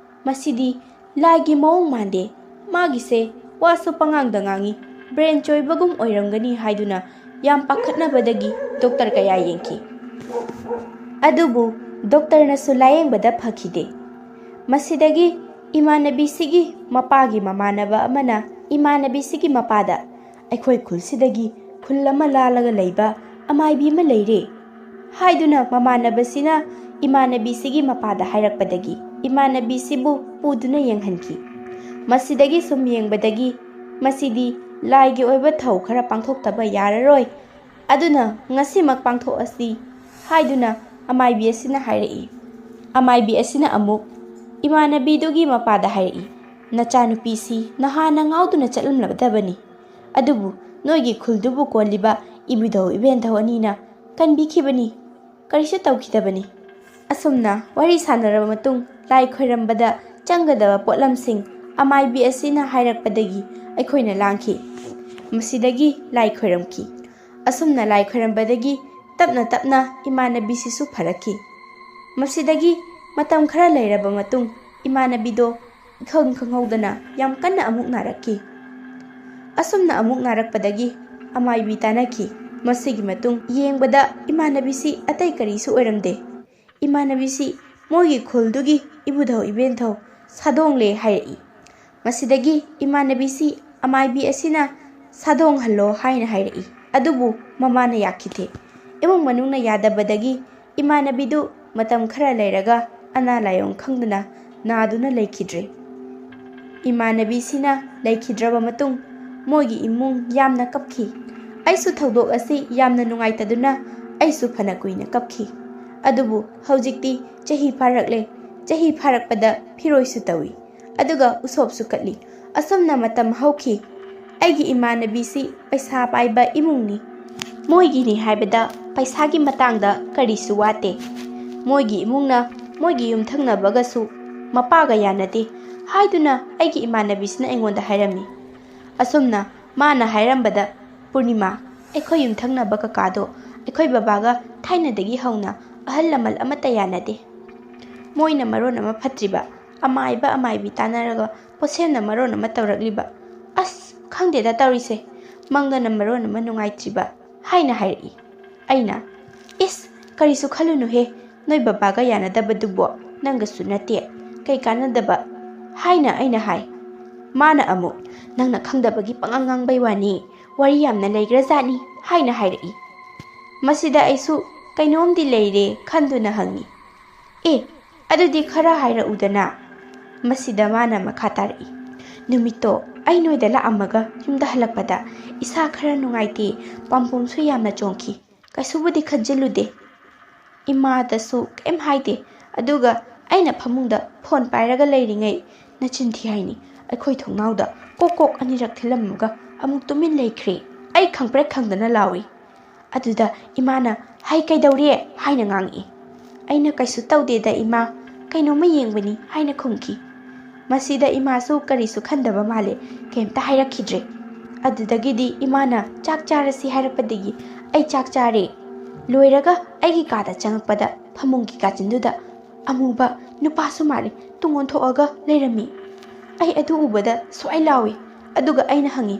"ꯃꯁꯤꯗꯤ ꯂꯥꯏꯒꯤ ꯃꯑꯣꯡ ꯃꯥꯟꯗꯦ, ꯃꯥꯒꯤꯁꯦ ꯋꯥꯁꯨ ꯄꯉꯥꯡꯗ ꯉꯥꯡꯉꯤ, ꯕ꯭ꯔꯦꯟ ꯆꯣꯏꯕꯒꯨꯝ ꯑꯣꯏꯔꯝꯒꯅꯤ" ꯍꯥꯏꯗꯨꯅ ꯌꯥꯝ ꯄꯥꯈꯠꯅꯕꯗꯒꯤ ꯗꯣꯛꯇꯔ ꯀꯌꯥ ꯌꯦꯡꯈꯤ꯫ ꯑꯗꯨꯕꯨ ꯗꯣꯛꯇꯔꯅꯁꯨ ꯂꯥꯌꯦꯡꯕꯗ ꯐꯈꯤꯗꯦ꯫ ꯃꯁꯤꯗꯒꯤ ꯏꯃꯥꯟꯅꯕꯤꯁꯤꯒꯤ ꯃꯄꯥꯒꯤ ꯃꯃꯥꯟꯅꯕ ꯑꯃꯅ ꯏꯃꯥꯟꯅꯕꯤꯁꯤꯒꯤ ꯃꯄꯥꯗ, "ꯑꯩꯈꯣꯏ ꯈꯨꯜꯁꯤꯗꯒꯤ ꯈꯨꯜ ꯑꯃ ꯂꯥꯜꯂꯒ ꯂꯩꯕ ꯑꯃꯥꯏꯕꯤ ꯑꯃ ꯂꯩꯔꯦ" ꯍꯥꯏꯗꯨꯅ ꯃꯃꯥꯟꯅꯕꯁꯤꯅ ꯏꯃꯥꯟꯅꯕꯤꯁꯤꯒꯤ ꯃꯄꯥꯗ ꯍꯥꯏꯔꯛꯄꯗꯒꯤ ꯏꯃꯥꯟꯅꯕꯤꯁꯤꯕు ꯄꯨꯗꯨꯅ ꯌꯦꯡꯍꯟꯈꯤ꯫ ꯃꯁꯤꯗꯒꯤ ꯁꯨꯝ ꯌꯦꯡꯕꯗꯒꯤ ꯃꯁꯤꯗꯤ ꯂꯥꯏꯒꯤ ꯑꯣꯏꯕ ꯊꯧ ꯈꯔ ꯄꯥꯡꯊꯣꯛꯇꯕ ꯌꯥꯔꯔꯣꯏ, ꯑꯗꯨꯅ ꯉꯁꯤꯃꯛ ꯄꯥꯡꯊꯣꯛꯑꯁꯤ ꯍꯥꯏꯗꯨꯅ ꯑꯃꯥꯏꯕꯤ ꯑꯁꯤꯅ ꯍꯥꯏꯔꯛꯏ꯫ ꯑꯃꯥꯏꯕꯤ ꯑꯁꯤꯅ ꯑꯃꯨꯛ ꯏꯃꯥꯟꯅꯕꯤꯗꯨꯒꯤ ꯃꯄꯥꯗ ꯍꯥꯏꯔꯛꯏ, "ꯅꯆꯥꯅꯨꯄꯤꯁꯤ ꯅꯍꯥꯟꯅ ꯉꯥꯎꯗꯨꯅ ꯆꯠꯂꯝꯂꯗꯕꯅꯤ, ꯑꯗꯨꯕꯨ ꯅꯣꯏꯒꯤ ꯈꯨꯜꯗꯨꯕꯨ ꯀꯣꯜꯂꯤꯕ ꯏꯕꯨꯙꯧ ꯏꯕꯦꯟꯙꯧ ꯑꯅꯤꯅ ꯀꯟꯕꯤꯈꯤꯕꯅꯤ, ꯀꯔꯤꯁꯨ ꯇꯧꯈꯤꯗꯕꯅꯤ." ꯑꯁꯨꯝꯅ ꯋꯥꯔꯤ ꯁꯥꯟꯅꯔꯕ ꯃꯇꯨꯡ ꯂꯥꯏ ꯈꯣꯏꯔꯝꯕꯗ ꯆꯪꯒꯗꯕ ꯄꯣꯠꯂꯝꯁꯤꯡ ꯑꯃꯥꯏꯕꯤ ꯑꯁꯤꯅ ꯍꯥꯏꯔꯛꯄꯗꯒꯤ ꯑꯩꯈꯣꯏꯅ ꯂꯥꯡꯈꯤ꯫ ꯃꯁꯤꯗꯒꯤ ꯂꯥꯏ ꯈꯣꯏꯔꯝꯈꯤ꯫ ꯑꯁꯨꯝꯅ ꯂꯥꯏ ꯈꯣꯏꯔꯝꯕꯗꯒꯤ ꯇꯞꯅ ꯇꯞꯅ ꯏꯃꯥꯟꯅꯕꯤꯁꯤꯁꯨ ꯐꯔꯛꯈꯤ꯫ ꯃꯁꯤꯗꯒꯤ ꯃꯇꯝ ꯈꯔ ꯂꯩꯔꯕ ꯃꯇꯨꯡ ꯏꯃꯥꯟꯅꯕꯤꯗꯣ ꯏꯈꯪ ꯈꯪꯍꯧꯗꯅ ꯌꯥꯝ ꯀꯟꯅ ꯑꯃꯨꯛ ꯅꯥꯔꯛꯈꯤ꯫ ꯑꯁꯨꯝꯅ ꯑꯃꯨꯛ ꯅꯥꯔꯛꯄꯗꯒꯤ ꯑꯃꯥꯏꯕꯤ ꯇꯥꯟꯅꯈꯤ꯫ ꯃꯁꯤꯒꯤ ꯃꯇꯨꯡ ꯌꯦꯡꯕꯗ ꯏꯃꯥꯟꯅꯕꯤꯁꯤ ꯑꯇꯩ ꯀꯔꯤꯁꯨ ꯑꯣꯏꯔꯝꯗꯦ꯫ ꯏꯃꯥꯟꯅꯕꯤꯁꯤ ꯃꯣꯏꯒꯤ ꯈꯨꯜꯗꯨꯒꯤ ꯏꯕꯨꯙꯧ ꯏꯕꯦꯟꯙꯧ ꯁꯥꯗꯣꯡꯂꯦ ꯍꯥꯏꯔꯛꯏ꯫ ꯃꯁꯤꯗꯒꯤ ꯏꯃꯥꯟꯅꯕꯤꯁꯤ ꯑꯃꯥꯏꯕꯤ ꯑꯁꯤꯅ ꯁꯥꯗꯣꯡꯍꯜꯂꯣ ꯍꯥꯏꯅ ꯍꯥꯏꯔꯛꯏ, ꯑꯗꯨꯕꯨ ꯃꯃꯥꯅ ꯌꯥꯈꯤꯗꯦ꯫ ꯏꯃꯨꯡ ꯃꯅꯨꯡꯅ ꯌꯥꯗꯕꯗꯒꯤ ꯏꯃꯥꯟꯅꯕꯤꯗꯨ ꯃꯇꯝ ꯈꯔ ꯂꯩꯔꯒ ꯑꯅꯥ ꯂꯥꯏꯑꯣꯡ ꯈꯪꯗꯅ नादुना लेखिद्रे। इमानबीसिना लेखिद्रब मतुंग मोगी इमुंग यामना कपखी। ऐसु थौदोक असी यामना नुंगाइतदुना ऐसु फना कुइना कपखी। अदुबु हौजिक्ति चही फारकले। चही फारकपदा फिरोइसु तवी। अदुगा उसोबसु कटली। असुमना मतम हौखी। ऐगी इमानबीसी पैसा पाइबा इमुंगनी। मोइगिनी हाइबदा ꯄꯩꯁꯥꯒꯤ ꯃꯇꯥꯡꯗ ꯀꯔꯤꯁꯨ ꯋꯥꯠꯇꯦ. ꯃꯣꯏꯒꯤ ꯏꯃꯨꯡꯅ ꯃꯣꯏꯒꯤ ꯌꯨꯝꯊꯪꯅꯕꯒꯁꯨ ꯃꯄꯥꯒ ꯌꯥꯅꯗꯦ ꯍꯥꯏꯗꯨꯅ ꯑꯩꯒꯤ ꯏꯃꯥꯟꯅꯕꯤꯁꯤꯅ ꯑꯩꯉꯣꯟꯗ ꯍꯥꯏꯔꯝꯃꯤ. ꯑꯁꯨꯝꯅ ꯃꯥꯅ ꯍꯥꯏꯔꯝꯕꯗ ꯄꯨꯔꯅꯤꯃꯥ, ꯑꯩꯈꯣꯏ ꯌꯨꯝꯊꯪꯅꯕ ꯀꯀꯥꯗꯣ ꯑꯩꯈꯣꯏ ꯕꯕꯥꯒ ꯊꯥꯏꯅꯗꯒꯤ ꯍꯧꯅ ꯑꯍꯜ ꯂꯃꯟ ꯑꯃꯠꯇ ꯌꯥꯅꯗꯦ. ꯃꯣꯏꯅ ꯃꯔꯣꯟ ꯑꯃ ꯐꯠꯇ꯭ꯔꯤꯕ, ꯑꯃꯥꯏꯕ ꯑꯃꯥꯏꯕꯤ ꯇꯥꯟꯅꯔꯒ ꯄꯣꯠꯁꯦꯝꯅ ꯃꯔꯣꯟ ꯑꯃ ꯇꯧꯔꯛꯂꯤꯕ. ꯑꯁ ꯈꯪꯗꯦꯗ ꯇꯧꯔꯤꯁꯦ, ꯃꯪꯗꯅ ꯃꯔꯣꯟ ꯑꯃ ꯅꯨꯡꯉꯥꯏꯇ꯭ꯔꯤꯕ ꯍꯥꯏꯅ ꯍꯥꯏꯔꯛꯏ. ꯑꯩꯅ ꯏꯁ ꯀꯔꯤꯁꯨ ꯈꯜꯂꯨꯅꯨꯍꯦ, ꯅꯣꯏ ꯕꯕꯥꯒ ꯌꯥꯅꯗꯕꯗꯨꯕꯣ ꯅꯪꯒꯁꯨ ꯅꯠꯇꯦ, ꯀꯩ ꯀꯥꯟꯅꯗꯕ ꯍꯥꯏꯅ ꯑꯩꯅ ꯍꯥꯏ. ꯃꯥꯅ ꯑꯃꯨꯛ ꯅꯪꯅ ꯈꯪꯗꯕꯒꯤ ꯄꯪꯉꯥꯡ ꯉꯥꯡꯕꯩ ꯋꯥꯅꯤ, ꯋꯥꯔꯤ ꯌꯥꯝꯅ ꯂꯩꯈ꯭ꯔꯖꯥꯠꯅꯤ ꯍꯥꯏꯅ ꯍꯥꯏꯔꯛꯏ. ꯃꯁꯤꯗ ꯑꯩꯁꯨ ꯀꯩꯅꯣꯝꯗꯤ ꯂꯩꯔꯦ ꯈꯟꯗꯨꯅ ꯍꯪꯉꯤ. ꯑꯦ ꯑꯗꯨꯗꯤ ꯈꯔ ꯍꯥꯏꯔꯛꯎꯗꯅ. ꯃꯁꯤꯗ ꯃꯥꯅ ꯃꯈꯥ ꯇꯥꯔꯛꯏ. ꯅꯨꯃꯤꯠꯇꯣ ꯑꯩ ꯅꯣꯏꯗ ꯂꯥꯛꯑꯝꯃꯒ ꯌꯨꯝꯗ ꯍꯜꯂꯛꯄꯗ ꯏꯁꯥ ꯈꯔ ꯅꯨꯡꯉꯥꯏꯇꯦ, ꯄꯥꯝꯕꯣꯝꯁꯨ ꯌꯥꯝꯅ ꯆꯣꯡꯈꯤ. ꯀꯩꯁꯨꯕꯨꯗꯤ ꯈꯟꯖꯤꯜꯂꯨꯗꯦ. ꯏꯃꯥꯗꯁꯨ ꯀꯩꯝ ꯍꯥꯏꯗꯦ. ꯑꯗꯨꯒ ꯑꯩꯅ ꯐꯃꯨꯡꯗ ꯐꯣꯟ ꯄꯥꯏꯔꯒ ꯂꯩꯔꯤꯉꯩ ꯅꯆꯤꯟ ꯊꯤ ꯍꯥꯏꯅꯤ, ꯑꯩꯈꯣꯏ ꯊꯣꯡꯅꯥꯎꯗ ꯀꯣꯛ ꯀꯣꯛ ꯑꯅꯤꯔꯛ ꯊꯤꯜꯂꯝꯃꯒ ꯑꯃꯨꯛ ꯇꯨꯃꯤꯟ ꯂꯩꯈ꯭ꯔꯦ. ꯑꯩ ꯈꯪꯄ꯭ꯔꯦꯛ ꯈꯪꯗꯅ ꯂꯥꯎꯏ. ꯑꯗꯨꯗ ꯏꯃꯥꯅ ꯍꯩ ꯀꯩꯗꯧꯔꯦ ꯍꯥꯏꯅ ꯉꯥꯡꯉꯛꯏ. ꯑꯩꯅ ꯀꯩꯁꯨ ꯇꯧꯗꯦꯗ ꯏꯃꯥ, ꯀꯩꯅꯣꯝꯃ ꯌꯦꯡꯕꯅꯤ ꯍꯥꯏꯅ ꯈꯨꯝꯈꯤ. ꯃꯁꯤꯗ ꯏꯃꯥꯁꯨ ꯀꯔꯤꯁꯨ ꯈꯟꯗꯕ ꯃꯥꯜꯂꯦ, ꯀꯩꯝꯇ ꯍꯥꯏꯔꯛꯈꯤꯗ꯭ꯔꯦ. ꯑꯗꯨꯗꯒꯤꯗꯤ ꯏꯃꯥꯅ ꯆꯥꯛ ꯆꯥꯔꯁꯤ ꯍꯥꯏꯔꯛꯄꯗꯒꯤ ꯑꯩ ꯆꯥꯛ ꯆꯥꯔꯦ. ꯂꯣꯏꯔꯒ ꯑꯩꯒꯤ ꯀꯥꯗ ꯆꯪꯉꯛꯄꯗ ꯐꯃꯨꯡꯒꯤ ꯀꯥꯆꯤꯟꯗꯨꯗ ꯑꯃꯨꯕ ꯅꯨꯄꯥꯁꯨ ꯃꯥꯜꯂꯤ ꯇꯨꯡ ꯑꯣꯟꯊꯣꯛꯑꯒ ꯂꯩꯔꯝꯃꯤ. ꯑꯩ ꯑꯗꯨ ꯎꯕꯗ ꯁ꯭ꯋꯥꯏ ꯂꯥꯎꯏ. ꯑꯗꯨꯒ ꯑꯩꯅ ꯍꯪꯉꯤ,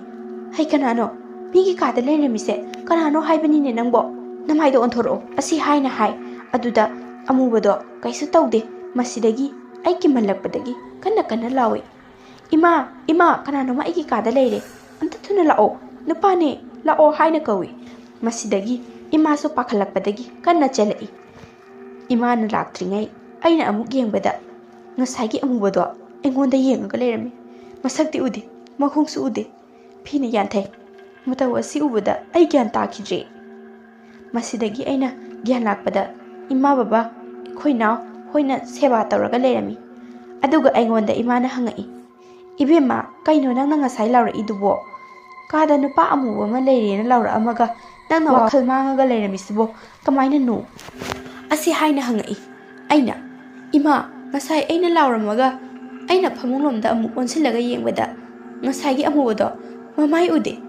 ꯍꯩ ꯀꯅꯥꯅꯣ? ꯃꯤꯒꯤ ꯀꯥꯗ ꯂꯩꯔꯝꯃꯤꯁꯦ ꯀꯅꯥꯅꯣ ꯍꯥꯏꯕꯅꯤꯅꯦ ꯅꯪꯕꯣ, ꯅꯃꯥꯏꯗꯣ ꯑꯣꯟꯊꯣꯔꯛꯑꯣ ꯑꯁꯤ ꯍꯥꯏꯅ ꯍꯥꯏ. ꯑꯗꯨꯗ ꯑꯃꯨꯕꯗꯣ ꯀꯩꯁꯨ ꯇꯧꯗꯦ. ꯃꯁꯤꯗꯒꯤ ꯑꯩ ꯀꯤꯃꯜꯂꯛꯄꯗꯒꯤ ꯀꯟꯅ ꯀꯟꯅ ꯂꯥꯎꯏ. ꯏꯃꯥ, ꯏꯃꯥ, ꯀꯅꯥꯅꯣꯃ ꯑꯩꯒꯤ ꯀꯥꯗ ꯂꯩꯔꯦ, ꯑꯝꯇ ꯊꯨꯅ ꯂꯥꯛꯑꯣ, ꯅꯨꯄꯥꯅꯦ, ꯂꯥꯛꯑꯣ ꯍꯥꯏꯅ ꯀꯧꯏ. ꯃꯁꯤꯗꯒꯤ ꯏꯃꯥꯁꯨ ꯄꯥꯈꯠꯂꯛꯄꯗꯒꯤ ꯀꯟꯅ ꯆꯦꯜꯂꯛꯏ. ꯏꯃꯥꯅ ꯂꯥꯛꯇ꯭ꯔꯤꯉꯩ ꯑꯩꯅ ꯑꯃꯨꯛ ꯌꯦꯡꯕꯗ ꯉꯁꯥꯏꯒꯤ ꯑꯃꯨꯕꯗꯣ ꯑꯩꯉꯣꯟꯗ ꯌꯦꯡꯉꯒ ꯂꯩꯔꯝꯃꯤ. ꯃꯁꯛꯇꯤ ꯎꯗꯦ, ꯃꯈꯣꯡꯁꯨ ꯎꯗꯦ, ꯐꯤꯅ ꯌꯥꯟꯊꯩ. ꯃꯇꯧ ꯑꯁꯤ ꯎꯕꯗ ꯑꯩ ꯒ꯭ꯌꯥꯟ ꯇꯥꯈꯤꯗ꯭ꯔꯦ. ꯃꯁꯤꯗꯒꯤ ꯑꯩꯅ ꯒ꯭ꯌꯥꯟ ꯂꯥꯛꯄꯗ ꯏꯃꯥ ꯕꯕꯥ ꯑꯩꯈꯣꯏ ꯅꯥꯎ ꯍꯣꯏꯅ ꯁꯦꯕꯥ ꯇꯧꯔꯒ ꯂꯩꯔꯝꯃꯤ. ꯑꯗꯨꯒ ꯑꯩꯉꯣꯟꯗ ꯏꯃꯥꯅ ꯍꯪꯉꯛꯏ, ꯏꯕꯦꯝꯃ ꯀꯩꯅꯣ ꯅꯪꯅ ꯉꯁꯥꯏ ꯂꯥꯎꯔꯛꯏꯗꯨꯕꯣ? ꯀꯥꯗ ꯅꯨꯄꯥ ꯑꯃꯨꯕ ꯑꯃ ꯂꯩꯔꯦꯅ ꯂꯥꯎꯔꯛꯑꯝꯃꯒ ꯅꯪꯅ ꯋꯥꯈꯜ ꯃꯥꯡꯉꯒ ꯂꯩꯔꯝꯃꯤꯁꯤꯕꯣ ꯀꯃꯥꯏꯅꯅꯣ? ꯑꯁꯤ ꯍꯥꯏꯅ ꯍꯪꯉꯛꯏ. ꯑꯩꯅ ꯏꯃꯥ, ꯉꯁꯥꯏ ꯑꯩꯅ ꯂꯥꯎꯔꯝꯃꯒ ꯑꯩꯅ ꯐꯃꯨꯡꯂꯣꯝꯗ ꯑꯃꯨꯛ ꯑꯣꯟꯁꯤꯜꯂꯒ ꯌꯦꯡꯕꯗ ꯉꯁꯥꯏꯒꯤ ꯑꯃꯨꯕꯗꯣ ꯃꯃꯥꯏ ꯎꯗꯦ,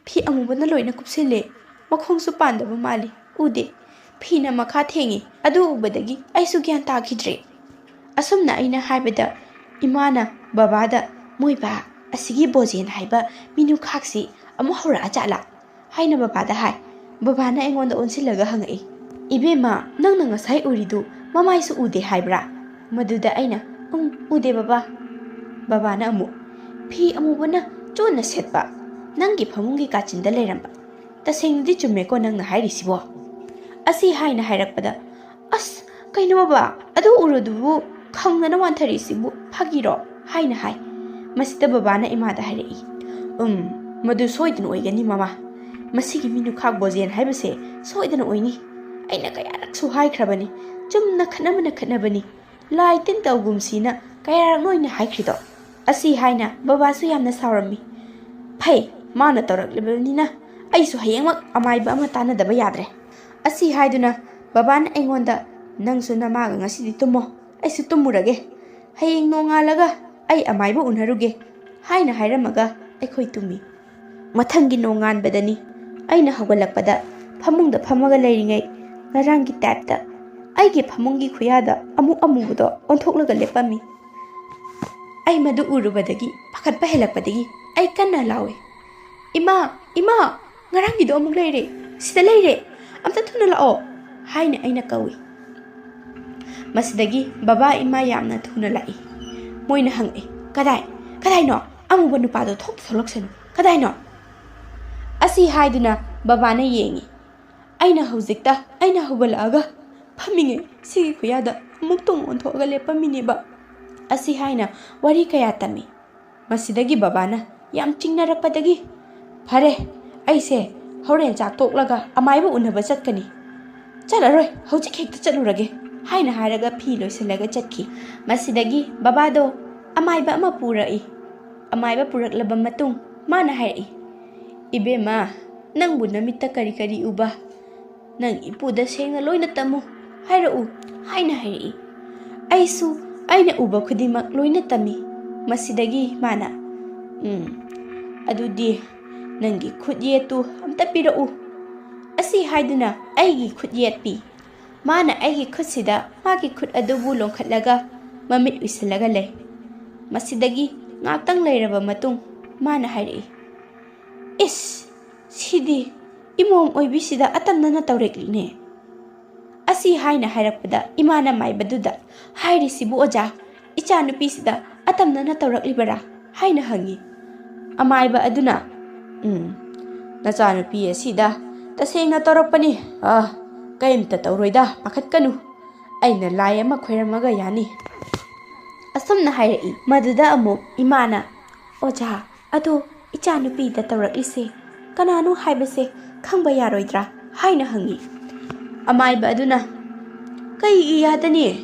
ꯐꯤ ꯑꯃꯨꯕꯅ ꯂꯣꯏꯅ ꯀꯨꯞꯁꯤꯜꯂꯦ, ꯃꯈꯣꯡꯁꯨ ꯄꯥꯟꯗꯕ ꯃꯥꯜꯂꯤ, ꯎꯗꯦ, ꯐꯤꯅ ꯃꯈꯥ ꯊꯦꯡꯉꯤ. ꯑꯗꯨ ꯎꯕꯗꯒꯤ ꯑꯩꯁꯨ ꯒ꯭ꯌꯥꯟ ꯇꯥꯈꯤꯗ꯭ꯔꯦ. ꯑꯁꯨꯝꯅ ꯑꯩꯅ ꯍꯥꯏꯕꯗ ꯏꯃꯥꯅ ꯕꯕꯥꯗ ꯃꯣꯏꯕꯥ ꯑꯁꯤꯒꯤ ꯕꯣꯖꯦꯟ ꯍꯥꯏꯕ ꯃꯤꯅꯨꯈꯥꯛꯁꯤ ꯑꯃꯨꯛ ꯍꯧꯔꯛꯑꯖꯥꯠꯂꯥ ꯍꯥꯏꯅ ꯕꯕꯥꯗ ꯍꯥꯏ. ꯕꯕꯥꯅ ꯑꯩꯉꯣꯟꯗ ꯑꯣꯟꯁꯤꯜꯂꯒ ꯍꯪꯉꯛꯏ, ꯏꯕꯦꯝꯃ ꯅꯪꯅ ꯉꯁꯥꯏ ꯎꯔꯤꯗꯨ ꯃꯃꯥꯏꯁꯨ ꯎꯗꯦ ꯍꯥꯏꯕ꯭ꯔꯥ? ꯃꯗꯨꯗ ꯑꯩꯅ ꯎꯗꯦ ꯕꯕꯥ. ꯕꯕꯥꯅ ꯑꯃꯨꯛ ꯐꯤ ꯑꯃꯨꯕꯅ ꯆꯣꯟꯅ ꯁꯦꯠꯄ ꯅꯪꯒꯤ ꯐꯃꯨꯡꯒꯤ ꯀꯥꯆꯤꯟꯗ ꯂꯩꯔꯝꯕ, ꯇꯁꯦꯡꯅꯗꯤ ꯆꯨꯝꯃꯦꯀꯣ ꯅꯪꯅ ꯍꯥꯏꯔꯤꯁꯤꯕꯣ? ꯑꯁꯤ ꯍꯥꯏꯅ ꯍꯥꯏꯔꯛꯄꯗ ꯑꯁ ꯀꯩꯅꯣ ꯕꯕꯥ, ꯑꯗꯨ ꯎꯔꯨꯗꯨꯕꯨ ꯈꯪꯗꯅ ꯋꯥꯟꯊꯔꯤꯁꯤꯕꯨ ꯐꯥꯒꯤꯔꯣ ꯍꯥꯏꯅ ꯍꯥꯏ. ꯃꯁꯤꯗ ꯕꯕꯥꯅ ꯏꯃꯥꯗ ꯍꯥꯏꯔꯛꯏ, ꯃꯗꯨ ꯁꯣꯏꯗꯅ ꯑꯣꯏꯒꯅꯤ ꯃꯃꯥ. ꯃꯁꯤꯒꯤ ꯃꯤꯅꯨꯈꯥꯛ ꯕꯣꯖꯦꯟ ꯍꯥꯏꯕꯁꯦ ꯁꯣꯏꯗꯅ ꯑꯣꯏꯅꯤ. ꯑꯩꯅ ꯀꯌꯥꯔꯛꯁꯨ ꯍꯥꯏꯈ꯭ꯔꯕꯅꯤ, ꯆꯨꯝꯅ ꯈꯠꯅꯕꯅ ꯈꯠꯅꯕꯅꯤ, ꯂꯥꯏ ꯇꯤꯟ ꯇꯧꯒꯨꯝꯁꯤꯅ ꯀꯌꯥꯔꯛꯅꯣ ꯑꯩꯅ ꯍꯥꯏꯈ꯭ꯔꯤꯗꯣ. ꯑꯁꯤ ꯍꯥꯏꯅ ꯕꯕꯥꯁꯨ ꯌꯥꯝꯅ ꯁꯥꯎꯔꯝꯃꯤ. ꯐꯩ, ꯃꯥꯅ ꯇꯧꯔꯛꯂꯤꯕꯅꯤꯅ ꯑꯩꯁꯨ ꯍꯌꯦꯡꯃꯛ ꯑꯃꯥꯏꯕ ꯑꯃ ꯇꯥꯟꯅꯗꯕ ꯌꯥꯗ꯭ꯔꯦ. ꯑꯁꯤ ꯍꯥꯏꯗꯨꯅ ꯕꯕꯥꯅ ꯑꯩꯉꯣꯟꯗ ꯅꯪꯁꯨ ꯅꯃꯥꯒ ꯉꯁꯤꯗꯤ ꯇꯨꯝꯃꯣ, ꯑꯩꯁꯨ ꯇꯨꯝꯃꯨꯔꯒꯦ, ꯍꯌꯦꯡ ꯅꯣꯡꯉꯥꯜꯂꯒ ꯑꯩ ꯑꯃꯥꯏꯕ ꯎꯅꯔꯨꯒꯦ ꯍꯥꯏꯅ ꯍꯥꯏꯔꯝꯃꯒ ꯑꯩꯈꯣꯏ ꯇꯨꯝꯃꯤ. ꯃꯊꯪꯒꯤ ꯅꯣꯡꯉꯥꯟꯕꯗꯅꯤ ꯑꯩꯅ ꯍꯧꯒꯠꯂꯛꯄꯗ ꯐꯃꯨꯡꯗ ꯐꯝꯃꯒ ꯂꯩꯔꯤꯉꯩ ꯉꯔꯥꯡꯒꯤ ꯇꯥꯏꯞꯇ ꯑꯩꯒꯤ ꯐꯃꯨꯡꯒꯤ ꯈꯨꯌꯥꯗ ꯑꯃꯨꯛ ꯑꯃꯨꯕꯗꯣ ꯑꯣꯟꯊꯣꯛꯂꯒ ꯂꯦꯞꯄꯝꯃꯤ. ꯑꯩ ꯃꯗꯨ ꯎꯔꯨꯕꯗꯒꯤ ꯄꯥꯈꯠꯄ ꯍꯦꯜꯂꯛꯄꯗꯒꯤ ꯑꯩ ꯀꯟꯅ ꯂꯥꯎꯏ, ꯏꯃꯥ, ꯏꯃꯥ, ꯉꯔꯥꯡꯒꯤꯗꯣ ꯑꯃꯨꯛ ꯂꯩꯔꯦ, ꯁꯤꯗ ꯂꯩꯔꯦ, ꯑꯝꯇ ꯊꯨꯅ ꯂꯥꯛꯑꯣ ꯍꯥꯏꯅ ꯑꯩꯅ ꯀꯧꯏ. ꯃꯁꯤꯗꯒꯤ ꯕꯕꯥ ꯏꯃꯥ ꯌꯥꯝꯅ ꯊꯨꯅ ꯂꯥꯛꯏ. ꯃꯣꯏꯅ ꯍꯪꯉꯛꯏ, ꯀꯗꯥꯏꯅꯣ? ꯑꯃꯨꯕ ꯅꯨꯄꯥꯗꯣ ꯊꯣꯛꯂꯛꯁꯅꯨ, ꯀꯗꯥꯏꯅꯣ? ꯑꯁꯤ ꯍꯥꯏꯗꯨꯅ ꯕꯕꯥꯅ ꯌꯦꯡꯉꯤ. ꯑꯩꯅ ꯍꯧꯒꯠꯂꯛꯑꯒ ꯐꯝꯃꯤꯉꯩ ꯁꯤꯒꯤ ꯈꯨꯌꯥꯗ ꯑꯃꯨꯛ ꯇꯨꯡ ꯑꯣꯟꯊꯣꯛꯑꯒ ꯂꯦꯞꯄꯝꯃꯤꯅꯦꯕ. ꯑꯁꯤ ꯍꯥꯏꯅ ꯋꯥꯔꯤ ꯀꯌꯥ ꯇꯝꯃꯤ. ꯃꯁꯤꯗꯒꯤ ꯕꯕꯥꯅ ꯌꯥꯝ ꯆꯤꯡꯅꯔꯛꯄꯗꯒꯤ ꯐꯔꯦ, ꯑꯩꯁꯦ ꯍꯣꯔꯦꯟ ꯆꯥꯛ ꯇꯣꯛꯂꯒ ꯑꯃꯥꯏꯕ ꯎꯅꯕ ꯆꯠꯀꯅꯤ, ꯆꯠꯂꯔꯣꯏ, ꯍꯧꯖꯤꯛ ꯍꯦꯛꯇ ꯆꯠꯂꯨꯔꯒꯦ ꯍꯥꯏꯅ ꯍꯥꯏꯔꯒ ꯐꯤ ꯂꯣꯏꯁꯤꯜꯂꯒ ꯆꯠꯈꯤ. ꯃꯁꯤꯗꯒꯤ ꯕꯕꯥꯗꯣ ꯑꯃꯥꯏꯕ ꯑꯃ ꯄꯨꯔꯛꯏ. ꯑꯃꯥꯏꯕ ꯄꯨꯔꯛꯂꯕ ꯃꯇꯨꯡ ꯃꯥꯅ ꯍꯥꯏꯔꯛꯏ, ꯏꯕꯦꯝꯃ ꯅꯪꯕꯨ ꯅꯃꯤꯠꯇ ꯀꯔꯤ ꯀꯔꯤ ꯎꯕ? Nang ipuda sengna loina tamu hairau haina hairi. Aisu aina uba khudimak loina tami. Masidagi mana adudi nangi khudyetu amta pirau. Asi haiduna aigi khudyet pi. Mana aigi khudsida magi khud adubu longkhatlaga mamit uisalaga lay. Masidagi ngaktang layraba matung mana hairi. Is sidi imom oibisida atamnana tawrekline. Asi haina hairakpada imana maibaduda hairi sibu oja icha nupisida atamnana tawraklibara haina hangi. Amaiba aduna nacha nupi asida tasengna tawrakpani kaimta tawroida pakhatkanu aina lai ama khoiramaga yani. Asumna hairai maduda amuk imana oja ado icha nupida tawraklise kananu haibase khangba yaroidra haina hangi. Amaiba aduna kai iyadani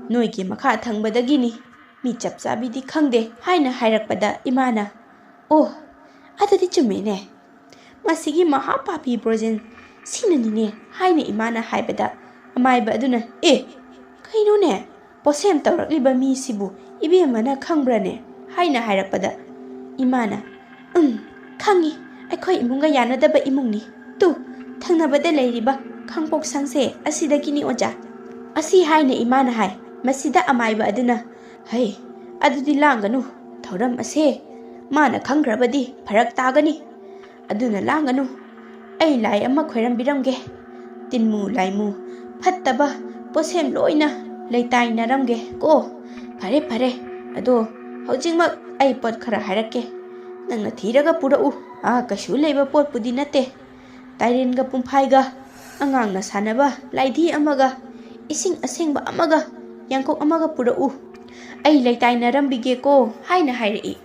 noigi makha thangbadagini mi chapchabidi khangde haina hairakpada imana adadi chumene masigi mahapapi projen sinanine haina imana haibada. Amaiba aduna kaino ne posem tawrakliba mi sibu ibemana khangbrane haina hairakpada imana khangi akhoi imunga yanadaba imungni tu thangnabada leiriba khangpok sangse asidagini oja. Asi haina imana hai masida amaiba aduna adudi langanu thauram ase mana khangrabadi pharak tagani aduna langanu ai lai ama khoiram biramge tinmu laimu phattaba posem loina leitai naramge ko phare ado hojingmak ai pot khara harakke nangna thiraga purau kashu leiba pot pudi nate tairenga pumphaiga angangna sanaba laidhi amaga ising asengba amaga yangkok amaga purau ai leitai narambige ko haina hairai.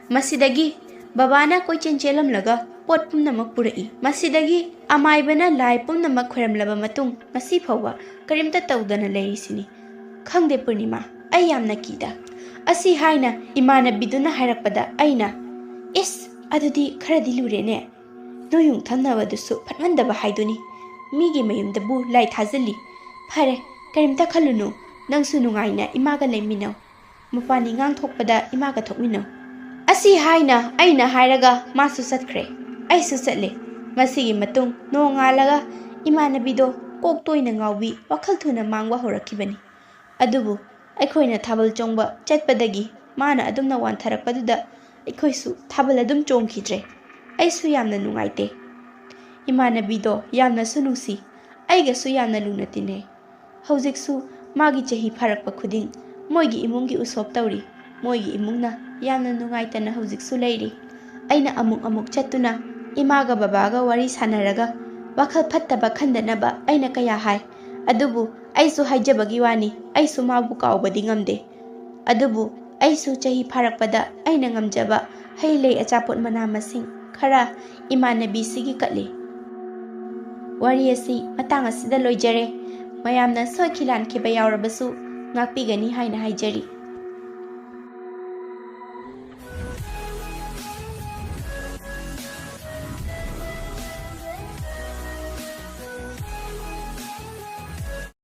Masidagi babana koichen chelamlaga pot pumnamak purai. Masidagi amaibana lai pumnamak khoiramlaba matung masi phawba karimta tawdana leirisini khangde purnima ai yamna kida. Asi haina imana biduna hairakpada aina adudi kharadi lurene noyung thamnabadusu phatmandaba haiduni migi mayumdabu lai thazali phare karimta khalunu nangsu nungaina imaga leiminaw mapani ngang thokpada imaga thokminaw. Asi haina aina hairaga masu satkre aisu satle. Masigi matung no ngalaga imanabido kok toina ngawbi wakhal thuna mangwa horakibani. Adubu aikhoina thabal chongba chatpadagi mana adumna wantharakpaduda aikhoisu thabal adum chongkhidre. Aisu yamna nungaite. Imanabido yamna sunungsi aigasu yamna luna tine. Haujiksu magi chahi pharakpa khuding moigi imungi usop tawri. Moigi imungna yamna nungaitana haujiksu leiri. Aina amuk chatuna imaga babaga wari sanaraga wakhal phattaba khandanaba aina kaya hai. Adubu aisu haijabagi wani aisu mabu kaubadi ngamde. Adubu aisu chahi pharakpada aina ngamjaba hailei achapot mana masing khara imanabi sigi katle. Wari asi matang asida loijare mayamna soikilan khiba yaurabasu ngakpigani haina haijari.